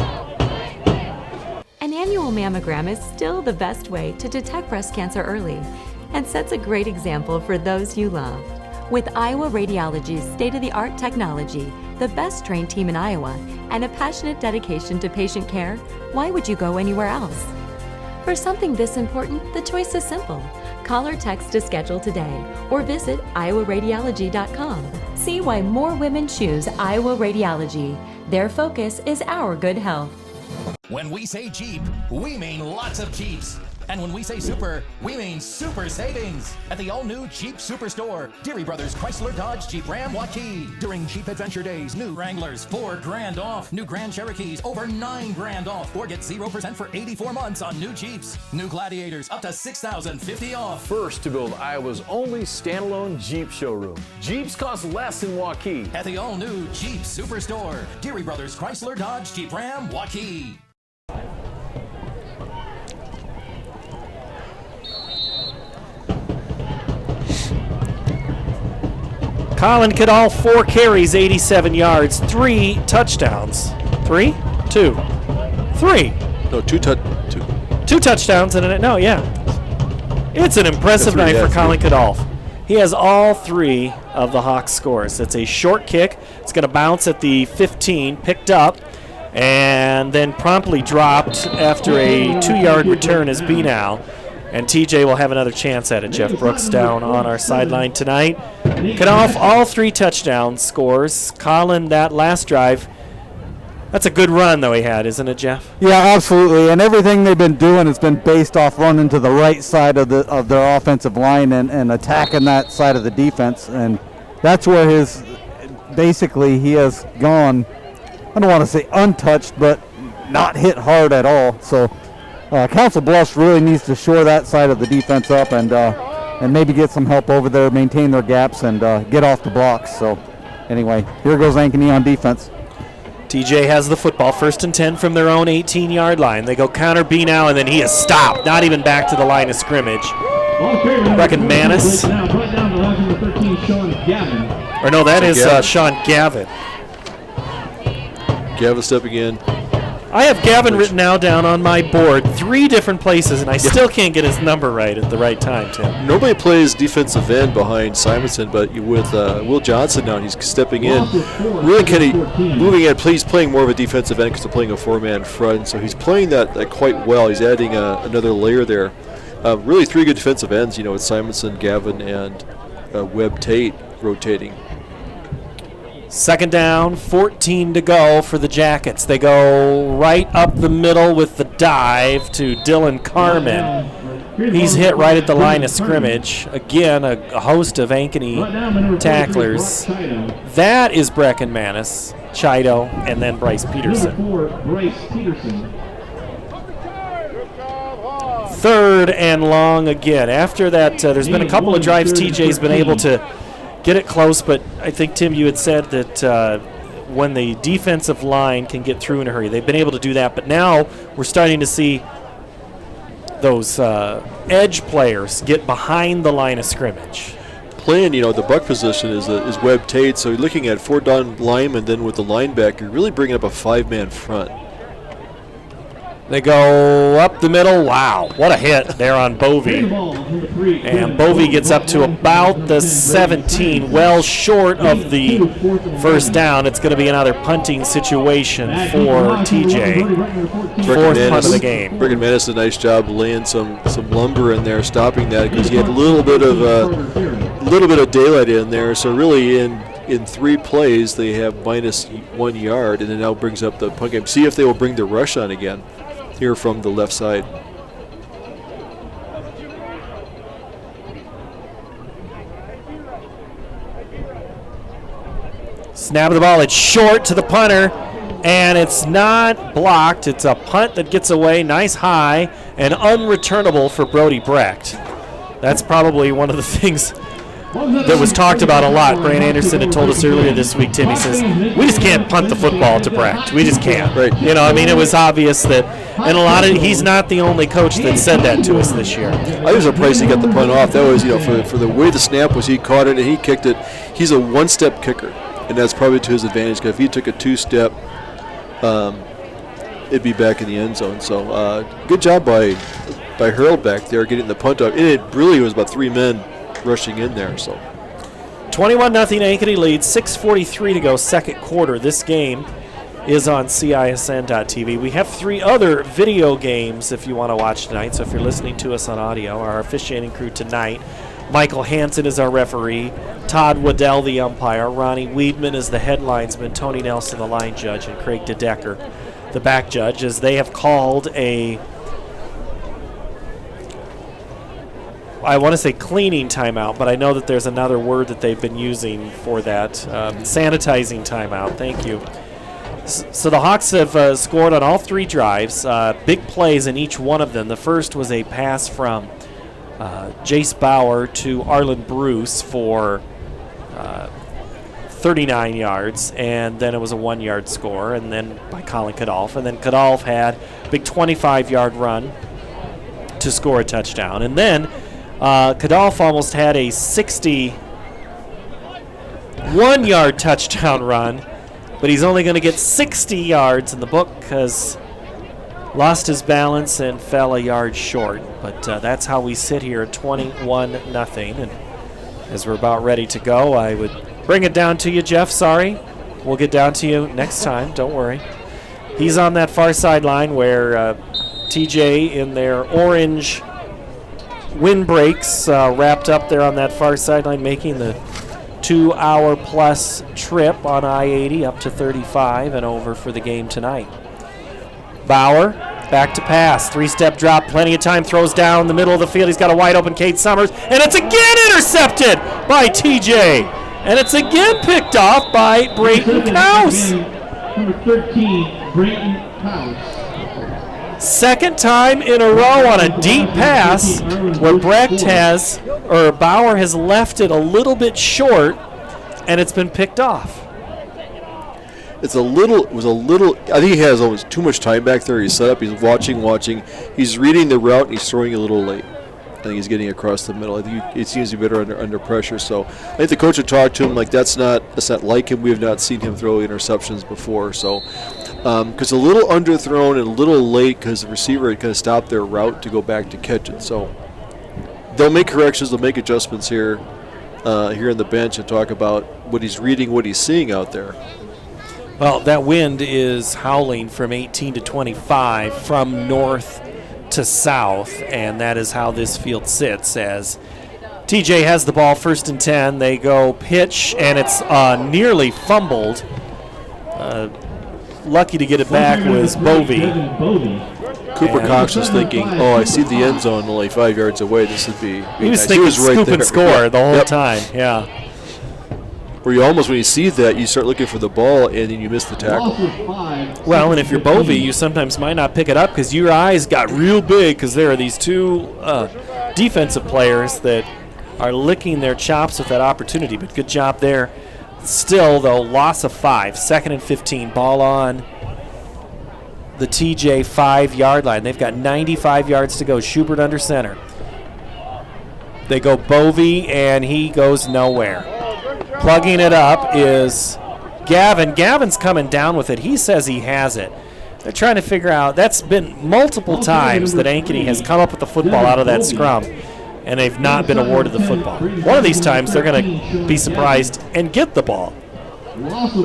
An annual mammogram is still the best way to detect breast cancer early and sets a great example for those you love. With Iowa Radiology's state-of-the-art technology, the best trained team in Iowa, and a passionate dedication to patient care, why would you go anywhere else? For something this important, the choice is simple. Call or text to schedule today or visit iowaradiology.com. See why more women choose Iowa Radiology. Their focus is our good health. When we say Jeep, we mean lots of Jeeps. And when we say super, we mean super savings at the all-new Jeep Superstore, Deary Brothers Chrysler Dodge Jeep Ram Waukee. During Jeep Adventure Days, new Wranglers $4,000 off, new Grand Cherokees over $9,000 off, or get 0% for 84 months on new Jeeps. New Gladiators up to $6,050 off. First to build Iowa's only standalone Jeep showroom. Jeeps cost less in Waukee. At the all-new Jeep Superstore, Deary Brothers Chrysler Dodge Jeep Ram Waukee. Colin Cadall, 4 carries, 87 yards, 3 touchdowns. 3? 2. 3. No, two. 2 touchdowns and it's an impressive night for Colin Cadall. He has all 3 of the Hawks scores. It's a short kick. It's going to bounce at the 15, picked up, and then promptly dropped after a 2-yard return as Benau. And TJ will have another chance at it. Jeff Brooks down on our sideline tonight. Cadolf, all 3 touchdown scores. Colin, that last drive, that's a good run, though, he had, isn't it, Jeff? Yeah, absolutely. And everything they've been doing has been based off running to the right side of their offensive line and attacking that side of the defense. And that's where he has gone, I don't want to say untouched, but not hit hard at all. So Council Bluffs really needs to shore that side of the defense up and maybe get some help over there, maintain their gaps, and get off the blocks. So anyway, here goes Ankeny on defense. TJ has the football, 1st and 10 from their own 18-yard line. They go counter Benau, and then he is stopped, not even back to the line of scrimmage. Brecken Manis. Or no, that is Sean Gavin. Gavin stepping in. I have Gavin written now down on my board 3 different places, and I still can't get his number right at the right time, Tim. Nobody plays defensive end behind Simonson, but with Will Johnson now, he's stepping in. Really kind of moving in. He's playing more of a defensive end because they're playing a 4-man front, so he's playing that quite well. He's adding another layer there. Really 3 good defensive ends, with Simonson, Gavin, and Webb Tate rotating. 2nd down, 14 to go for the Jackets. They go right up the middle with the dive to Dylan Carmen. He's hit right at the line of scrimmage. Again, a host of Ankeny tacklers. That is Brecken Manis, Chido, and then Bryce Peterson. 3rd and long again. After that, there's been a couple of drives TJ's been able to get it close, but I think, Tim, you had said that when the defensive line can get through in a hurry, they've been able to do that, but now we're starting to see those edge players get behind the line of scrimmage. Playing, the buck position is Webb Tate, so you're looking at 4 down linemen, then with the linebacker, you're really bringing up a 5-man front. They go up the middle. Wow, what a hit there on Bovey. And Bovey gets up to about the 17, well short of the 1st down. It's going to be another punting situation for TJ. 4th punt of the game. Brecken Manis did a nice job laying some lumber in there, stopping that, because he had a little bit of daylight in there. So really in 3 plays, they have -1 yard, and it now brings up the punt game. See if they will bring the rush on again here from the left side. Snap of the ball. It's short to the punter, and it's not blocked. It's a punt that gets away. Nice high and unreturnable for Brody Brecht. That's probably one of the things that was talked about a lot. Brandt Anderson had told us earlier this week, Tim, he says, we just can't punt the football to Brecht. We just can't. Right. You know, I mean, it was obvious that, and he's not the only coach that said that to us this year. I was surprised he got the punt off. That was, for the way the snap was, he caught it and he kicked it. He's a one-step kicker, and that's probably to his advantage, because if he took a two-step, it'd be back in the end zone. So good job by Harold back there getting the punt off. And it really was about 3 men rushing in there. So 21-0 Ankeny leads, 6:43 to go, second quarter. This game is on CISN.TV. We have 3 other video games if you want to watch tonight. So if you're listening to us on audio, our officiating crew tonight, Michael Hansen is our referee, Todd Waddell the umpire, Ronnie Weedman is the head linesman, Tony Nelson the line judge, and Craig DeDecker the back judge, as they have called I want to say cleaning timeout, but I know that there's another word that they've been using for that. Sanitizing timeout. Thank you. So the Hawks have scored on all 3 drives. Big plays in each one of them. The first was a pass from Jace Bauer to Arlen Bruce for 39 yards, and then it was a 1-yard score, and then by Colin Kadolf. And then Kadolf had a big 25-yard run to score a touchdown. And then Kadolf almost had a 61-yard touchdown run, but he's only going to get 60 yards in the book because lost his balance and fell a yard short. But that's how we sit here at 21-0. And as we're about ready to go, I would bring it down to you, Jeff. Sorry. We'll get down to you next time. Don't worry. He's on that far sideline where TJ in their orange windbreaks wrapped up there on that far sideline, making the 2-hour-plus trip on I-80 up to 35 and over for the game tonight. Bauer, back to pass. 3-step drop, plenty of time, throws down the middle of the field. He's got a wide open Cade Summers, and it's again intercepted by TJ. And it's again picked off by Brayton Couse. Number 13, Brayton Couse. Second time in a row on a deep pass where Bauer has left it a little bit short, and it's been picked off. I think he has almost too much time back there. He's set up, he's watching. He's reading the route, and he's throwing a little late. I think he's getting across the middle. I think it seems to be better under pressure. So I think the coach would talk to him like that's not like him. We have not seen him throw interceptions before. So because a little underthrown and a little late because the receiver had kind of stopped their route to go back to catch it. So they'll make corrections, they'll make adjustments here on the bench and talk about what he's reading, what he's seeing out there. Well, that wind is howling from 18 to 25 from north to south, and that is how this field sits as TJ has the ball, 1st and 10. They go pitch, and it's nearly fumbled. Lucky to get it back was Bovey. Cooper Cox was thinking, I see the end zone only 5 yards away. This would be He was nice. thinking He was right scoop there. and score the whole time, yeah. Where you almost, when you see that, you start looking for the ball, and then you miss the tackle. Well, and if you're Bovey, you sometimes might not pick it up because your eyes got real big because there are these 2 defensive players that are licking their chops with that opportunity. But good job there. Still, though, loss of 5. 2nd and 15. Ball on the TJ 5-yard line. They've got 95 yards to go. Schubert under center. They go Bovey, and he goes nowhere. Plugging it up is Gavin. Gavin's coming down with it. He says he has it. They're trying to figure out. That's been multiple times that Ankeny has come up with the football out of that scrum, and they've not been awarded the football. One of these times they're going to be surprised and get the ball.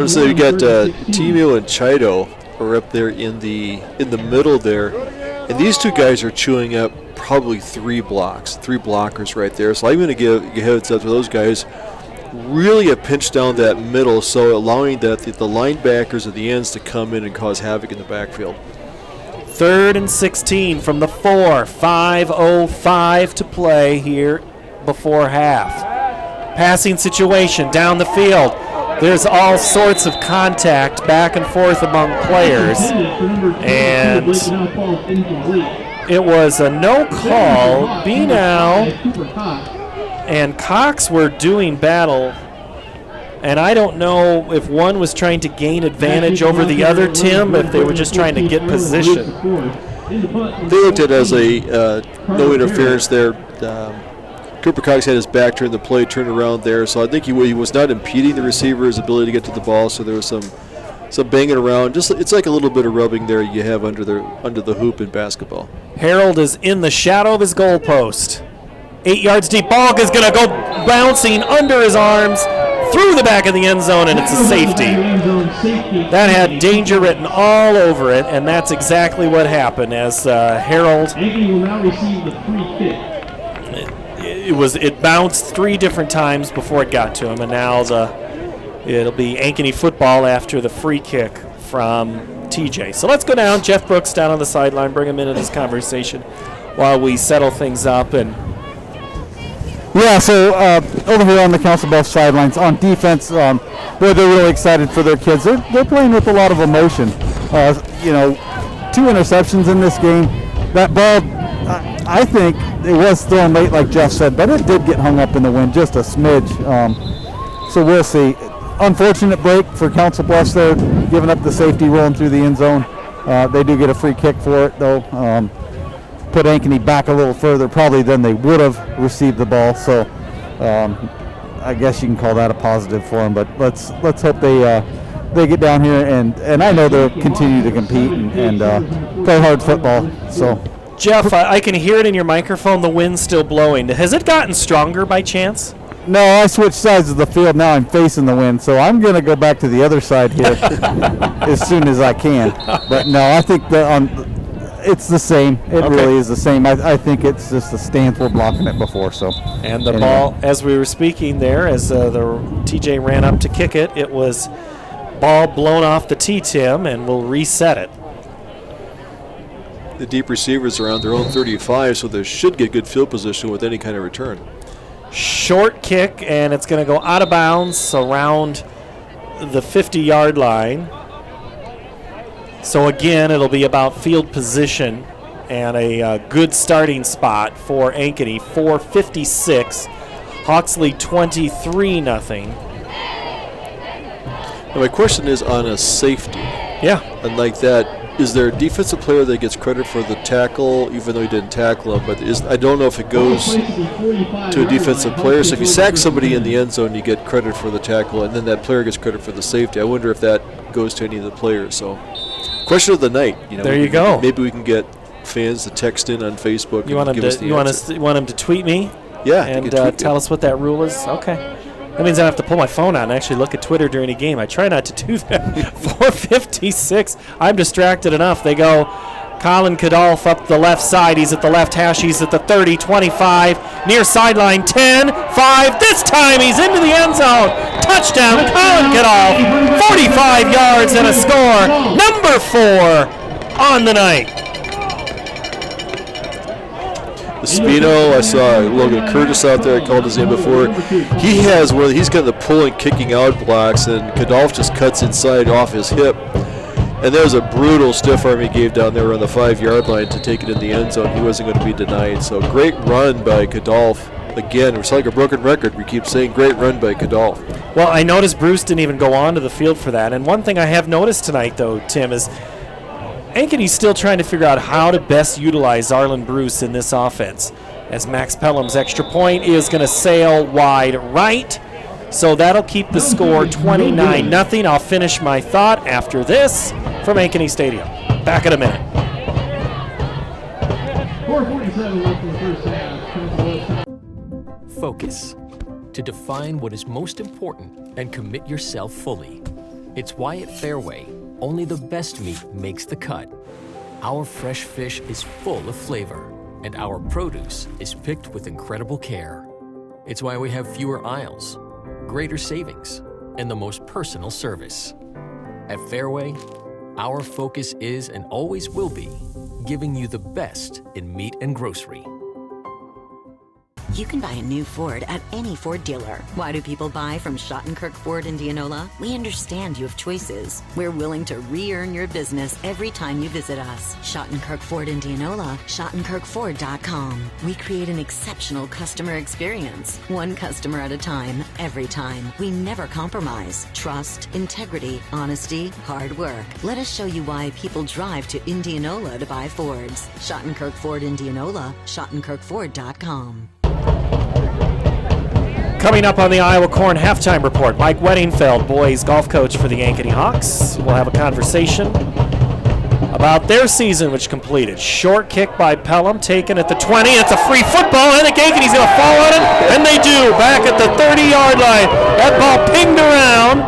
So you got Timu and Chido are up there in the middle there, and these 2 guys are chewing up probably 3 blockers right there. So I'm going to give heads up to those guys. Really a pinch down that middle, so allowing the linebackers at the ends to come in and cause havoc in the backfield. 3rd and 16 from the 4. 5:05 to play here before half. Passing situation down the field. There's all sorts of contact back and forth among players, and it was a no call. Benau and Cox were doing battle, and I don't know if one was trying to gain advantage over the other, Tim, if they were just trying to get position. They looked at it as a no interference there. Cooper Cox had his back turned, the play turned around there, so I think he was not impeding the receiver's ability to get to the ball, so there was some banging around. Just it's like a little bit of rubbing there you have under the hoop in basketball. Harold is in the shadow of his goalpost. 8 yards deep, ball is going to go bouncing under his arms through the back of the end zone, and it's a safety. That had danger written all over it, and that's exactly what happened as Harold. Ankeny will now receive the free kick. It bounced 3 different times before it got to him, and now it'll be Ankeny football after the free kick from TJ. So let's go down. Jeff Brooks down on the sideline. Bring him into this conversation while we settle things up. And yeah, so over here on the Council Bluffs sidelines on defense, they're really excited for their kids. They're playing with a lot of emotion. 2 interceptions in this game. That ball, I think it was thrown late, like Jeff said, but it did get hung up in the wind, just a smidge. So we'll see. Unfortunate break for Council Bluffs there, giving up the safety, rolling through the end zone. They do get a free kick for it, though. Put Ankeny back a little further probably than they would have received the ball. So I guess you can call that a positive for them. But let's hope they get down here, and I know they'll continue to compete and play hard football. So. Jeff, I can hear it in your microphone. The wind's still blowing. Has it gotten stronger by chance? No, I switched sides of the field. Now I'm facing the wind, so I'm going to go back to the other side here as soon as I can. But no, I think it's the same. It really is the same. I think it's just the stands were blocking it before. So. And the ball, as we were speaking there, as the TJ ran up to kick it, it was ball blown off the tee, Tim, and we'll reset it. The deep receivers are on their own 35, so they should get good field position with any kind of return. Short kick, and it's going to go out of bounds around the 50-yard line. So again, it'll be about field position and a good starting spot for Ankeny. 4:56, Hawksley 23-0. Now my question is on a safety. Yeah. And like that, is there a defensive player that gets credit for the tackle, even though he didn't tackle him? But I don't know if it goes to a defensive player. So if you sack somebody in the end zone, you get credit for the tackle, and then that player gets credit for the safety. I wonder if that goes to any of the players. So, question of the night. There you go. Maybe we can get fans to text in on Facebook. You want them to tweet me? Yeah. And tell us what that rule is? Okay. That means I have to pull my phone out and actually look at Twitter during a game. I try not to do that. 4:56. I'm distracted enough. They go Colin Kadolf up the left side. He's at the left hash. He's at the 30, 25, near sideline 10, 5. This time he's into the end zone. Touchdown, Colin Kadolf. 45 yards and a score. Number 4 on the night. Espino, I saw Logan Curtis out there. I called his name before. He's got the pulling, kicking out blocks, and Kadolf just cuts inside off his hip. And there was a brutal stiff arm he gave down there on the 5-yard line to take it in the end zone. He wasn't going to be denied. So great run by Kadolf. Again, it's like a broken record. We keep saying great run by Kadolf. Well, I noticed Bruce didn't even go onto the field for that. And one thing I have noticed tonight, though, Tim, is Ankeny's still trying to figure out how to best utilize Arlen Bruce in this offense, as Max Pelham's extra point is going to sail wide right. So that'll keep the score 29-0. I'll finish my thought after this from Ankeny Stadium. Back in a minute. 4:47 left in the first half. Focus. To define what is most important and commit yourself fully. It's why at Fairway, only the best meat makes the cut. Our fresh fish is full of flavor, and our produce is picked with incredible care. It's why we have fewer aisles, greater savings, and the most personal service. At Fairway, our focus is and always will be giving you the best in meat and grocery. You can buy a new Ford at any Ford dealer. Why do people buy from Schottenkirk Ford Indianola? We understand you have choices. We're willing to re-earn your business every time you visit us. Schottenkirk Ford Indianola, SchottenkirkFord.com. We create an exceptional customer experience. One customer at a time, every time. We never compromise. Trust, integrity, honesty, hard work. Let us show you why people drive to Indianola to buy Fords. Schottenkirk Ford Indianola, SchottenkirkFord.com. Coming up on the Iowa Corn Halftime Report, Mike Weddingfeld, boys golf coach for the Ankeny Hawks. We'll have a conversation about their season, which completed. Short kick by Pelham, taken at the 20. It's a free football. I think Ankeny's going to fall on it, and they do. Back at the 30-yard line. That ball pinged around,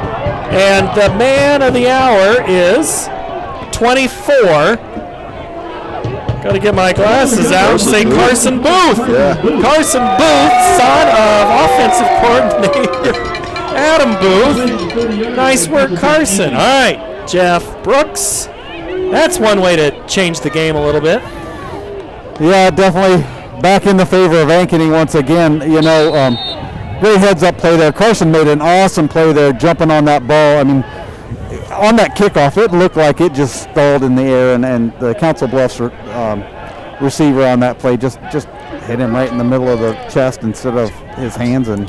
and the man of the hour is 24. Got to get my glasses out and say Carson Booth. Yeah. Carson Booth, son of offensive coordinator Adam Booth. Nice work, Carson. All right, Jeff Brooks. That's one way to change the game a little bit. Yeah, definitely back in the favor of Ankeny once again. You know, great heads-up play there. Carson made an awesome play there, jumping on that ball. I mean, on that kickoff, it looked like it just stalled in the air, and the Council Bluffs receiver on that play just hit him right in the middle of the chest instead of his hands, and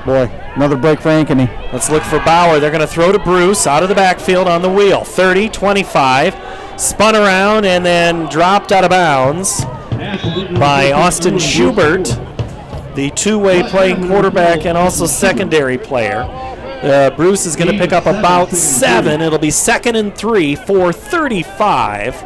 boy, another break for Ankeny. Let's look for Bauer. They're going to throw to Bruce out of the backfield on the wheel. 30, 25, spun around and then dropped out of bounds by Austin Schubert, the two-way playing quarterback and also secondary player. Bruce is going to pick up about 7. It'll be 2nd and 3 for 35.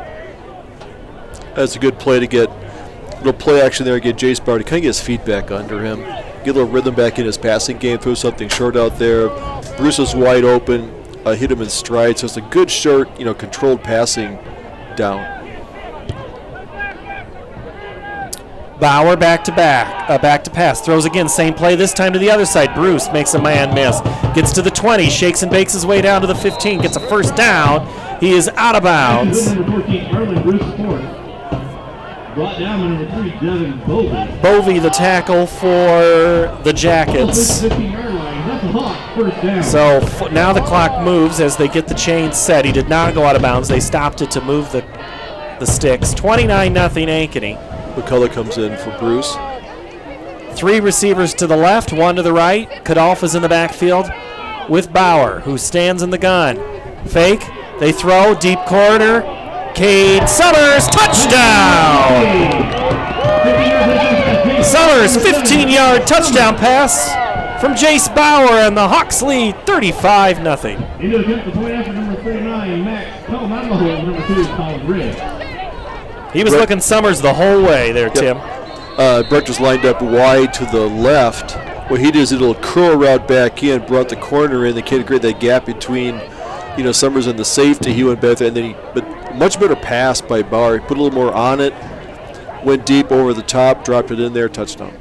That's a good play to get a little play action there, get Jace Bauer to kind of get his feet back under him, get a little rhythm back in his passing game, throw something short out there. Bruce is wide open, hit him in stride, so it's a good short, controlled passing down. Bauer back to pass, throws again, same play, this time to the other side. Bruce makes a man miss, gets to the 20, shakes and bakes his way down to the 15, gets a first down. He is out of bounds. Brought down by number 3, Devin Bovey. Bovey, the tackle for the Jackets. So now the clock moves as they get the chains set. He did not go out of bounds. They stopped it to move the sticks. 29-0 Ankeny. McCullough comes in for Bruce. 3 receivers to the left, 1 to the right. Kadolf is in the backfield with Bauer, who stands in the gun. Fake, they throw, deep corner. Cade Summers, touchdown! Summers, 15-yard touchdown pass from Jace Bauer, and the Hawks lead 35-0. Into the point after number 39, Max Pelham, number 2, Colin Riggs. He was looking Summers the whole way there, Tim. Brett was lined up wide to the left. What he did is a little curl route back in, brought the corner in. The kid created that gap between, Summers and the safety. He went back there, and then but much better pass by Bauer. He put a little more on it, went deep over the top, dropped it in there, touchdown.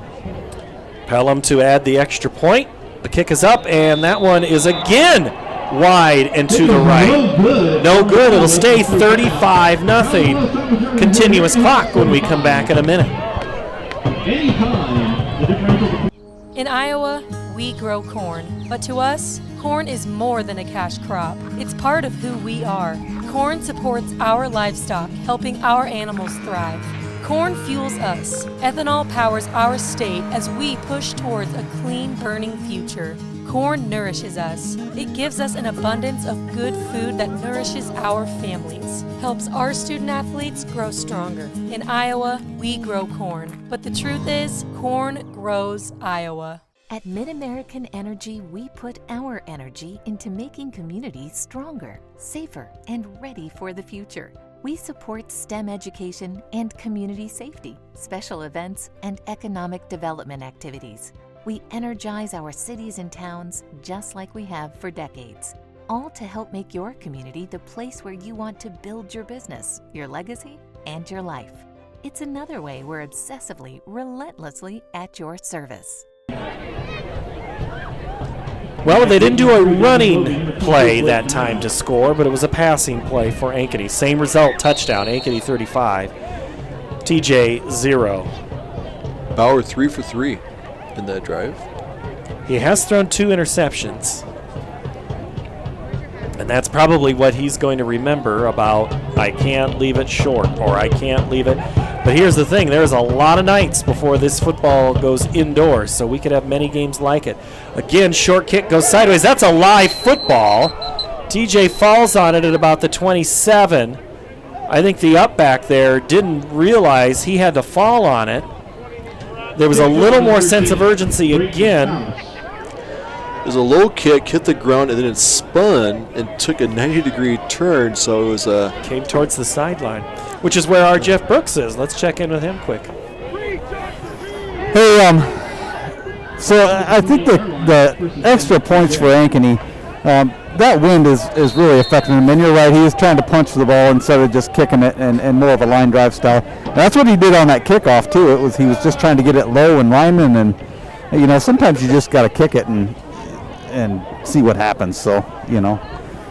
Pelham to add the extra point. The kick is up, and that one is again wide and to the right. No good. It'll stay 35-0. Continuous clock when we come back in a minute. In Iowa, we grow corn, but to us, corn is more than a cash crop. It's part of who we are. Corn supports our livestock, helping our animals thrive. Corn fuels us. Ethanol powers our state as we push towards a clean, burning future. Corn nourishes us. It gives us an abundance of good food that nourishes our families, helps our student athletes grow stronger. In Iowa, we grow corn. But the truth is, corn grows Iowa. At MidAmerican Energy, we put our energy into making communities stronger, safer, and ready for the future. We support STEM education and community safety, special events, and economic development activities. We energize our cities and towns just like we have for decades, all to help make your community the place where you want to build your business, your legacy, and your life. It's another way we're obsessively, relentlessly at your service. Well, they didn't do a running play that time to score, but it was a passing play for Ankeny. Same result, touchdown, Ankeny 35, TJ 0. Bauer 3 for 3 in that drive. He has thrown 2 interceptions. And that's probably what he's going to remember about, I can't leave it short, or I can't leave it. But here's the thing, there's a lot of nights before this football goes indoors, so we could have many games like it. Again, short kick goes sideways. That's a live football. TJ falls on it at about the 27. I think the up back there didn't realize he had to fall on it. There was a little more sense of urgency again. It was a low kick, hit the ground, and then it spun and took a 90-degree turn, so it was came towards the sideline, which is where our Jeff Brooks is. Let's check in with him quick. Hey, so I think the extra points for Ankeny, that wind is really affecting him. And you're right, he was trying to punch the ball instead of just kicking it and more of a line drive style. And that's what he did on that kickoff too. He was just trying to get it low and lineman, and sometimes you just got to kick it and see what happens. So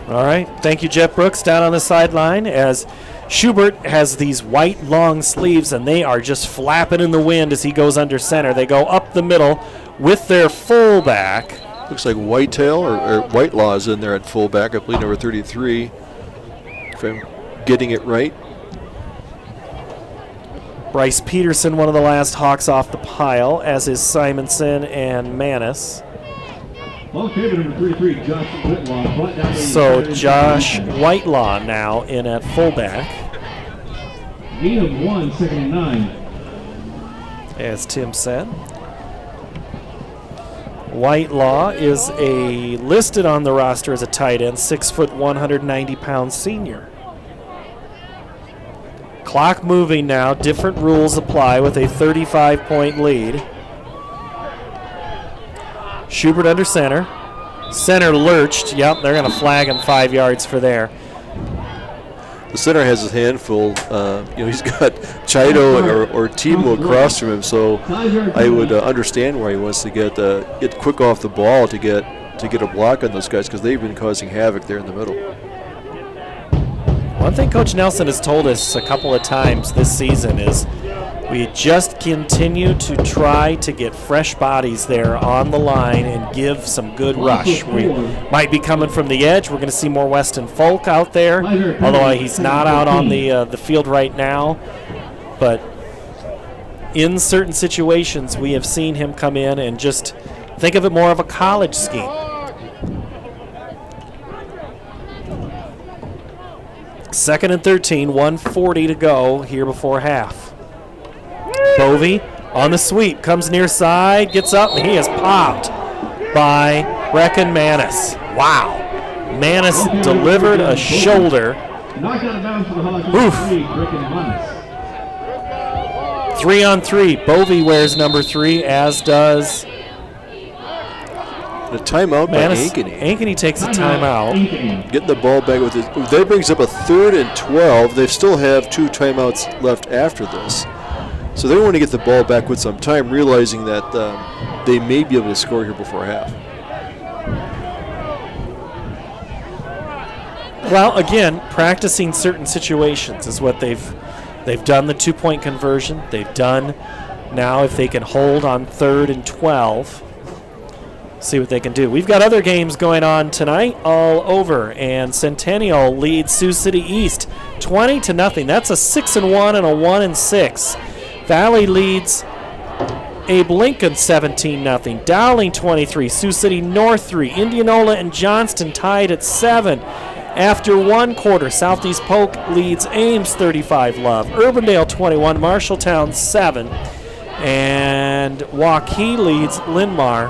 All right, thank you, Jeff Brooks, down on the sideline as Schubert has these white long sleeves, and they are just flapping in the wind as he goes under center. They go up the middle with their fullback. Looks like Whitetail or Whitelaw is in there at fullback, I believe number 33, if I'm getting it right. Bryce Peterson, one of the last Hawks off the pile, as is Simonson and Manis. So Josh Whitelaw now in at fullback. Gain of 1, 2nd and 9. As Tim said. Whitelaw is listed on the roster as a tight end, 6 foot, 190-pound senior. Clock moving now. Different rules apply with a 35-point lead. Schubert under center. Center lurched. Yep, they're going to flag him 5 yards for there. The center has his hand full. He's got Chido or Timo across from him, so I would understand why he wants to get quick off the ball to get a block on those guys, because they've been causing havoc there in the middle. One thing Coach Nelson has told us a couple of times this season is we just continue to try to get fresh bodies there on the line and give some good rush. We might be coming from the edge. We're going to see more Weston Folk out there, although he's not out on the field right now. But in certain situations, we have seen him come in and just think of it more of a college scheme. Second and 13, 1:40 to go here before half. Bovey on the sweep, comes near side, gets up, and he is popped by Brecken Manis. Wow. Manis delivered a shoulder. Oof. 3 on 3. Bovey wears number 3, as does a timeout by Ankeny. Ankeny takes a timeout. Getting the ball back with it. That brings up a 3rd and 12. They still have 2 timeouts left after this. So they want to get the ball back with some time, realizing that they may be able to score here before half. Well, again, practicing certain situations is what they've done. The 2-point conversion. They've done now if they can hold on 3rd and 12. See what they can do. We've got other games going on tonight all over, and Centennial leads Sioux City East 20-0. That's a 6-1 and a 1-6. Valley leads Abe Lincoln 17-0. Dowling 23, Sioux City North 3. Indianola and Johnston tied at 7. After 1 quarter, Southeast Polk leads Ames 35-love. Urbandale 21, Marshalltown 7. And Waukee leads Linn-Mar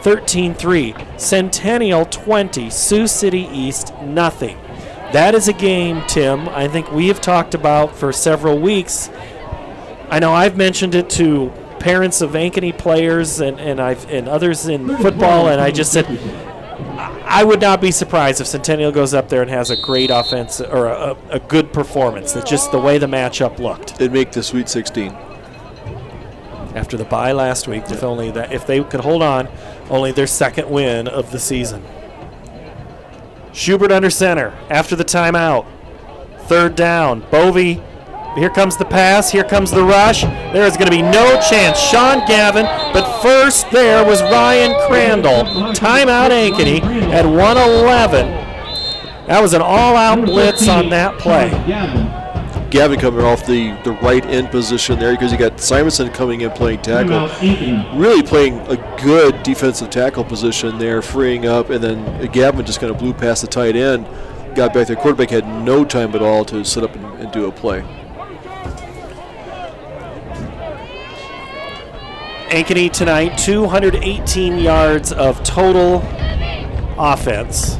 13-3. Centennial 20, Sioux City East 0. That is a game, Tim, I think we have talked about for several weeks. I know I've mentioned it to parents of Ankeny players and others in football, and I just said I would not be surprised if Centennial goes up there and has a great offense or a good performance. That's just the way the matchup looked. They'd make the Sweet 16. After the bye last week, with only that, if they could hold on, only their 2nd win of the season. Schubert under center after the timeout. 3rd down. Bovey Here comes the pass. Here comes the rush. There is going to be no chance. Sean Gavin, but first there was Ryan Crandall. Timeout Ankeny at 1:11. That was an all-out blitz on that play. Gavin coming off the right end position there because you got Simonson coming in playing tackle. Really playing a good defensive tackle position there, freeing up, and then Gavin just kind of blew past the tight end, got back there. Quarterback had no time at all to sit up and do a play. Ankeny tonight, 218 yards of total offense,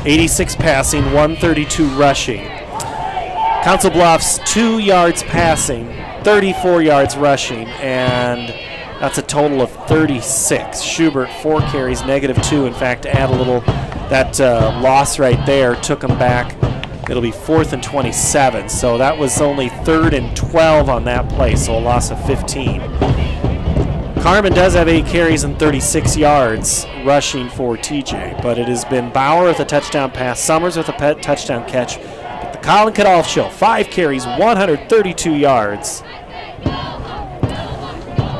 86 passing, 132 rushing. Council Bluffs, 2 yards passing, 34 yards rushing, and that's a total of 36. Schubert, 4 carries, -2. In fact, to add a little, that loss right there took them back. It'll be 4th and 27. So that was only 3rd and 12 on that play, so a loss of 15. Carmen does have 8 carries and 36 yards rushing for TJ, but it has been Bauer with a touchdown pass, Summers with a touchdown catch. But the Colin Kadolf show, 5 carries, 132 yards.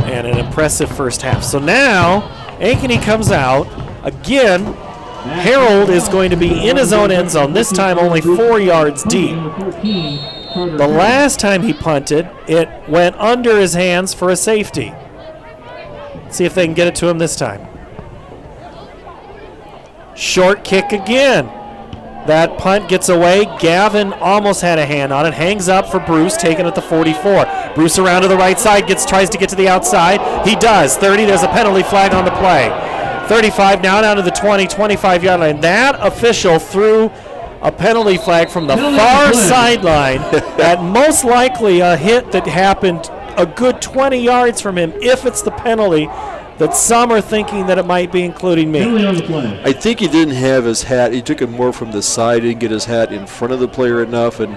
And an impressive first half. So now, Ankeny comes out. Again, Harold is going to be in his own end zone, this time only 4 yards deep. The last time he punted, it went under his hands for a safety. See if they can get it to him this time. Short kick again. That punt gets away. Gavin almost had a hand on it. Hangs up for Bruce, taken at the 44. Bruce around to the right side, tries to get to the outside. He does. 30, there's a penalty flag on the play. 35 now down to the 20, 25-yard line. That official threw a penalty flag from the far sideline. That most likely a hit that happened a good 20 yards from him, if it's the penalty that some are thinking that it might be, including me. I think he didn't have his hat. He took it more from the side, didn't get his hat in front of the player enough. And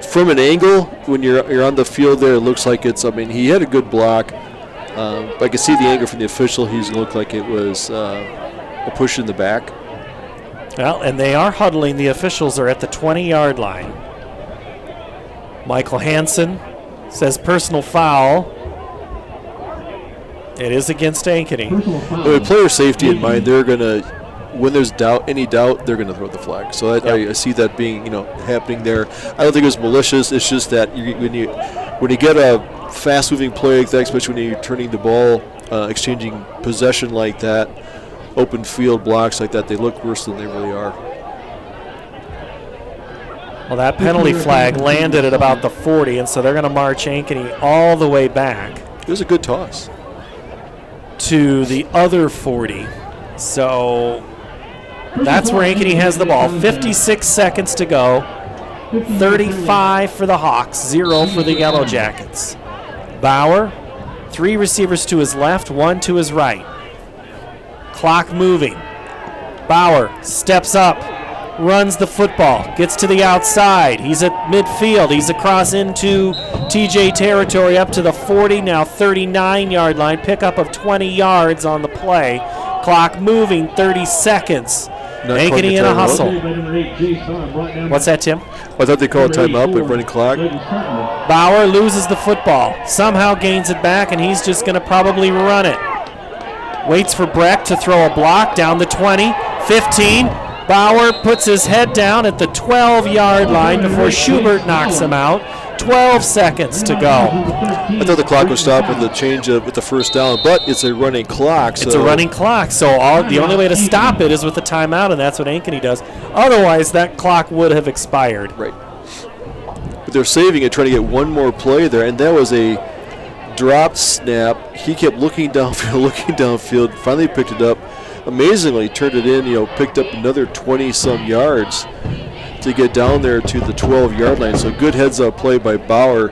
from an angle, when you're on the field there, it looks like it's, I mean, he had a good block. I can see the angle from the official. He's looked like it was a push in the back. Well, and they are huddling. The officials are at the 20-yard line. Michael Hansen says personal foul. It is against Ankeny. With player safety in mind, they're going to, when there's any doubt, they're going to throw the flag. So I see that being, happening there. I don't think it was malicious. It's just that when you get a fast-moving play like that, especially when you're turning the ball, exchanging possession like that, open field blocks like that, they look worse than they really are. Well, that penalty flag landed at about the 40, and so they're going to march Ankeny all the way back. It was a good toss. To the other 40. So that's where Ankeny has the ball. 56 seconds to go. 35 for the Hawks, 0 for the Yellow Jackets. Bauer, 3 receivers to his left, 1 to his right. Clock moving. Bauer steps up, runs the football, gets to the outside. He's at midfield. He's across into TJ territory up to the 40, now 39-yard line. Pickup of 20 yards on the play. Clock moving, 30 seconds. Ankeny in a hustle. What's that, Tim? I thought they called timeout, but running clock. Bauer loses the football. Somehow gains it back, and he's just going to probably run it. Waits for Breck to throw a block down the 20, 15. Bauer puts his head down at the 12-yard line before Schubert knocks him out. 12 seconds to go. I thought the clock was stopped with the change with the first down, but it's a running clock. It's a running clock, so the only way to stop it is with the timeout, and that's what Ankeny does. Otherwise, that clock would have expired. Right. But they're saving it, trying to get one more play there, and that was a dropped snap. He kept looking downfield, finally picked it up. Amazingly, turned it in, picked up another 20-some yards to get down there to the 12-yard line. So good heads-up play by Bauer.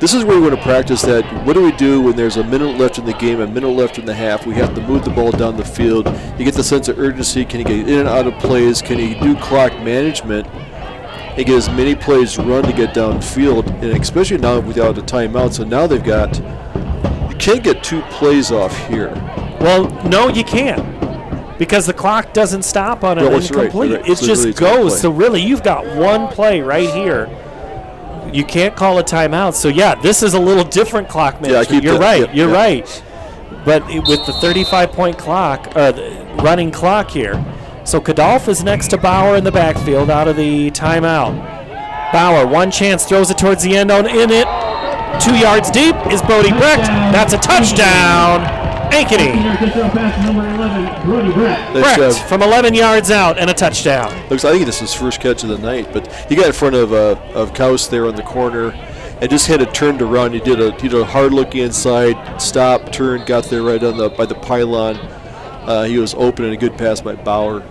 This is where we want to practice that. What do we do when there's a minute left in the game, a minute left in the half? We have to move the ball down the field. You get the sense of urgency. Can he get in and out of plays? Can he do clock management and get as many plays run to get downfield? And especially now without a timeout. So now they've got, you can't get 2 plays off here. Well, no, you can't. Because the clock doesn't stop on an incomplete. Right. It so just really goes. So really, you've got one play right here. You can't call a timeout. So, yeah, this is a little different clock management. You're right. You're right. But with the 35-point clock, running clock here. So Kadolf is next to Bauer in the backfield out of the timeout. Bauer, one chance, throws it towards the end zone. In it, 2 yards deep is Brody Brecht. That's a touchdown. Ankeny. Brecht from 11 yards out and a touchdown. I think this is his first catch of the night, but he got in front of Kaus there on the corner and just had a turn to run. He did a hard look inside, stop, turn, got there right on by the pylon. He was open and a good pass by Bauer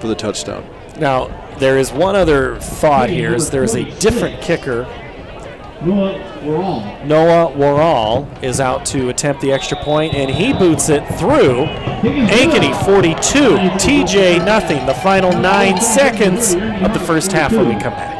for the touchdown. Now, there is one other thought here. There's a different kicker. Noah Worrall is out to attempt the extra point, and he boots it through. Ankeny 42, TJ nothing. The final 9 seconds of the first half when we come back.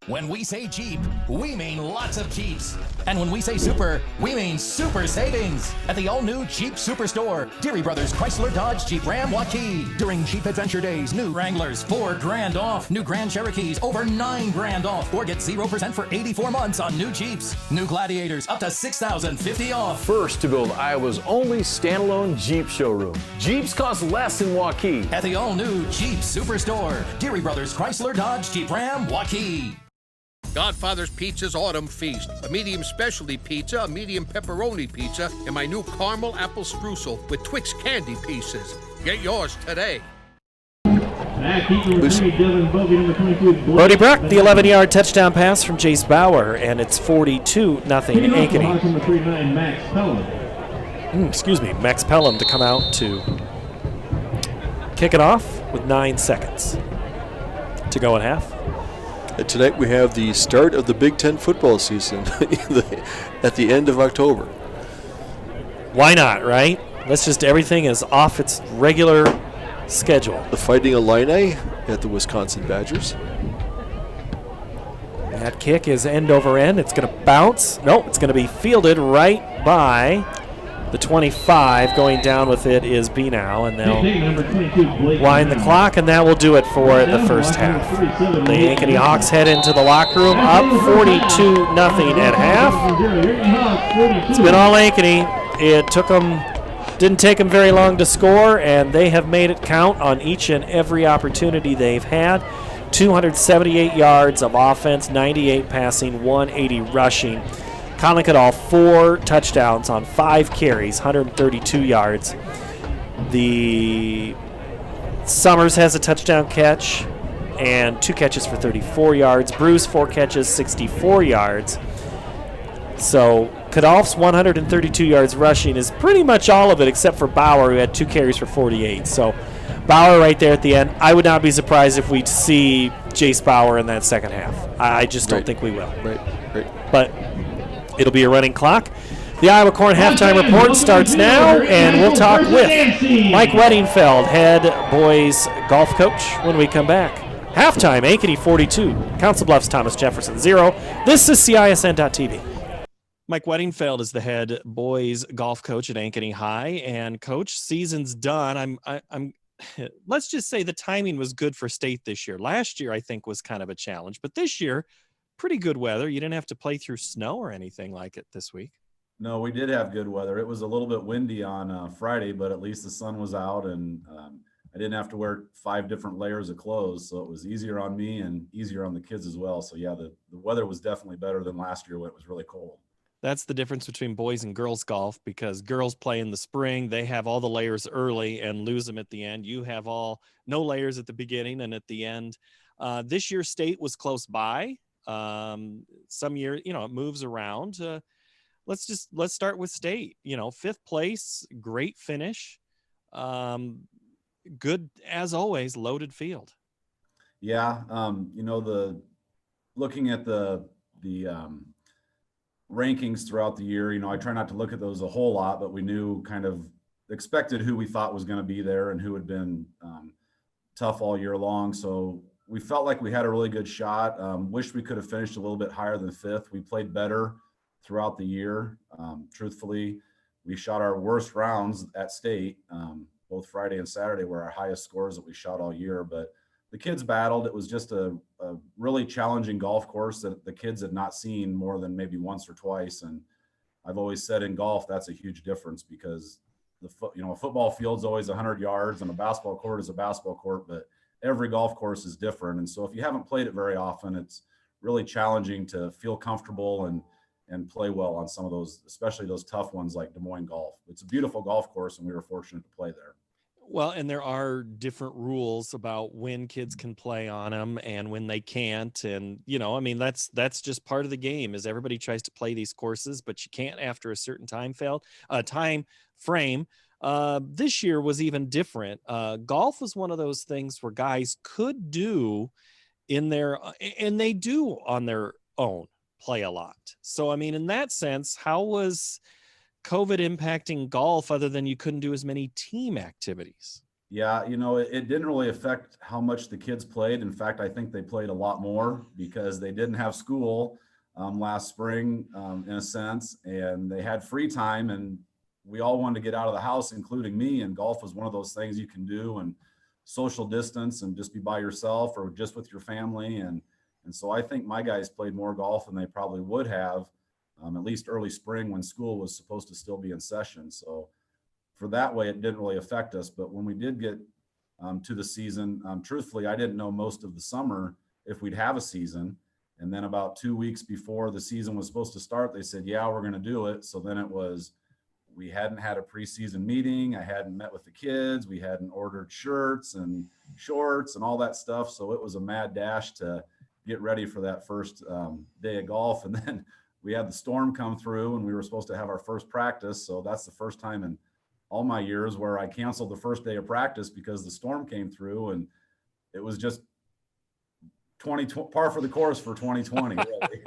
When we say Jeep, we mean lots of Jeeps. And when we say super, we mean super savings. At the all-new Jeep Superstore, Deary Brothers Chrysler Dodge Jeep Ram Waukee. During Jeep Adventure Days, new Wranglers, $4,000 off. New Grand Cherokees, over $9,000 off. Or get 0% for 84 months on new Jeeps. New Gladiators, up to $6,050 off. First to build Iowa's only standalone Jeep showroom. Jeeps cost less in Waukee. At the all-new Jeep Superstore, Deary Brothers Chrysler Dodge Jeep Ram Waukee. Godfather's Pizza's Autumn Feast. A medium specialty pizza, a medium pepperoni pizza, and my new caramel apple streusel with Twix candy pieces. Get yours today. Brody Brecht, the 11-yard touchdown pass from Jace Bauer, and it's 42-0 Ankeny. Max Pelham to come out to kick it off with 9 seconds to go in half. And tonight we have the start of the Big Ten football season at the end of October. Why not, right? Everything is off its regular schedule. The Fighting Illini at the Wisconsin Badgers. That kick is end over end. It's going to bounce. No, it's going to be fielded right by the 25. Going down with it is Benow, and they'll wind the clock, and that will do it for the first half. The Ankeny Hawks head into the locker room, up 42-0 at half. It's been all Ankeny. Didn't take them very long to score, and they have made it count on each and every opportunity they've had. 278 yards of offense, 98 passing, 180 rushing. Colin Kadolf, 4 touchdowns on 5 carries, 132 yards. The Summers has a touchdown catch and 2 catches for 34 yards. Bruce, 4 catches, 64 yards. So Kadolf's 132 yards rushing is pretty much all of it except for Bauer, who had 2 carries for 48. So Bauer right there at the end. I would not be surprised if we see Jace Bauer in that second half. I just don't think we will. Right. But it'll be a running clock. The Iowa Corn halftime report starts now, and we'll talk with Mike Weddingfeld, head boys golf coach, when we come back. Halftime, Ankeny 42, Council Bluffs, Thomas Jefferson 0. This is CISN.TV. Mike Weddingfeld is the head boys golf coach at Ankeny High, and coach, season's done. I'm let's just say the timing was good for state this year. Last year, I think, was kind of a challenge, but this year, pretty good weather. You didn't have to play through snow or anything like it this week. No, we did have good weather. It was a little bit windy on Friday, but at least the sun was out, and I didn't have to wear 5 different layers of clothes, so it was easier on me and easier on the kids as well. So yeah, the weather was definitely better than last year when it was really cold. That's the difference between boys and girls golf, because girls play in the spring. They have all the layers early and lose them at the end. You have no layers at the beginning and at the end. This year state was close by. Some year, it moves around. Let's start with state. 5th place, great finish. Good as always, loaded field. Yeah, looking at the rankings throughout the year, I try not to look at those a whole lot, but we knew kind of expected who we thought was going to be there and who had been tough all year long. So we felt like we had a really good shot. Wish we could have finished a little bit higher than 5th. We played better throughout the year. Truthfully, we shot our worst rounds at state. both Friday and Saturday were our highest scores that we shot all year. But the kids battled. It was just a really challenging golf course that the kids had not seen more than maybe once or twice. And I've always said in golf, that's a huge difference, because a football field's always 100 yards and a basketball court is a basketball court, but every golf course is different. And so if you haven't played it very often, it's really challenging to feel comfortable and play well on some of those, especially those tough ones like Des Moines Golf. It's a beautiful golf course, and we were fortunate to play there. Well, and there are different rules about when kids can play on them and when they can't. And, that's just part of the game, is everybody tries to play these courses, but you can't after a certain time frame. This year was even different. Golf was one of those things where guys could do and they do on their own, play a lot. So, in that sense, how was COVID impacting golf other than you couldn't do as many team activities? Yeah, it didn't really affect how much the kids played. In fact, I think they played a lot more because they didn't have school last spring, in a sense, and they had free time, and we all wanted to get out of the house, including me, and golf was one of those things you can do and social distance and just be by yourself or just with your family. And so I think my guys played more golf than they probably would have, at least early spring when school was supposed to still be in session. So for that way, it didn't really affect us. But when we did get to the season, truthfully, I didn't know most of the summer if we'd have a season. And then about 2 weeks before the season was supposed to start, they said, yeah, we're going to do it. So then we hadn't had a preseason meeting. I hadn't met with the kids. We hadn't ordered shirts and shorts and all that stuff. So it was a mad dash to get ready for that first day of golf. And then we had the storm come through and we were supposed to have our first practice. So that's the first time in all my years where I canceled the first day of practice because the storm came through, and it was just par for the course for 2020. Really.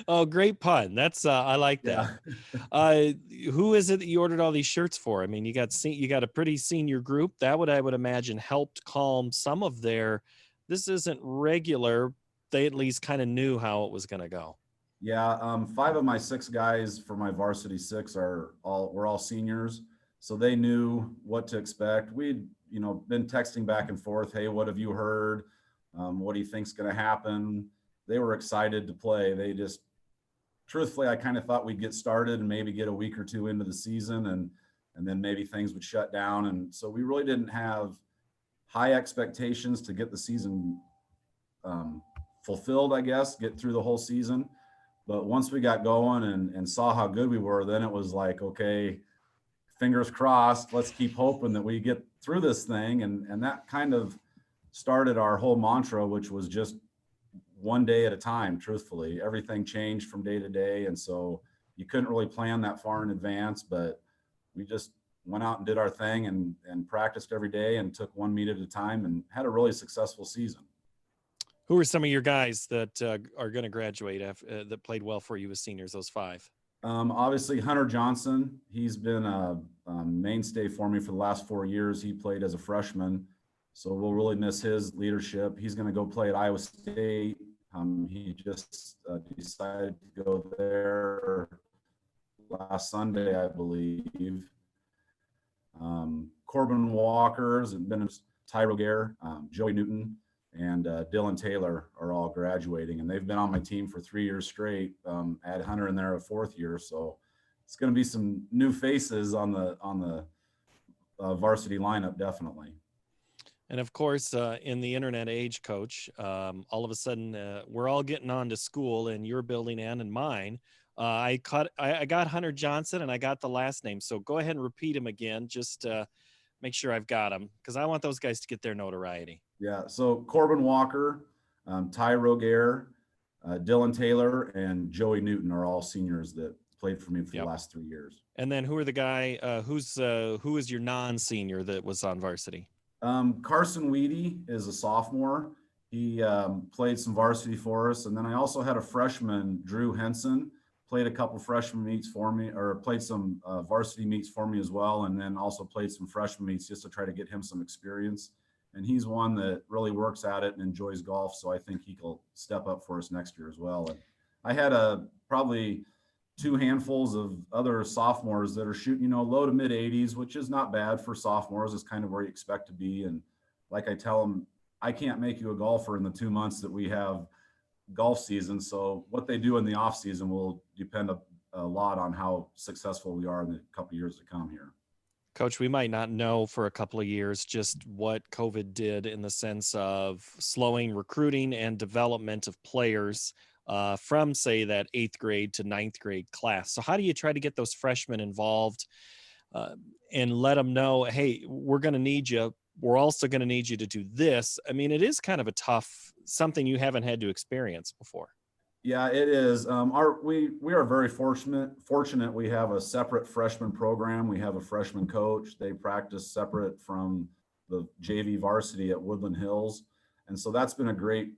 Oh, great pun. That's I like that. Yeah. Who is it that you ordered all these shirts for? You got a pretty senior group. That I would imagine helped calm some of this isn't regular. They at least kind of knew how it was going to go. Yeah, 5 of my 6 guys for my varsity 6 we're all seniors, so they knew what to expect. We'd been texting back and forth. Hey, what have you heard? What do you think's going to happen? They were excited to play. They just, truthfully, I kind of thought we'd get started and maybe get a week or 2 into the season, and then maybe things would shut down. And so we really didn't have high expectations to get the season fulfilled, I guess, get through the whole season. But once we got going and saw how good we were, then it was like, okay, fingers crossed, let's keep hoping that we get through this thing. And that kind of started our whole mantra, which was just one day at a time, truthfully. Everything changed from day to day. And so you couldn't really plan that far in advance, but we just went out and did our thing and practiced every day and took one meet at a time and had a really successful season. Who are some of your guys that are going to graduate that played well for you as seniors, those 5? Obviously, Hunter Johnson. He's been a mainstay for me for the last 4 years. He played as a freshman, so we'll really miss his leadership. He's going to go play at Iowa State. He just decided to go there last Sunday, I believe. Corbin Walker's been Ty Rogier, Joey Newton, and Dylan Taylor are all graduating, and they've been on my team for 3 years straight. Add Hunter in there a 4th year, so it's going to be some new faces on the varsity lineup, definitely. And of course, in the internet age, Coach, all of a sudden we're all getting on to school in your building and in mine. I got Hunter Johnson and I got the last name, so go ahead and repeat him again. Just make sure I've got him, because I want those guys to get their notoriety. Yeah, so Corbin Walker, Ty Rogier, Dylan Taylor, and Joey Newton are all seniors that played for me for the last 3 years. And then who are the guy who is your non-senior that was on varsity? Carson Weedy is a sophomore. He played some varsity for us. And then I also had a freshman, Drew Henson, played a couple freshman meets for me, or played some varsity meets for me as well. And then also played some freshman meets just to try to get him some experience. And he's one that really works at it and enjoys golf. So I think he will step up for us next year as well. And I had probably two handfuls of other sophomores that are shooting, low to mid 80s, which is not bad for sophomores. It's kind of where you expect to be. And like I tell them, I can't make you a golfer in the 2 months that we have golf season. So what they do in the off season will depend a lot on how successful we are in the couple of years to come here. Coach, we might not know for a couple of years just what COVID did in the sense of slowing recruiting and development of players from, say, that 8th grade to 9th grade class. So how do you try to get those freshmen involved and let them know, hey, we're going to need you. We're also going to need you to do this. I mean, it is kind of a tough, something you haven't had to experience before. Yeah, it is. We are very fortunate. We have a separate freshman program. We have a freshman coach. They practice separate from the JV varsity at Woodland Hills. And so that's been a great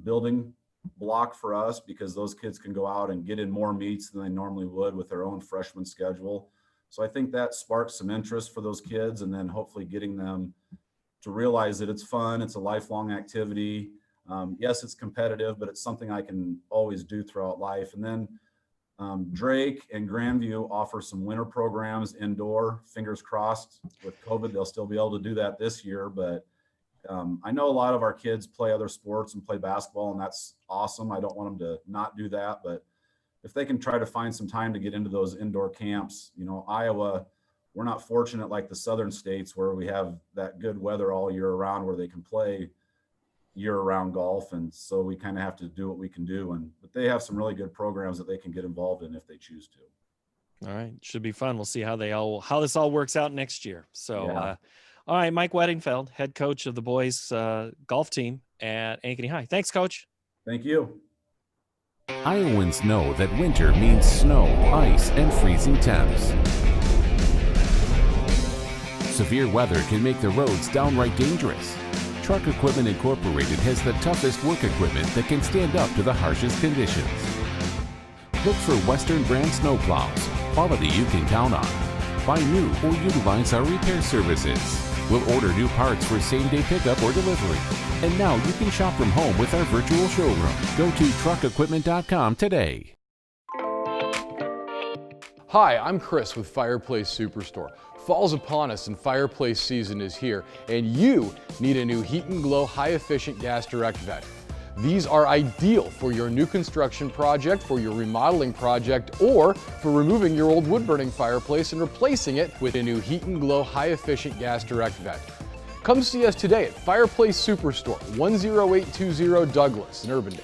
building block for us, because those kids can go out and get in more meets than they normally would with their own freshman schedule. So I think that sparks some interest for those kids, and then hopefully getting them to realize that it's fun. It's a lifelong activity. Yes, it's competitive, but it's something I can always do throughout life. And then Drake and Grandview offer some winter programs indoor. Fingers crossed with COVID, they'll still be able to do that this year. But I know a lot of our kids play other sports and play basketball, and that's awesome. I don't want them to not do that. But if they can try to find some time to get into those indoor camps, Iowa, we're not fortunate like the southern states where we have that good weather all year round where they can play year-round golf, and so we kind of have to do what we can do. But they have some really good programs that they can get involved in if they choose to. All right, should be fun. We'll see how this all works out next year. So, Yeah. All right, Mike Weddingfeld, head coach of the boys golf team at Ankeny High. Thanks, Coach. Thank you. Iowans know that winter means snow, ice, and freezing temps. Severe weather can make the roads downright dangerous. Truck Equipment Incorporated has the toughest work equipment that can stand up to the harshest conditions. Look for Western brand snowplows, quality you can count on. Buy new or utilize our repair services. We'll order new parts for same-day pickup or delivery. And now you can shop from home with our virtual showroom. Go to truckequipment.com today. Hi, I'm Chris with Fireplace Superstore. Fall's upon us and fireplace season is here, and you need a new Heat and Glow high-efficient gas direct vent. These are ideal for your new construction project, for your remodeling project, or for removing your old wood-burning fireplace and replacing it with a new Heat and Glow high-efficient gas direct vent. Come see us today at Fireplace Superstore, 10820 Douglas in Urbandale.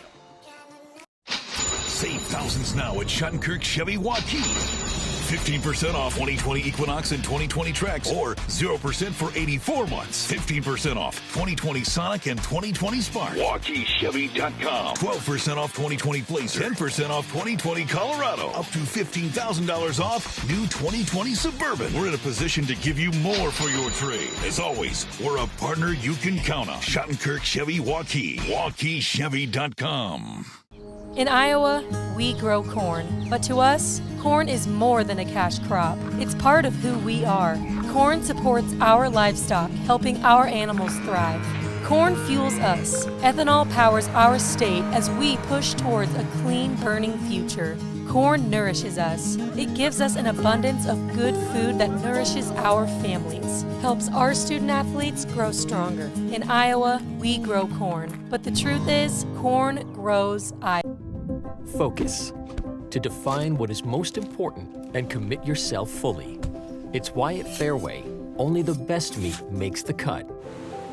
Save thousands now at Schottenkirk Chevy Waukee. 15% off 2020 Equinox and 2020 Trax, or 0% for 84 months. 15% off 2020 Sonic and 2020 Spark. WaukeeChevy.com. 12% off 2020 Blazer. 10% off 2020 Colorado. Up to $15,000 off new 2020 Suburban. We're in a position to give you more for your trade. As always, we're a partner you can count on. Schottenkirk Chevy Waukee. WaukeeChevy.com. In Iowa, we grow corn, but to us, corn is more than a cash crop. It's part of who we are. Corn supports our livestock, helping our animals thrive. Corn fuels us. Ethanol powers our state as we push towards a clean, burning future. Corn nourishes us. It gives us an abundance of good food that nourishes our families, helps our student athletes grow stronger. In Iowa, we grow corn, but the truth is, corn grows Iowa. Focus. To define what is most important and commit yourself fully. It's why at Fairway, only the best meat makes the cut.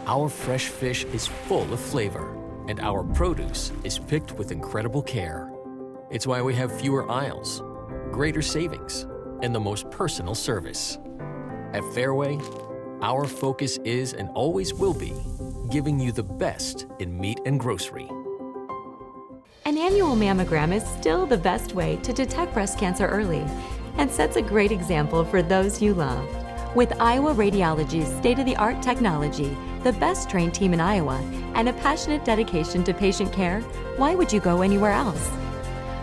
Our fresh fish is full of flavor, and our produce is picked with incredible care. It's why we have fewer aisles, greater savings, and the most personal service. At Fairway, our focus is and always will be giving you the best in meat and grocery. An annual mammogram is still the best way to detect breast cancer early and sets a great example for those you love. With Iowa Radiology's state-of-the-art technology, the best trained team in Iowa, and a passionate dedication to patient care, why would you go anywhere else?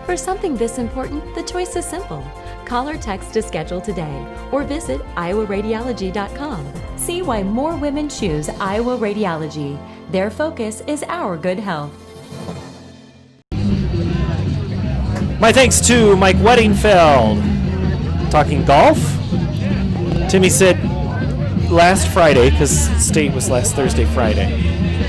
For something this important, the choice is simple. Call or text to schedule today or visit iowaradiology.com. See why more women choose Iowa Radiology. Their focus is our good health. My thanks to Mike Weddingfeld. Talking golf. Timmy said last Friday, because state was last Thursday, Friday.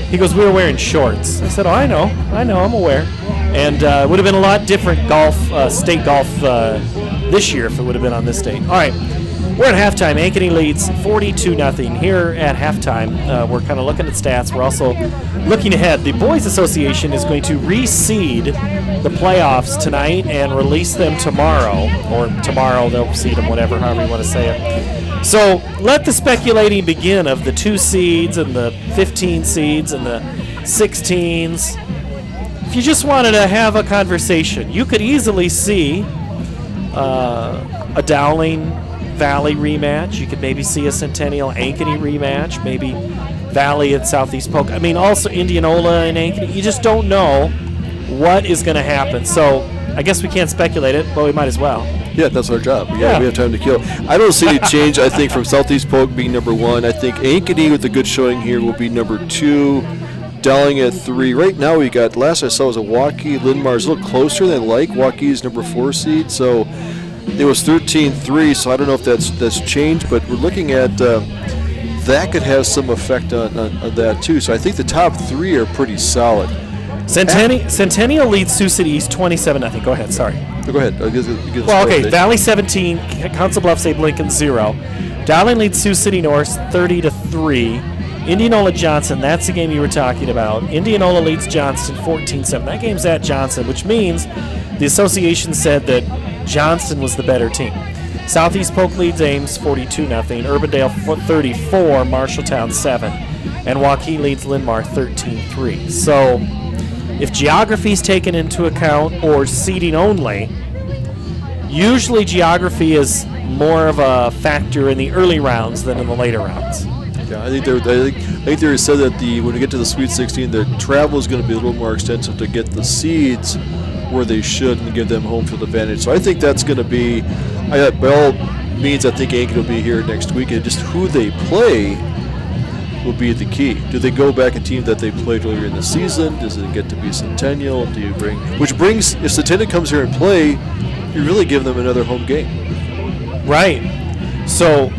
He goes, we were wearing shorts. I said, oh, I know, I'm aware. And it would have been a lot different golf, state golf this year if it would have been on this date. All right, we're at halftime. Ankeny leads 42-0. Here at halftime, we're kind of looking at stats. We're also looking ahead. The Boys Association is going to reseed the playoffs tonight and release them tomorrow. Or tomorrow they'll seed them, whatever, however you want to say it. So let the speculating begin of the 2 seeds and the 15 seeds and the 16s. If you just wanted to have a conversation, you could easily see a Dowling Valley rematch. You could maybe see a Centennial Ankeny rematch, maybe Valley at Southeast Polk. I mean, also Indianola and Ankeny. You just don't know what is going to happen. So I guess we can't speculate it, but we might as well. Yeah, that's our job. We have time to kill. I don't see any change, I think, from Southeast Polk being number 1. I think Ankeny with a good showing here will be number 2. Dowling at 3. Right now we got, last I saw was a Waukee. Linmar's a little closer than like. Waukee's number 4 seed. So it was 13-3, so I don't know if that's changed, but we're looking at that could have some effect on that too. So I think the top 3 are pretty solid. Centennial leads Sioux City East 27-0. Go ahead, sorry. Go ahead. Well, okay, Valley 17, Council Bluffs, Abe Lincoln 0. Dowling leads Sioux City North 30-3. Indianola Johnson, that's the game you were talking about. Indianola leads Johnston 14-7. That game's at Johnson, which means the association said that Johnston was the better team. Southeast Polk leads Ames 42-0. Urbandale 34, Marshalltown 7. And Waukee leads Linmar 13-3. So if geography is taken into account or seeding only, usually geography is more of a factor in the early rounds than in the later rounds. Yeah, I think they said that when we get to the Sweet 16, the travel is going to be a little more extensive to get the seeds where they should and give them home field advantage. So I think that's going to be, by all means, I think Ankeny will be here next week, and just who they play will be the key. Do they go back a team that they played earlier in the season? Does it get to be Centennial? If Centennial comes here and play, you really give them another home game. Right. So,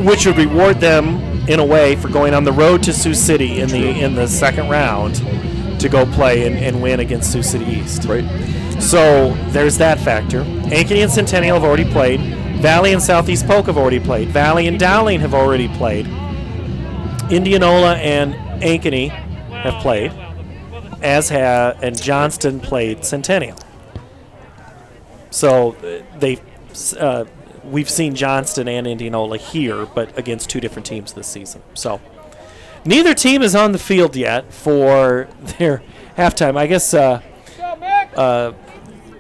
which would reward them in a way for going on the road to Sioux City in the second round to go play and win against Sioux City East. Right. So there's that factor. Ankeny and Centennial have already played. Valley and Southeast Polk have already played. Valley and Dowling have already played. Indianola and Ankeny have played, and Johnston played Centennial. So we've seen Johnston and Indianola here, but against 2 different teams this season. So neither team is on the field yet for their halftime. I guess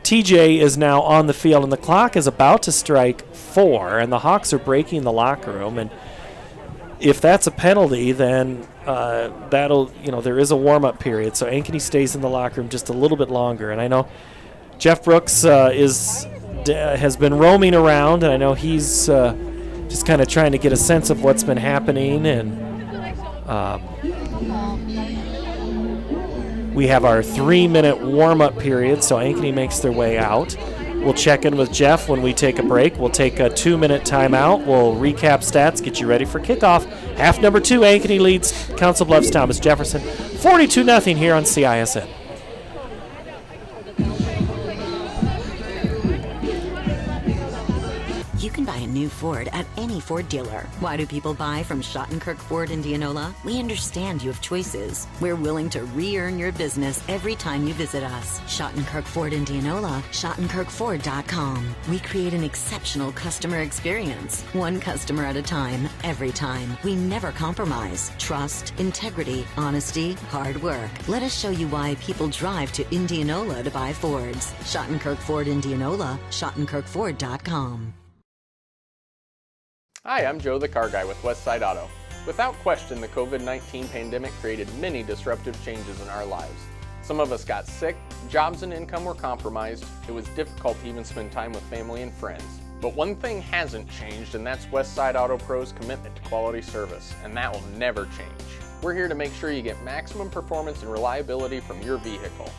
TJ is now on the field, and the clock is about to strike 4, and the Hawks are breaking the locker room. And if that's a penalty, then there is a warm-up period. So Ankeny stays in the locker room just a little bit longer. And I know Jeff Brooks has been roaming around, and I know he's just kind of trying to get a sense of what's been happening. And we have our 3-minute warm-up period, so Ankeny makes their way out. We'll check in with Jeff when we take a break. We'll take a 2-minute timeout. We'll recap stats, get you ready for kickoff. Half number 2, Ankeny leads Council Bluffs Thomas Jefferson 42-0 here on CISN. You can buy a new Ford at any Ford dealer. Why do people buy from Schottenkirk Ford Indianola? We understand you have choices. We're willing to re-earn your business every time you visit us. Schottenkirk Ford Indianola, SchottenkirkFord.com. We create an exceptional customer experience. One customer at a time, every time. We never compromise. Trust, integrity, honesty, hard work. Let us show you why people drive to Indianola to buy Fords. Schottenkirk Ford Indianola, SchottenkirkFord.com. Hi, I'm Joe the Car Guy with Westside Auto. Without question, the COVID-19 pandemic created many disruptive changes in our lives. Some of us got sick, jobs and income were compromised, it was difficult to even spend time with family and friends. But one thing hasn't changed, and that's Westside Auto Pro's commitment to quality service, and that will never change. We're here to make sure you get maximum performance and reliability from your vehicle.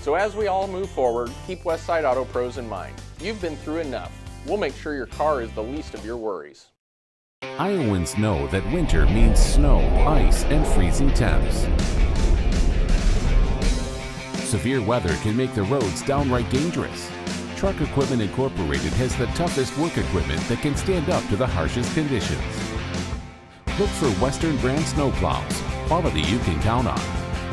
So as we all move forward, keep Westside Auto Pros in mind. You've been through enough. We'll make sure your car is the least of your worries. Iowans know that winter means snow, ice, and freezing temps. Severe weather can make the roads downright dangerous. Truck Equipment Incorporated has the toughest work equipment that can stand up to the harshest conditions. Look for Western brand snowplows, quality you can count on.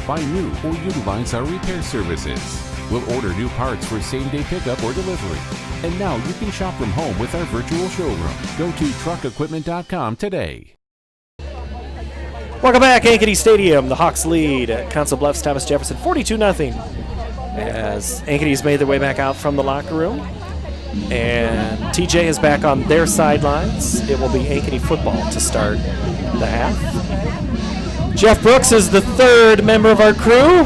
Buy new or utilize our repair services. We'll order new parts for same-day pickup or delivery. And now you can shop from home with our virtual showroom. Go to truckequipment.com today. Welcome back, Ankeny Stadium. The Hawks lead at Council Bluffs Thomas Jefferson 42-0 as Ankeny's made their way back out from the locker room. And TJ is back on their sidelines. It will be Ankeny football to start the half. Jeff Brooks is the third member of our crew.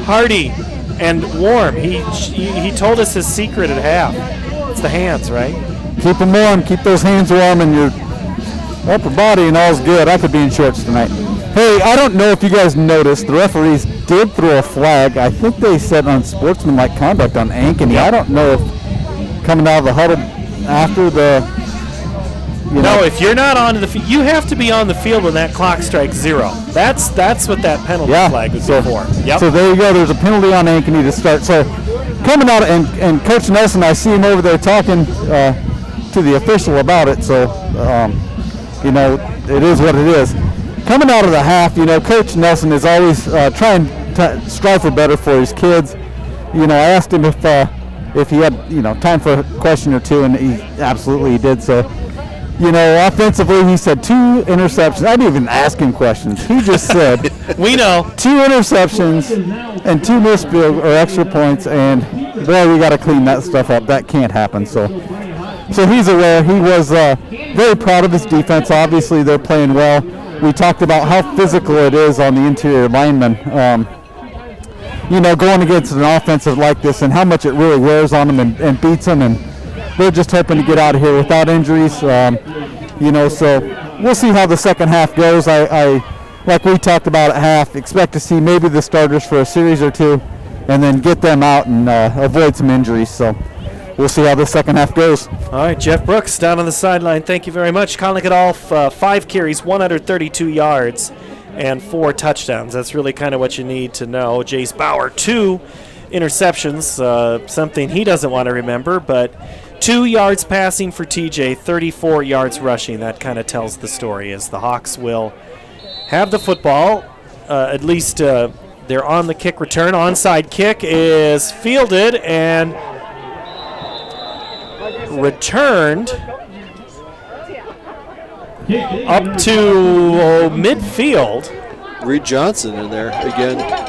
Hardy and warm. He told us his secret at half. It's the hands, right? Keep them warm. Keep those hands warm and your upper body and all's good. I could be in shorts tonight. Hey, I don't know if you guys noticed, the referees did throw a flag. I think they said unsportsmanlike conduct on Ankeny. I don't know if coming out of the huddle after the... No, if you're not on the field, you have to be on the field when that clock strikes 0. That's what that penalty flag was for. Yep. So there you go. There's a penalty on Ankeny to start. So coming out, and Coach Nelson, I see him over there talking to the official about it. So, it is what it is. Coming out of the half, Coach Nelson is always trying to strive for better for his kids. I asked him if he had, time for a question or two, and he absolutely did. So, offensively, he said 2 interceptions. I didn't even ask him questions. He just said, we know. 2 interceptions and 2 missed field or extra points, and boy, we got to clean that stuff up. That can't happen. So he's aware. He was very proud of his defense. Obviously, they're playing well. We talked about how physical it is on the interior linemen. Going against an offensive like this and how much it really wears on them and beats them, and they're just hoping to get out of here without injuries. So we'll see how the second half goes. I like we talked about at half, expect to see maybe the starters for a series or 2 and then get them out and avoid some injuries. So we'll see how the second half goes. All right, Jeff Brooks down on the sideline. Thank you very much. Colin Kadolf, 5 carries, 132 yards, and 4 touchdowns. That's really kind of what you need to know. Jace Bauer, 2 interceptions, something he doesn't want to remember, but 2 yards passing for TJ, 34 yards rushing. That kind of tells the story as the Hawks will have the football. At least they're on the kick return. Onside kick is fielded and returned up to midfield. Reed Johnson in there again.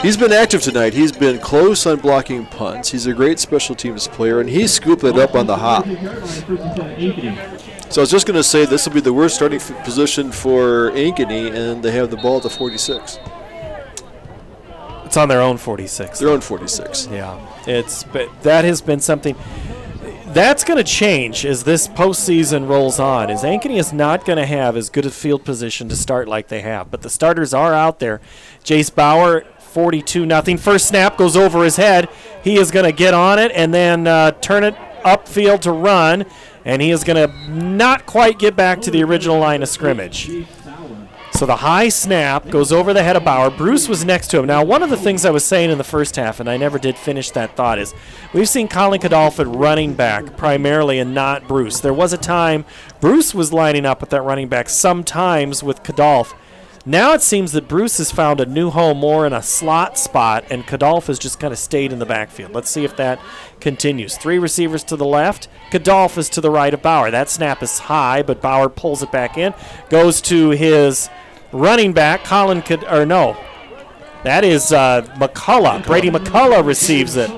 He's been active tonight. He's been close on blocking punts. He's a great special teams player, and he scooped it up on the hop. So I was just going to say this will be the worst starting position for Ankeny, and they have the ball at the 46. It's on their own 46. Their own 46. Yeah, that has been something. That's going to change as this postseason rolls on, as Ankeny is not going to have as good a field position to start like they have. But the starters are out there. Jace Bauer, 42-0. First snap goes over his head. He is going to get on it and then turn it upfield to run, and he is going to not quite get back to the original line of scrimmage. So the high snap goes over the head of Bauer. Bruce was next to him. Now, one of the things I was saying in the first half, and I never did finish that thought, is we've seen Colin Kadolf at running back primarily and not Bruce. There was a time Bruce was lining up with that running back sometimes with Kadolf. Now it seems that Bruce has found a new home more in a slot spot, and Kadolf has just kind of stayed in the backfield. Let's see if that continues. 3 receivers to the left. Kadolf is to the right of Bauer. That snap is high, but Bauer pulls it back in. Goes to his running back, that is McCullough. Brady McCullough receives it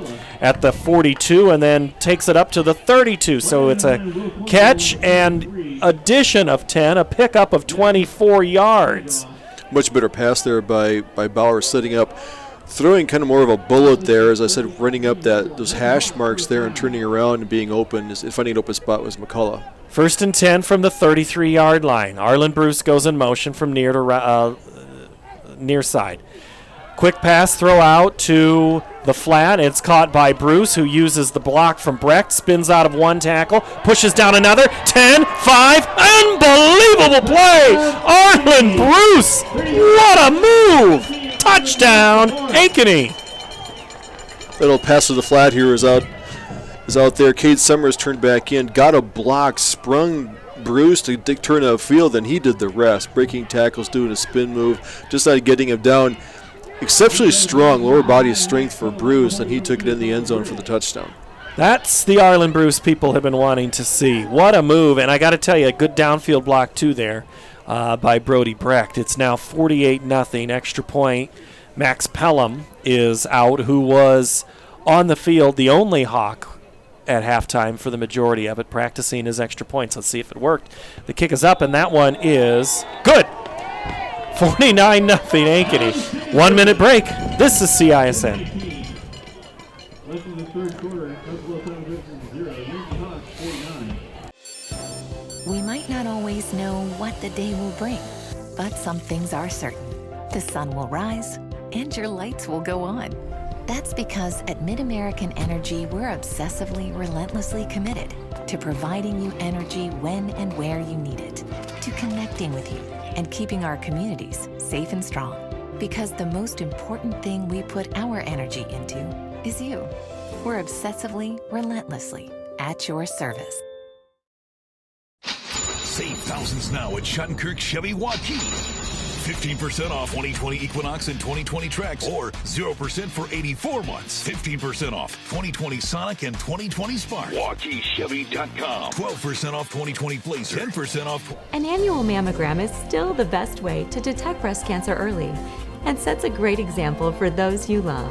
at the 42 and then takes it up to the 32. So it's a catch and addition of 10, a pickup of 24 yards. Much better pass there by Bauer, setting up, throwing kind of more of a bullet there. As I said, running up those hash marks there and turning around and being open, and finding an open spot was McCullough. 1st and 10 from the 33-yard line. Arlen Bruce goes in motion from near side. Quick pass throw out to the flat. It's caught by Bruce, who uses the block from Brecht, spins out of one tackle, pushes down another, 10, 5, unbelievable play! Arlen Bruce, what a move! Touchdown, Ankeny. Little pass to the flat here is out there. Cade Summers turned back in, got a block, sprung Bruce to turn upfield, and he did the rest. Breaking tackles, doing a spin move, just not getting him down. Exceptionally strong lower body strength for Bruce, and he took it in the end zone for the touchdown. That's the Arlen Bruce people have been wanting to see. What a move, and I got to tell you, a good downfield block too there by Brody Brecht. It's now 48-0, extra point. Max Pelham is out, who was on the field, the only Hawk at halftime for the majority of it, practicing his extra points. Let's see if it worked. The kick is up, and that one is good. 49-0 Ankeny. 1 minute break. This is CISN. We might not always know what the day will bring, but some things are certain. The sun will rise, and your lights will go on. That's because at MidAmerican Energy, we're obsessively, relentlessly committed to providing you energy when and where you need it, to connecting with you and keeping our communities safe and strong. Because the most important thing we put our energy into is you. We're obsessively, relentlessly at your service. Save thousands now at Schottenkirk Chevy Waukee. 15% off 2020 Equinox and 2020 Trax, or 0% for 84 months. 15% off 2020 Sonic and 2020 Spark. WaukeeChevy.com. 12% off 2020 Blazer. 10% off. An annual mammogram is still the best way to detect breast cancer early and sets a great example for those you love.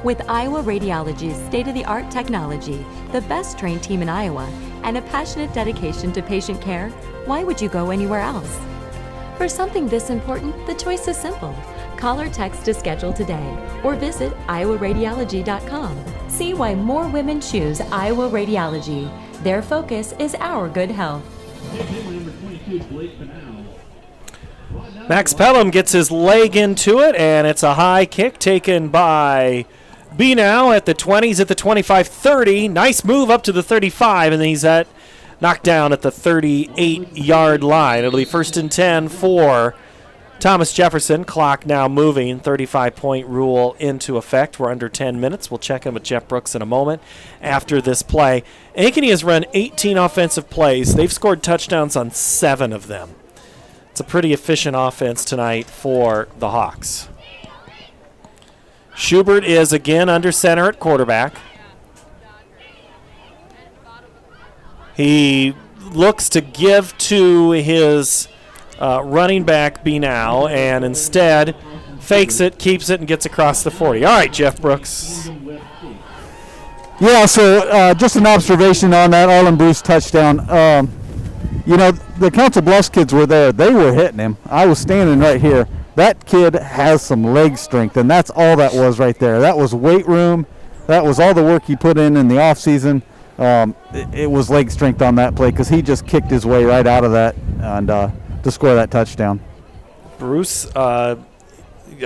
With Iowa Radiology's state-of-the-art technology, the best trained team in Iowa, and a passionate dedication to patient care, why would you go anywhere else? For something this important, the choice is simple. Call or text to schedule today or visit iowaradiology.com. See why more women choose Iowa Radiology. Their focus is our good health. Max Pelham gets his leg into it, and it's a high kick taken by Benow at the 20s, at the 25-30. Nice move up to the 35, and then he's knocked down at the 38-yard line. It'll be 1st and 10 for Thomas Jefferson. Clock now moving. 35-point rule into effect. We're under 10 minutes. We'll check in with Jeff Brooks in a moment after this play. Ankeny has run 18 offensive plays. They've scored touchdowns on 7 of them. It's a pretty efficient offense tonight for the Hawks. Schubert is again under center at quarterback. He looks to give to his running back Benow, and instead fakes it, keeps it, and gets across the 40. All right, Jeff Brooks. Yeah, so just an observation on that Arlen Bruce touchdown. The Council Bluffs kids were there. They were hitting him. I was standing right here. That kid has some leg strength, and that's all that was right there. That was weight room. That was all the work he put in the offseason. It was leg strength on that play because he just kicked his way right out of that and to score that touchdown. Bruce, a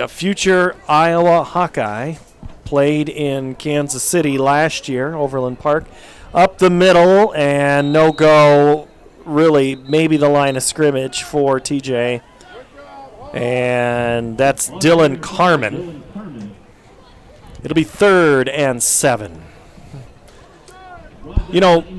future Iowa Hawkeye, played in Kansas City last year, Overland Park. Up the middle and no go, really, maybe the line of scrimmage for TJ. And that's Dylan Carmen. It'll be 3rd and 7.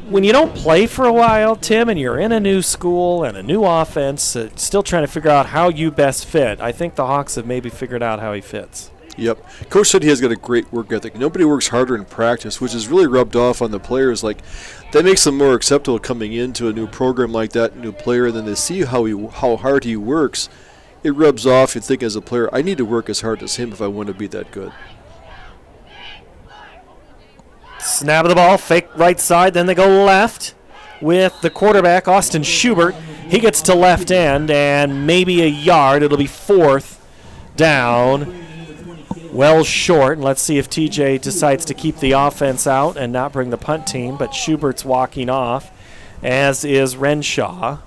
When you don't play for a while, Tim, and you're in a new school and a new offense, still trying to figure out how you best fit, I think the Hawks have maybe figured out how he fits. Yep. Coach said he has got a great work ethic. Nobody works harder in practice, which is really rubbed off on the players. Like, that makes them more acceptable coming into a new program like that, new player, and then they see how hard he works. It rubs off. You think as a player, I need to work as hard as him if I want to be that good. Snap of the ball, fake right side, then they go left with the quarterback, Austin Schubert. He gets to left end and maybe a yard. It'll be 4th down. Well short. Let's see if TJ decides to keep the offense out and not bring the punt team, but Schubert's walking off, as is Renshaw.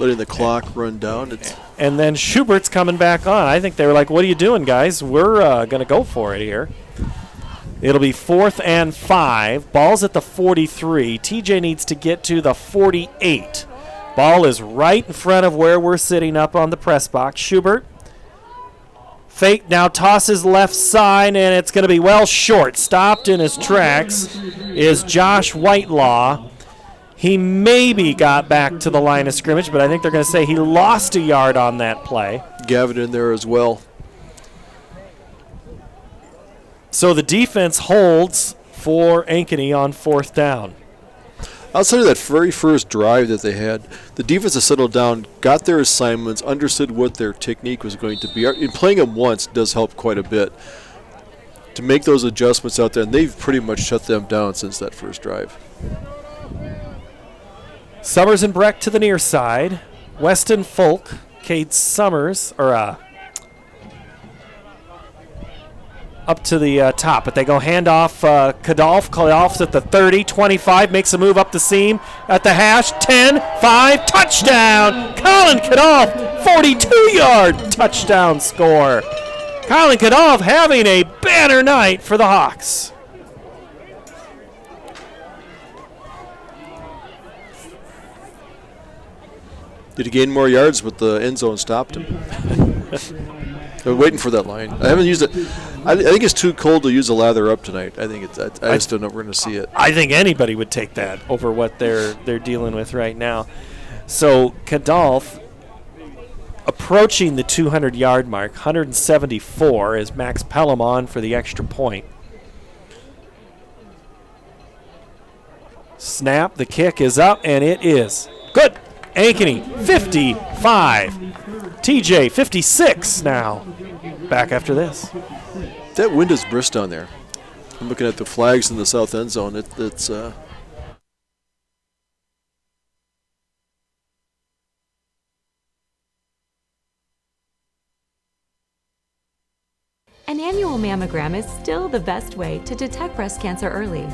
letting the clock run down. And then Schubert's coming back on. I think they were like, what are you doing, guys? We're going to go for it here. It'll be 4th and 5. Ball's at the 43. TJ needs to get to the 48. Ball is right in front of where we're sitting up on the press box. Schubert. Fake now tosses left side, and it's going to be well short. Stopped in his tracks is Josh Whitelaw. He maybe got back to the line of scrimmage, but I think they're going to say he lost a yard on that play. Gavin in there as well. So the defense holds for Ankeny on 4th down. Outside of that very first drive that they had, the defense has settled down, got their assignments, understood what their technique was going to be. In playing them once does help quite a bit to make those adjustments out there, and they've pretty much shut them down since that first drive. Summers and Breck to the near side. Weston Folk, Cade Summers, or up to the top, but they go handoff. Kadolf's at the 30, 25, makes a move up the seam at the hash, 10, 5, touchdown! Colin Kadolf, 42-yard touchdown score. Colin Kadolf having a banner night for the Hawks. Did he gain more yards, but the end zone stopped him? I'm waiting for that line. I haven't used it. I think it's too cold to use a lather up tonight. I think I just don't know if we're going to see it. I think anybody would take that over what they're dealing with right now. So Kadolf approaching the 200-yard mark, 174 as Max Pelham on for the extra point. Snap, the kick is up, and it is good. Ankeny, 55. TJ, 56 now. Back after this. That wind is brisk down there. I'm looking at the flags in the south end zone. It's An annual mammogram is still the best way to detect breast cancer early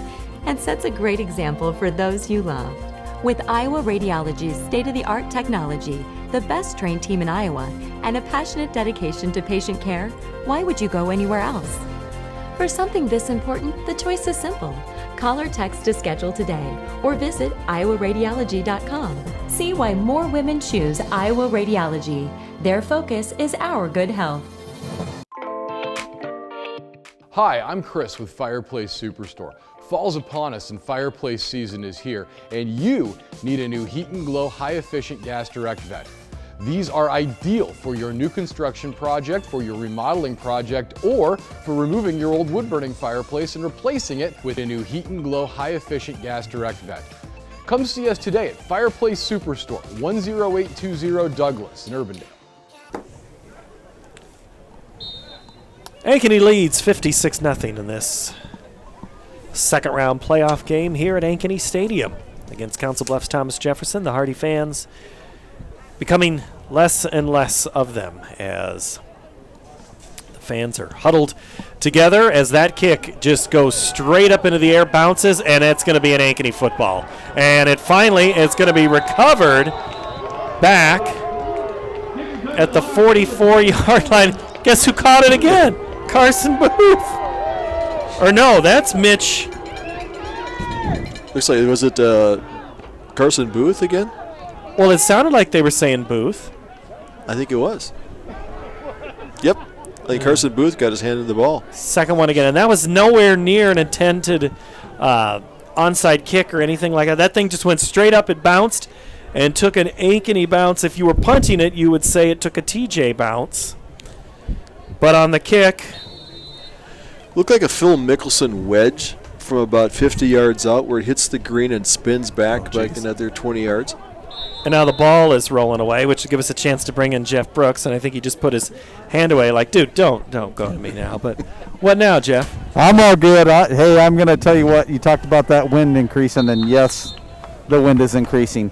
and sets a great example for those you love. With Iowa Radiology's state-of-the-art technology, the best trained team in Iowa, and a passionate dedication to patient care, why would you go anywhere else? For something this important, the choice is simple. Call or text to schedule today or visit iowaradiology.com. See why more women choose Iowa Radiology. Their focus is our good health. Hi, I'm Chris with Fireplace Superstore. Fall's upon us and fireplace season is here, and you need a new Heat and Glow high-efficient gas direct vent. These are ideal for your new construction project, for your remodeling project, or for removing your old wood-burning fireplace and replacing it with a new Heat and Glow high-efficient gas direct vent. Come see us today at Fireplace Superstore, 10820 Douglas in Urbandale. Ankeny leads 56-0 in this second round playoff game here at Ankeny Stadium against Council Bluffs Thomas Jefferson. The Hardy fans becoming less and less of them as the fans are huddled together as that kick just goes straight up into the air, bounces, and it's going to be an Ankeny football. And it finally is going to be recovered back at the 44-yard line. Guess who caught it again? Carson Booth. Or no, that's Mitch. Looks like, was it Carson Booth again? Well, it sounded like they were saying Booth. I think it was. Yep. I think Carson Booth got his hand in the ball. Second one again, and that was nowhere near an intended onside kick or anything like that. That thing just went straight up, it bounced, and took an Ankeny bounce. If you were punting it, you would say it took a TJ bounce. But on the kick, looked like a Phil Mickelson wedge from about 50 yards out where it hits the green and spins back another 20 yards. And now the ball is rolling away, which will give us a chance to bring in Jeff Brooks. And I think he just put his hand away like, dude, don't go to me now. But what now, Jeff? I'm all good. Hey, I'm going to tell you what. You talked about that wind increasing, and yes, the wind is increasing.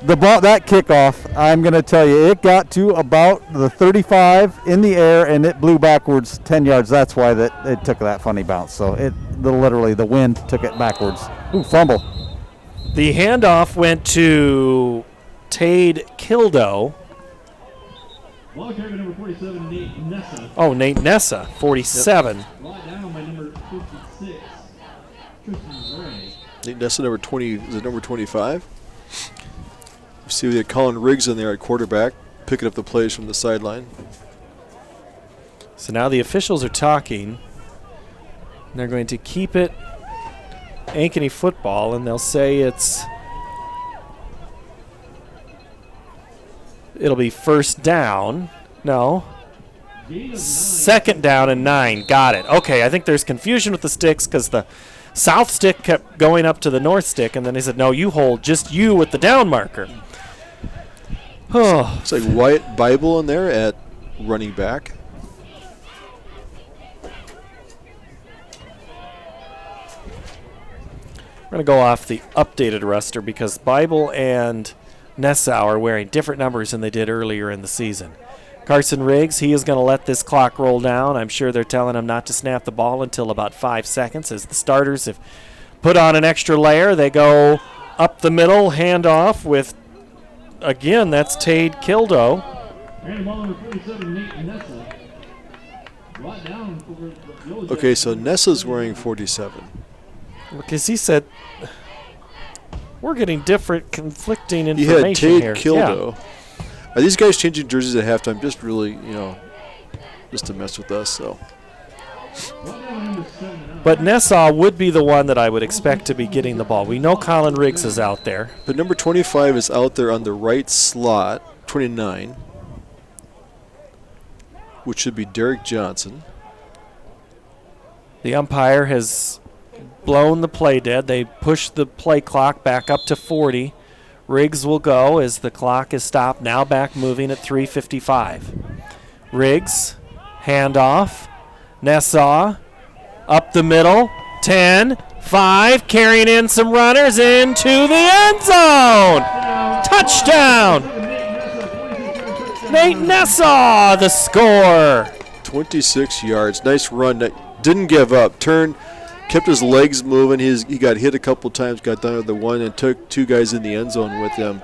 The ball, that kickoff, I'm going to tell you, it got to about the 35 in the air, and it blew backwards 10 yards. That's why it took that funny bounce. So literally the wind took it backwards. Ooh, fumble. The handoff went to Tade Kildo. Ball carrier number 47, Nate Nessa. Oh, Nate Nessa, 47. Yep. Brought down by number 56, Tristan Gray. Nate Nessa, number 20, is it number 25? You see we had Colin Riggs in there at quarterback, picking up the plays from the sideline. So now the officials are talking. And they're going to keep it Ankeny football, and they'll say it'll be first down. No. Second down and 9. Got it. Okay, I think there's confusion with the sticks because the south stick kept going up to the north stick, and then they said, no, you hold just you with the down marker. It's like Wyatt Bible in there at running back. We're going to go off the updated roster because Bible and Nessau are wearing different numbers than they did earlier in the season. Carson Riggs, he is going to let this clock roll down. I'm sure they're telling him not to snap the ball until about 5 seconds as the starters have put on an extra layer. They go up the middle, hand off with, again, that's Tade Kildo. Okay, so Nessa's wearing 47. Because he said, we're getting different conflicting You had information Tade here. Kildo. Are these guys changing jerseys at halftime just really, just to mess with us? So. But Nessau would be the one that I would expect to be getting the ball. We know Colin Riggs is out there. But number 25 is out there on the right slot, 29, which should be Derek Johnson. The umpire has blown the play dead. They push the play clock back up to 40. Riggs will go as the clock is stopped, now back moving at 3:55. Riggs, handoff. Nessau, up the middle, 10, 5, carrying in some runners into the end zone. Touchdown! Nate Nessau, the score. 26 yards. Nice run. Didn't give up. Turned, kept his legs moving. He got hit a couple times, got down to the one, and took 2 guys in the end zone with him.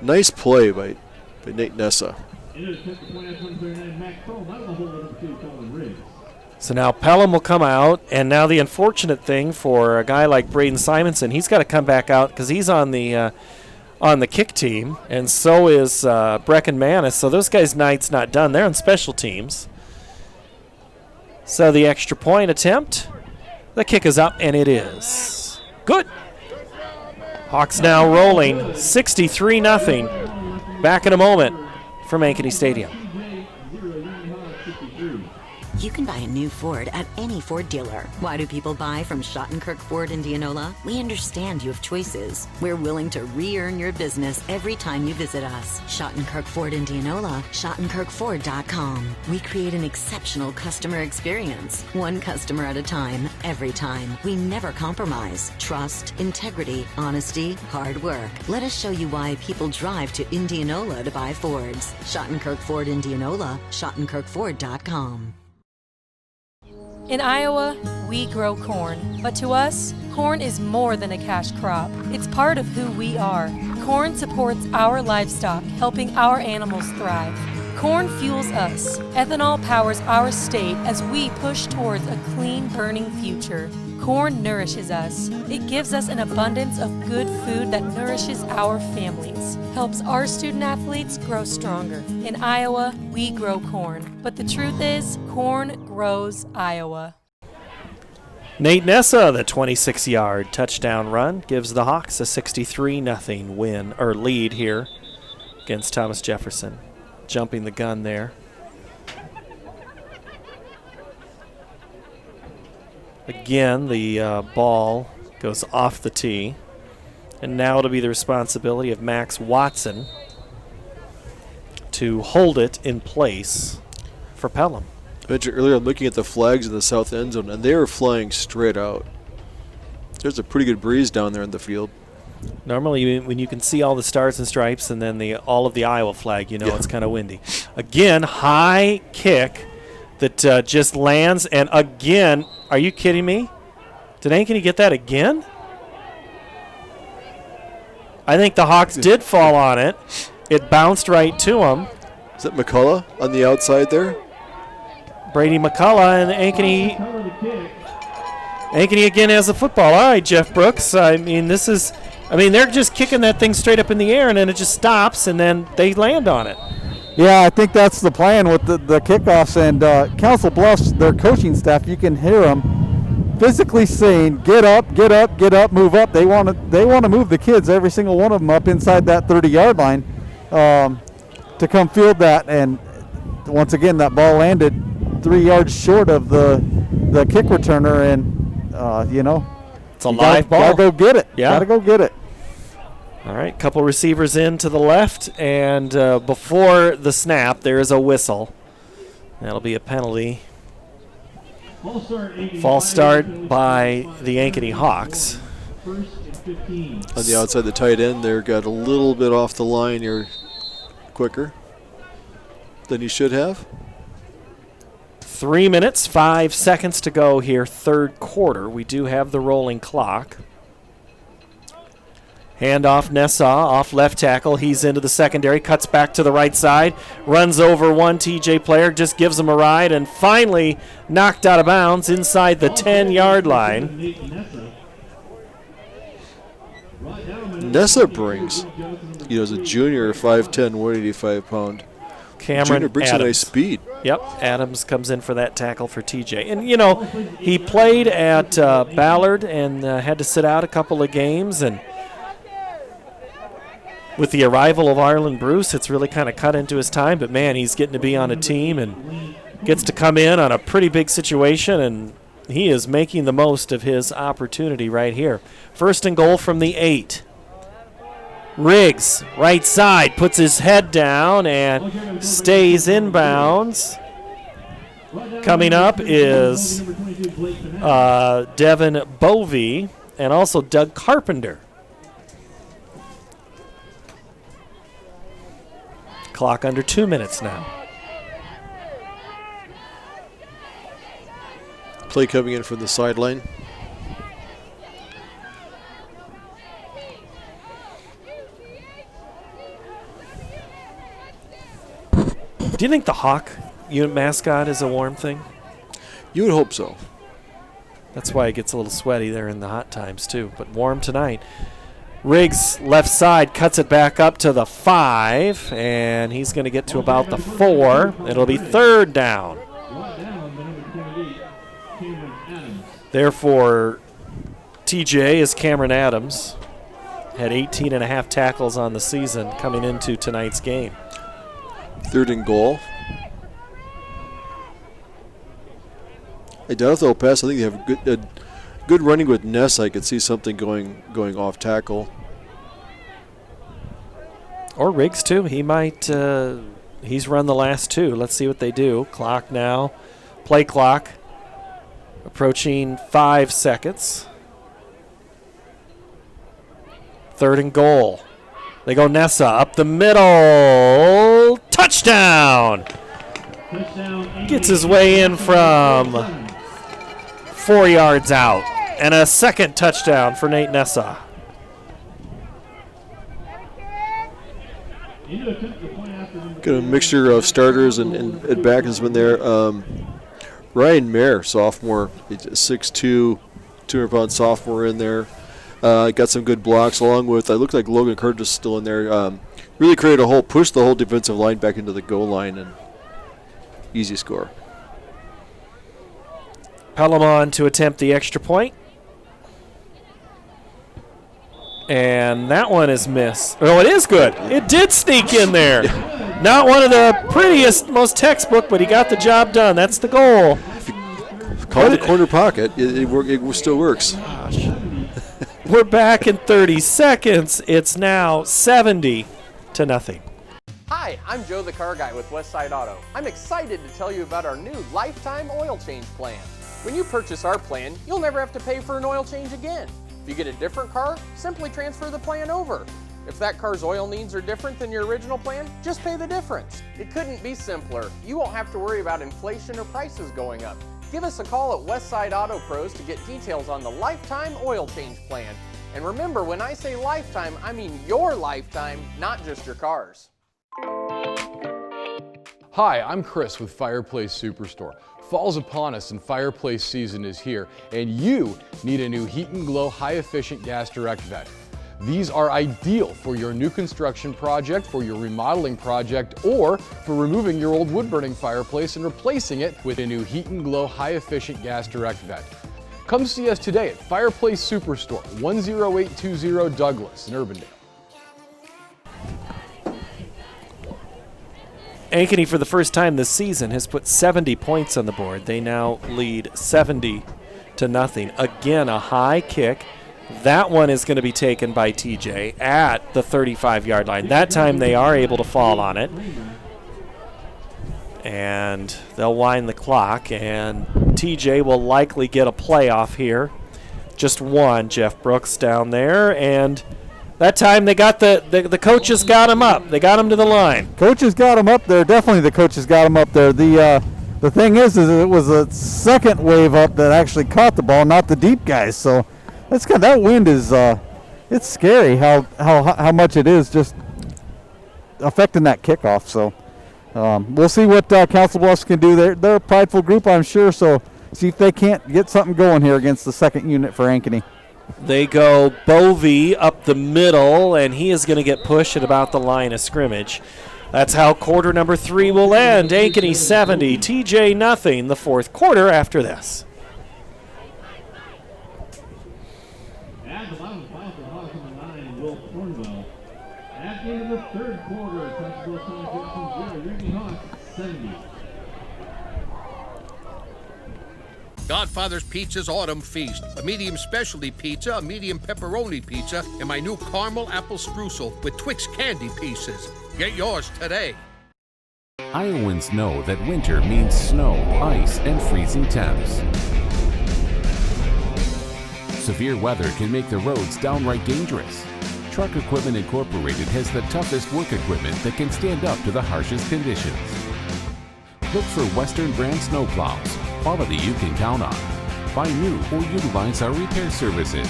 Nice play by Nate Nessa. So now Pelham will come out, and now the unfortunate thing for a guy like Braden Simonson, he's got to come back out because he's on the kick team, and so is Brecken Manis. So those guys' night's not done. They're on special teams. So the extra point attempt, the kick is up, and it is good. Hawks now rolling 63-0. Back in a moment from Ankeny Stadium. You can buy a new Ford at any Ford dealer. Why do people buy from Schottenkirk Ford Indianola? We understand you have choices. We're willing to re-earn your business every time you visit us. Schottenkirk Ford Indianola, SchottenkirkFord.com. We create an exceptional customer experience. One customer at a time, every time. We never compromise. Trust, integrity, honesty, hard work. Let us show you why people drive to Indianola to buy Fords. Schottenkirk Ford Indianola, SchottenkirkFord.com. In Iowa, we grow corn, but to us, corn is more than a cash crop. It's part of who we are. Corn supports our livestock, helping our animals thrive. Corn fuels us. Ethanol powers our state as we push towards a clean burning future. Corn nourishes us. It gives us an abundance of good food that nourishes our families, helps our student athletes grow stronger. In Iowa, we grow corn. But the truth is, corn grows Iowa. Nate Nessa, the 26-yard touchdown run, gives the Hawks a 63-0 win or lead here against Thomas Jefferson. Jumping the gun there. Again, the ball goes off the tee. And now it'll be the responsibility of Max Watson to hold it in place for Pelham. I mentioned earlier, I'm looking at the flags in the south end zone, and they are flying straight out. There's a pretty good breeze down there in the field. Normally, when you can see all the stars and stripes and then all of the Iowa flag, it's kind of windy. Again, high kick that just lands, and again, are you kidding me? Did Ankeny get that again? I think the Hawks did fall on it. It bounced right to him. Is that McCullough on the outside there? Brady McCullough and Ankeny. Ankeny again has the football. All right, Jeff Brooks. I mean, they're just kicking that thing straight up in the air, and then it just stops, and then they land on it. Yeah, I think that's the plan with the kickoffs. And Council Bluffs, their coaching staff, you can hear them physically saying, "Get up, get up, get up, move up." They want to move the kids, every single one of them, up inside that 30-yard line to come field that. And once again, that ball landed 3 yards short of the kick returner, and it's a live ball. Gotta go get it. Yeah, gotta go get it. All right, couple receivers in to the left, and before the snap, there is a whistle. That'll be a penalty. False start by the Ankeny Hawks. On the outside, the tight end there got a little bit off the line here quicker than he should have. 3 minutes, 5 seconds to go here, third quarter. We do have the rolling clock. Handoff, Nessa off left tackle. He's into the secondary, cuts back to the right side, runs over one TJ player, just gives him a ride, and finally knocked out of bounds inside the 10-yard line. Nessa brings, as a junior, 5'10", 185-pound. Cameron Junior brings Adams. a nice speed. Yep, Adams comes in for that tackle for TJ. And, he played at Ballard and had to sit out a couple of games. And with the arrival of Arlen Bruce, it's really kind of cut into his time. But, man, he's getting to be on a team and gets to come in on a pretty big situation. And he is making the most of his opportunity right here. 1st and goal from the 8. Riggs, right side, puts his head down and stays inbounds. Coming up is Devin Bovey and also Doug Carpenter. Clock under 2 minutes now. Play coming in from the sideline. Do you think the Hawk unit mascot is a warm thing? You would hope so. That's why it gets a little sweaty there in the hot times too, but warm tonight. Riggs, left side, cuts it back up to the 5, and he's going to get to about the 4. It'll be 3rd down. Therefore, TJ is Cameron Adams. Had 18 and a half tackles on the season coming into tonight's game. 3rd and goal. I doubt if they'll pass. I think they have good running with Ness. I could see something going off tackle. Or Riggs too. He might. He's run the last 2. Let's see what they do. Clock now. Play clock. Approaching 5 seconds. 3rd and goal. They go Nessa up the middle. Touchdown! Gets his way in from 4 yards out. And a second touchdown for Nate Nessa. Got a mixture of starters and backensmen there. Ryan Mayer, sophomore, 6'2", 200-pound sophomore in there. Got some good blocks along with, looked like Logan Curtis still in there. Really created a hole, pushed the whole defensive line back into the goal line, and easy score. Pelhamon to attempt the extra point. And that one is missed. Oh, it is good. It did sneak in there. Not one of the prettiest, most textbook, but he got the job done. That's the goal. Call it corner pocket. It still works. Gosh. We're back in 30 seconds. It's now 70-0. Hi, I'm Joe the Car Guy with Westside Auto. I'm excited to tell you about our new lifetime oil change plan. When you purchase our plan, you'll never have to pay for an oil change again. If you get a different car, simply transfer the plan over. If that car's oil needs are different than your original plan, just pay the difference. It couldn't be simpler. You won't have to worry about inflation or prices going up. Give us a call at Westside Auto Pros to get details on the lifetime oil change plan. And remember, when I say lifetime, I mean your lifetime, not just your car's. Hi, I'm Chris with Fireplace Superstore. Fall's upon us and fireplace season is here, and you need a new Heat and Glow high-efficient gas direct vent. These are ideal for your new construction project, for your remodeling project, or for removing your old wood-burning fireplace and replacing it with a new Heat and Glow high-efficient gas direct vent. Come see us today at Fireplace Superstore, 10820 Douglas in Urbandale. Ankeny, for the first time this season, has put 70 points on the board. They now lead 70-0. Again, a high kick. That one is going to be taken by TJ at the 35-yard line. That time they are able to fall on it. And they'll wind the clock, and TJ will likely get a playoff here. Just one, Jeff Brooks down there, and that time they got the coaches got him up. They got him to the line. Coaches got him up there. Definitely the coaches got him up there. The thing is it was a second wave up that actually caught the ball, not the deep guys. So that wind is it's scary how much it is just affecting that kickoff. So we'll see what Council Bluffs can do. They're a prideful group, I'm sure. So see if they can't get something going here against the second unit for Ankeny. They go Bovee up the middle, and he is going to get pushed at about the line of scrimmage. That's how quarter number 3 will end. Ankeny 70, TJ nothing. The fourth quarter after this. At the bottom, Foster Hawks on the 9, Will Thornwell. At the end of the third quarter, Council Bluffs Thomas Jefferson 0, Ricky Hawks 70. Godfather's Pizza's Autumn Feast. A medium specialty pizza, a medium pepperoni pizza, and my new caramel apple streusel with Twix candy pieces. Get yours today. Iowans know that winter means snow, ice, and freezing temps. Severe weather can make the roads downright dangerous. Truck Equipment Incorporated has the toughest work equipment that can stand up to the harshest conditions. Look for Western brand snowplows, quality you can count on. Buy new or utilize our repair services.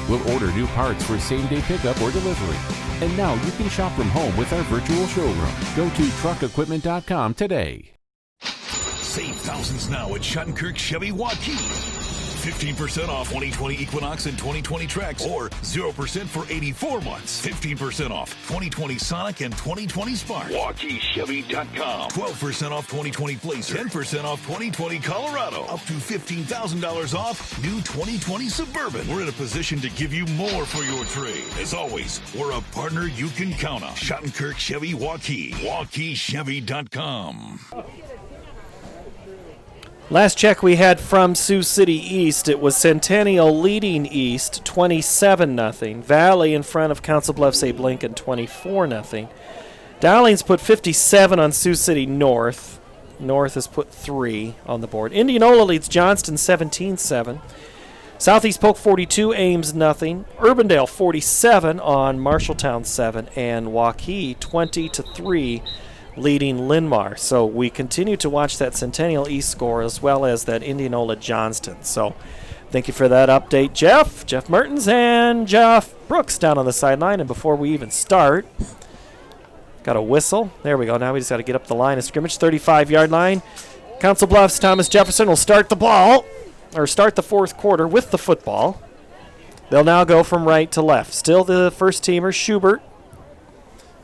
We'll order new parts for same-day pickup or delivery. And now you can shop from home with our virtual showroom. Go to truckequipment.com today. Save thousands now at Schottenkirk Chevy Waukee. 15% off 2020 Equinox and 2020 Trax, or 0% for 84 months. 15% off 2020 Sonic and 2020 Spark. WaukeeChevy.com. 12% off 2020 Blazer. 10% off 2020 Colorado. Up to $15,000 off new 2020 Suburban. We're in a position to give you more for your trade. As always, we're a partner you can count on. Schottenkirk Chevy Waukee. WaukeeChevy.com. Last check we had from Sioux City East, it was Centennial leading East 27-0. Valley in front of Council Bluffs Abe Lincoln 24-0. Dowling's put 57 on Sioux City North. North has put 3 on the board. Indianola leads Johnston 17-7. Southeast Polk 42, Ames nothing. Urbandale 47 on Marshalltown 7, and Waukee 20-3. Leading Linmar. So we continue to watch that Centennial East score as well as that Indianola Johnston. So thank you for that update, Jeff Mertens and Jeff Brooks down on the sideline. And before we even start, got a whistle. There we go. Now we just got to get up the line of scrimmage, 35-yard line. Council Bluffs, Thomas Jefferson will start the fourth quarter with the football. They'll now go from right to left. Still the first teamer, Schubert,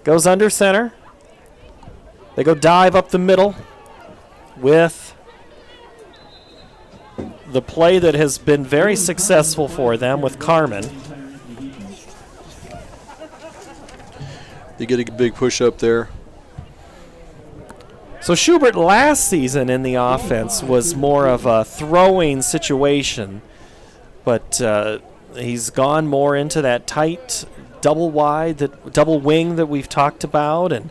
goes under center. They go dive up the middle with the play that has been very successful for them with Carmen. They get a big push up there. So Schubert last season in the offense was more of a throwing situation, but he's gone more into that tight double wing that we've talked about, and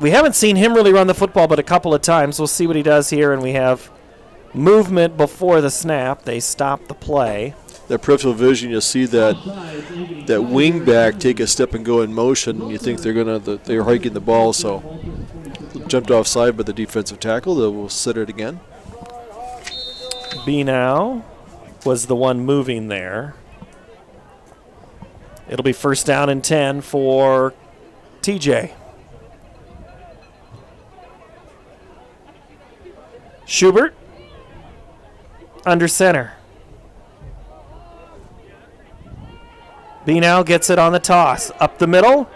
we haven't seen him really run the football but a couple of times. We'll see what he does here, and we have movement before the snap. They stop the play. That peripheral vision, you'll see that wing back take a step and go in motion, and you think they're hiking the ball, so jumped offside by the defensive tackle. They will set it again. B now was the one moving there. It'll be first down and 10 for TJ. Schubert under center. Benau gets it on the toss. Up the middle,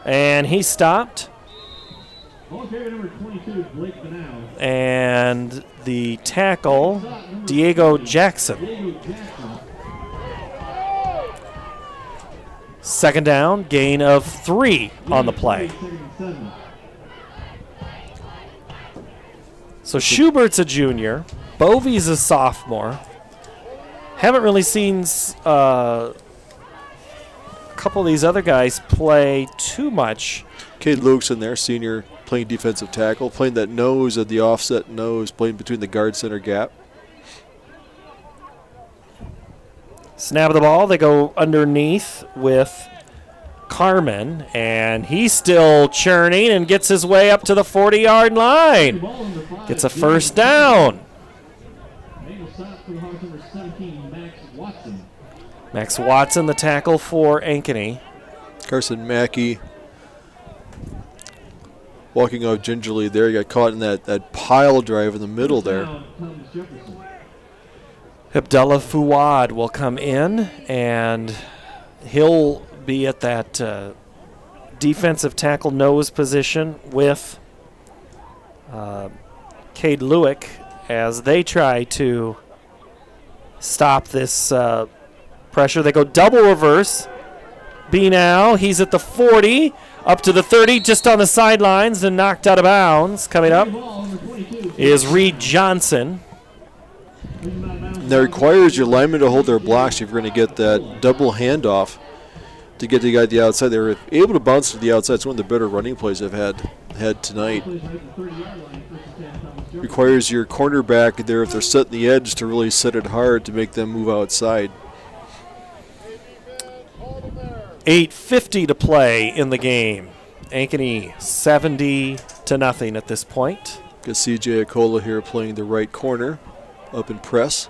and he stopped. And the tackle, Diego Jackson. Second down, gain of 3 on the play. So Schubert's a junior. Bovey's a sophomore. Haven't really seen a couple of these other guys play too much. Cade Luke's in there, senior, playing defensive tackle, playing that nose at the offset nose, playing between the guard center gap. Snap of the ball, they go underneath with Carmen, and he's still churning and gets his way up to the 40-yard line. Gets a first down. Max Watson, the tackle for Ankeny. Carson Mackey walking off gingerly there. He got caught in that pile drive in the middle there. Abdullah Fuad will come in, and he'll be at that defensive tackle nose position with Cade Lewick as they try to stop this pressure. They go double reverse. Benau, he's at the 40, up to the 30, just on the sidelines and knocked out of bounds. Coming up is Reed Johnson. That requires your linemen to hold their blocks if you're going to get that double handoff to get the guy to the outside. They were able to bounce to the outside. It's one of the better running plays I've had tonight. Requires your cornerback there, if they're setting the edge, to really set it hard to make them move outside. 8:50 to play in the game. Ankeny 70-0 at this point. Got CJ Acola here playing the right corner up in press.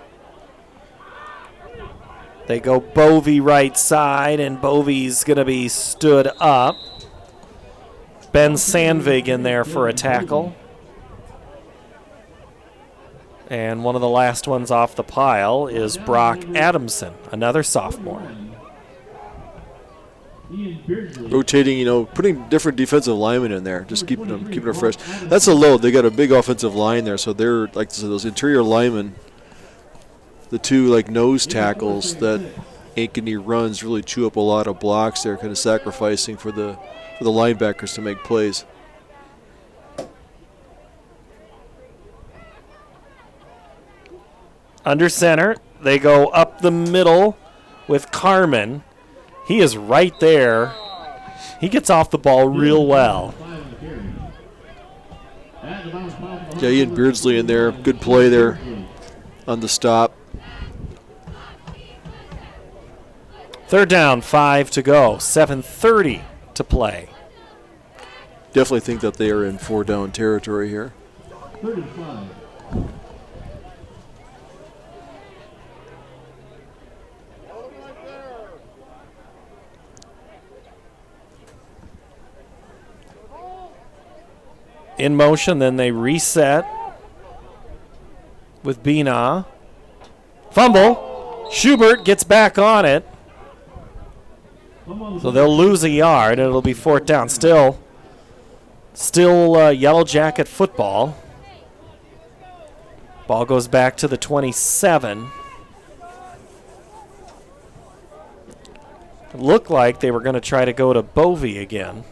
They go Bovey right side, and Bovey's going to be stood up. Ben Sandvig in there for a tackle. And one of the last ones off the pile is Brock Adamson, another sophomore. Rotating, putting different defensive linemen in there, just keeping them fresh. That's a load. They got a big offensive line there, so they're like those interior linemen. The two nose tackles that Ankeny runs really chew up a lot of blocks. They're kind of sacrificing for the linebackers to make plays. Under center, they go up the middle with Carmen. He is right there. He gets off the ball real well. Yeah, Ian Beardsley in there. Good play there on the stop. Third down, 5 to go. 7:30 to play. Definitely think that they are in 4-down territory here. 35. In motion, then they reset with Bina. Fumble. Schubert gets back on it. So they'll lose a yard, and it'll be 4th down. Still Yellow Jacket football. Ball goes back to the 27. It looked like they were going to try to go to Bovey again.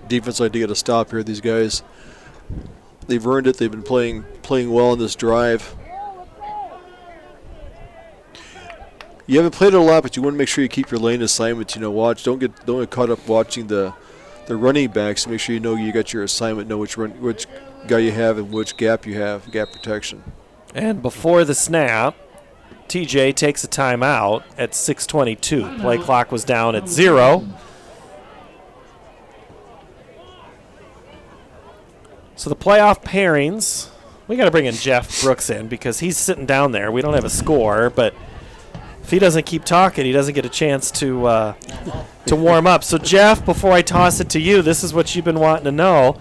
Defense like to get a stop here. These guys, they've earned it. They've been playing well in this drive. You haven't played it a lot, but you want to make sure you keep your lane assignments. Don't get caught up watching the running backs. Make sure you got your assignment, know which guy you have and which gap you have, gap protection. And before the snap, TJ takes a timeout at 6:22. Play clock was down at 0. So the playoff pairings We got to bring in Jeff Brooks in because he's sitting down there. We don't have a score, but if he doesn't keep talking, he doesn't get a chance to warm up. So, Jeff, before I toss it to you, this is what you've been wanting to know.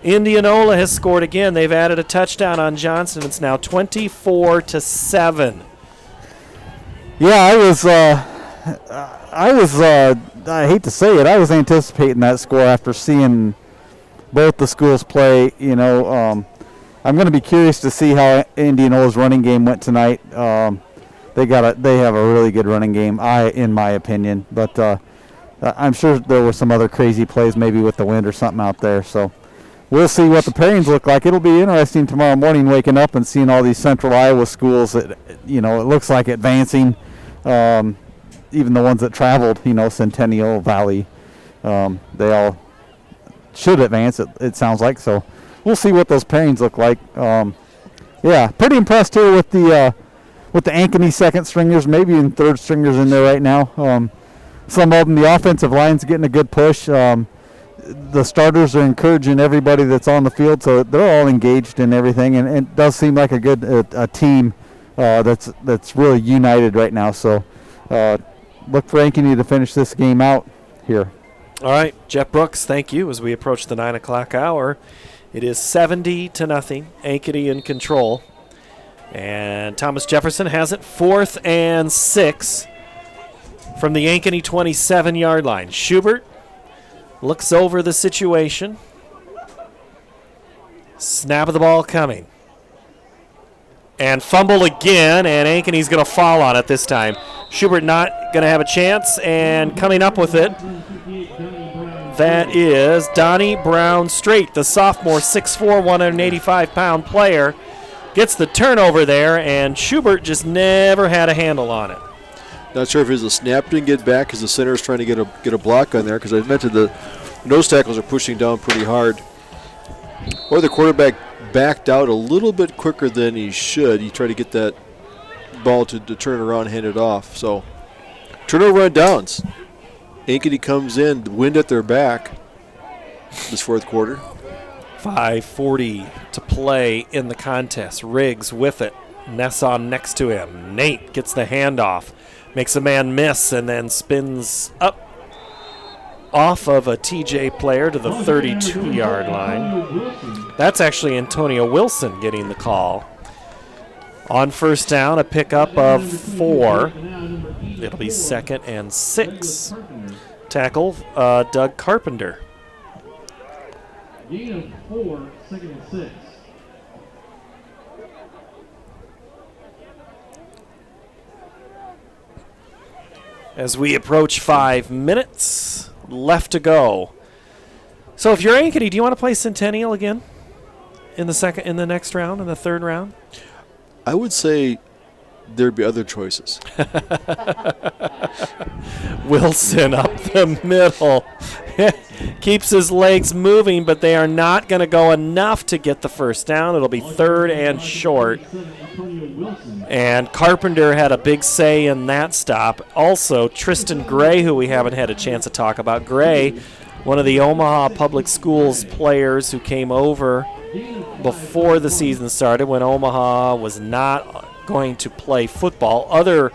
Indianola has scored again. They've added a touchdown on Johnson. It's now 24-7. Yeah, I hate to say it, I was anticipating that score after seeing both the schools play. I'm going to be curious to see how Indianola's running game went tonight. They have a really good running game, in my opinion. But I'm sure there were some other crazy plays, maybe with the wind or something out there. So we'll see what the pairings look like. It'll be interesting tomorrow morning waking up and seeing all these Central Iowa schools that, it looks like advancing. Even the ones that traveled, Centennial Valley, they all should advance, it sounds like. So we'll see what those pairings look like. Yeah, pretty impressed here with the Ankeny second stringers, maybe even third stringers in there right now. Some of them, the offensive line's getting a good push. The starters are encouraging everybody that's on the field, so they're all engaged in everything, and it does seem like a good a team that's really united right now. So look for Ankeny to finish this game out here. All right, Jeff Brooks, thank you. As we approach the 9 o'clock hour, it is 70-0. Ankeny in control. And Thomas Jefferson has it 4th and 6 from the Ankeny 27-yard line. Schubert looks over the situation. Snap of the ball coming. And fumble again, and Ankeny's going to fall on it this time. Schubert not going to have a chance, and coming up with it, that is Donnie Brown Straight, the sophomore, 6'4", 185-pound player. Gets the turnover there, and Schubert just never had a handle on it. Not sure if it was a snap didn't get back because the center is trying to get a block on there, because I mentioned the nose tackles are pushing down pretty hard. Or the quarterback backed out a little bit quicker than he should. He tried to get that ball to turn around and hand it off. So turnover on downs. Ankeny comes in, the wind at their back this fourth quarter. 5:40 to play in the contest. Riggs with it. Nesson next to him. Nate gets the handoff. Makes a man miss and then spins up off of a TJ player to the 32-yard line. That's actually Antonio Wilson getting the call. On first down, a pickup of 4. It'll be 2nd and 6. Tackle, Doug Carpenter. Gain of 4, 2nd and 6. As we approach 5 minutes left to go. So if you're Ankeny, do you want to play Centennial again in the next round, in the third round? I would say there'd be other choices. Wilson up the middle. Keeps his legs moving, but they are not going to go enough to get the first down. It'll be 3rd and short. And Carpenter had a big say in that stop. Also, Tristan Gray, who we haven't had a chance to talk about. Gray, one of the Omaha Public Schools players who came over before the season started when Omaha was not going to play football. Other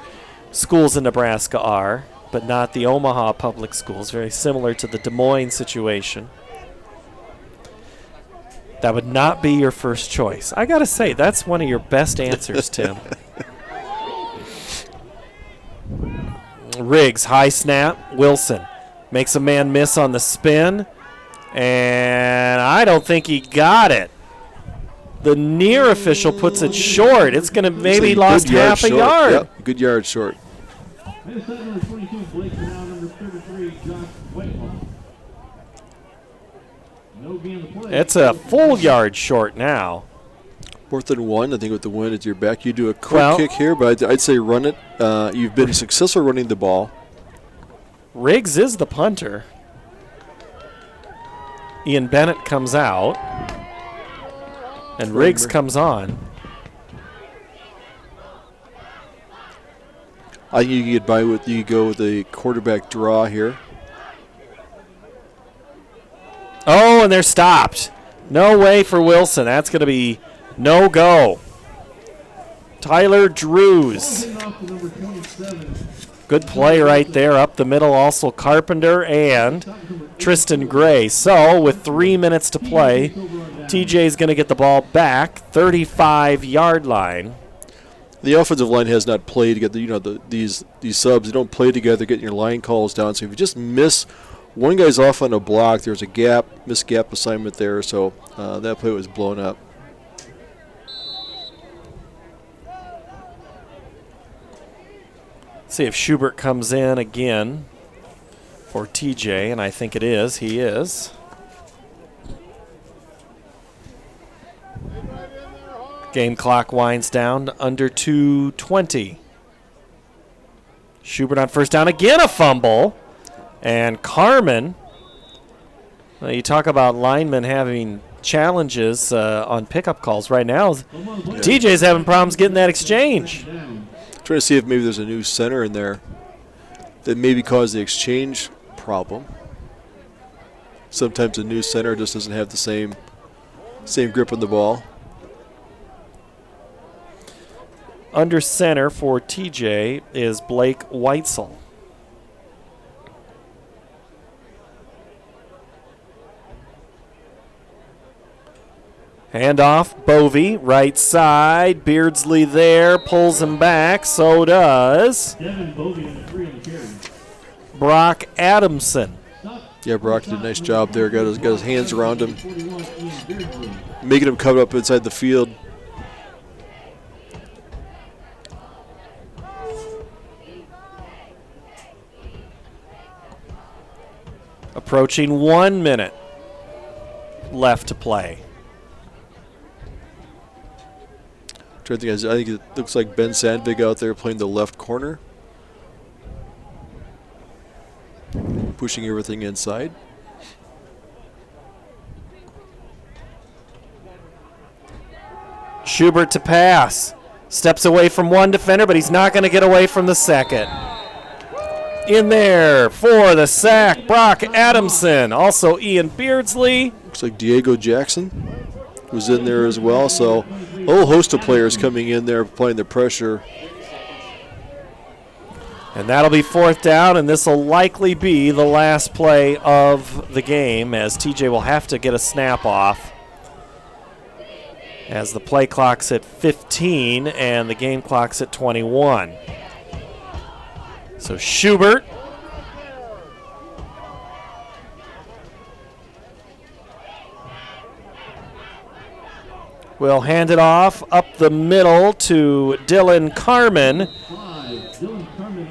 schools in Nebraska are, but not the Omaha Public Schools. Very similar to the Des Moines situation. That would not be your first choice. I got to say, that's one of your best answers, Tim. Riggs, high snap. Wilson makes a man miss on the spin. And I don't think he got it. The near official puts it short. It's going to maybe lost half a yard. Yep, good yard short. Number 22, Blake now number 33, Josh Whitehall. No gain of play. It's a full yard short now. 4th and 1, I think with the wind at your back. You do a quick kick here, but I'd say run it. You've been successful running the ball. Riggs is the punter. Ian Bennett comes out. And Riggs comes on. I think you can get by with you go with the quarterback draw here. Oh, and they're stopped. No way for Wilson. That's going to be No go. Tyler Drews. Good play right there up the middle. Also Carpenter and Tristan Gray. So with 3 minutes to play, TJ's going to get the ball back, 35-yard line. The offensive line has not played together. These subs, they don't play together, getting your line calls down. So if you just miss one guy's off on a block, there's a missed gap assignment there. So that play was blown up. See if Schubert comes in again for TJ, and I think it is. He is. Game clock winds down to under 2:20. Schubert on first down, again a fumble. And Carmen, you talk about linemen having challenges on pickup calls right now. TJ's having problems getting that exchange. Trying to see if maybe there's a new center in there that maybe caused the exchange problem. Sometimes a new center just doesn't have the same grip on the ball. Under center for TJ is Blake Weitzel. Handoff, Bovey, right side. Beardsley there, pulls him back. So does Brock Adamson. Yeah, Brock did a nice job there. Got his hands around him, making him come up inside the field. Approaching 1 minute left to play. I think it looks like Ben Sandvig out there playing the left corner, pushing everything inside. Schubert to pass. Steps away from one defender, but he's not going to get away from the second. In there for the sack, Brock Adamson. Also Ian Beardsley. Looks like Diego Jackson was in there as well. So a whole host of players coming in there applying the pressure. And that'll be fourth down, and this will likely be the last play of the game as TJ will have to get a snap off as the play clock's at 15 and the game clock's at 21. So Schubert will hand it off up the middle to Dylan Carmen.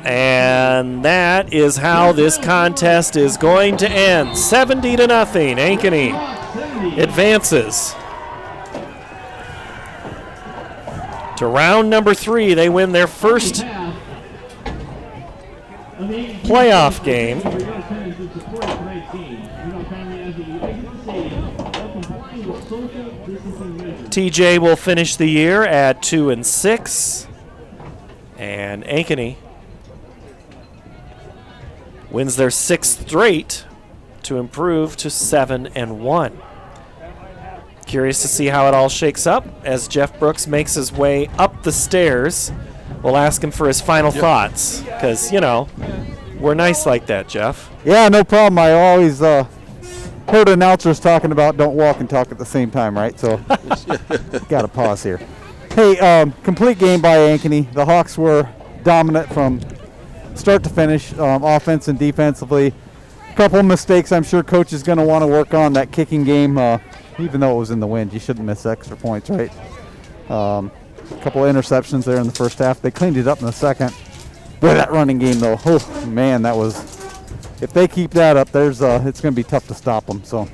And that is how this contest is going to end. 70-0. Ankeny advances to round number 3. They win their first playoff game. TJ will finish the year at 2-6, and Ankeny wins their 6th straight to improve to 7-1. Curious to see how it all shakes up as Jeff Brooks makes his way up the stairs. We'll ask him for his final thoughts because, we're nice like that, Jeff. Yeah, no problem. I always heard announcers talking about don't walk and talk at the same time, right? So got to pause here. Hey, complete game by Ankeny. The Hawks were dominant from start to finish, offense and defensively. A couple of mistakes I'm sure coach is going to want to work on. That kicking game, even though it was in the wind, you shouldn't miss extra points, right? A couple of interceptions there in the first half. They cleaned it up in the second. Boy, that running game, though, oh, man, that was – if they keep that up, it's going to be tough to stop them. So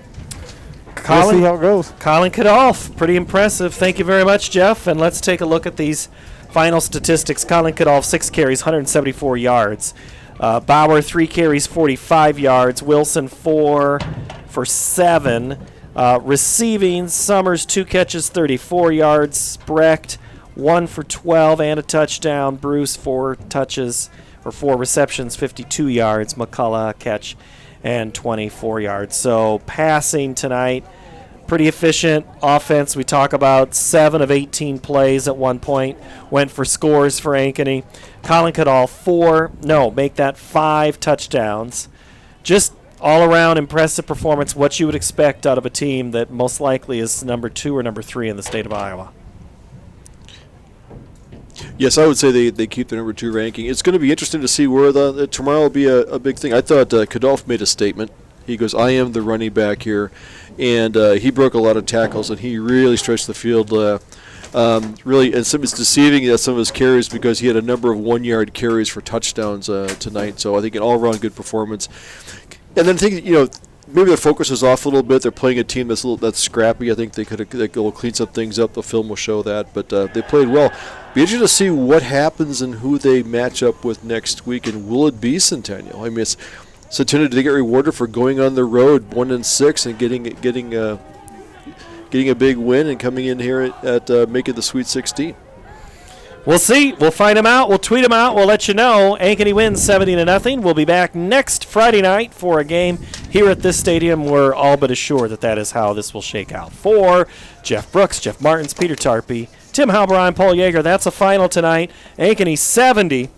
we'll see how it goes. Colin Kadolf, pretty impressive. Thank you very much, Jeff. And let's take a look at these final statistics. Colin Kadolf, 6 carries, 174 yards. Bauer, 3 carries, 45 yards. Wilson, 4 for 7. Receiving, Summers, 2 catches, 34 yards. Brecht, 1 for 12 and a touchdown. Bruce, 4 touches or 4 receptions, 52 yards. McCullough, catch and 24 yards. So passing tonight, Pretty efficient offense. We talk about 7 of 18 plays at one point went for scores for Ankeny. Colin Cadall, 5 touchdowns. Just all-around impressive performance, what you would expect out of a team that most likely is number 2 or number 3 in the state of Iowa. Yes, I would say they keep the number 2 ranking. It's going to be interesting to see where tomorrow will be a big thing. I thought Kadolf made a statement. He goes, I am the running back here. And he broke a lot of tackles, and he really stretched the field. Really, and it's deceiving some of his carries because he had a number of 1-yard carries for touchdowns tonight. So I think an all-around good performance. And then I think, maybe their focus is off a little bit. They're playing a team that's scrappy. I think they will clean some things up. The film will show that. But they played well. Be interesting to see what happens and who they match up with next week. And will it be Centennial? I mean, it's Centennial to get rewarded for going on the road 1-6 and getting a big win and coming in here at making the Sweet 16. We'll see. We'll find them out. We'll tweet them out. We'll let you know. Ankeny wins 70-0. We'll be back next Friday night for a game here at this stadium. We're all but assured that is how this will shake out. For Jeff Brooks, Jeff Martins, Peter Tarpey, Tim Halber, Paul Yeager. That's a final tonight. Ankeny 70.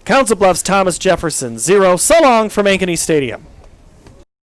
Council Bluffs, Thomas Jefferson 0. So long from Ankeny Stadium.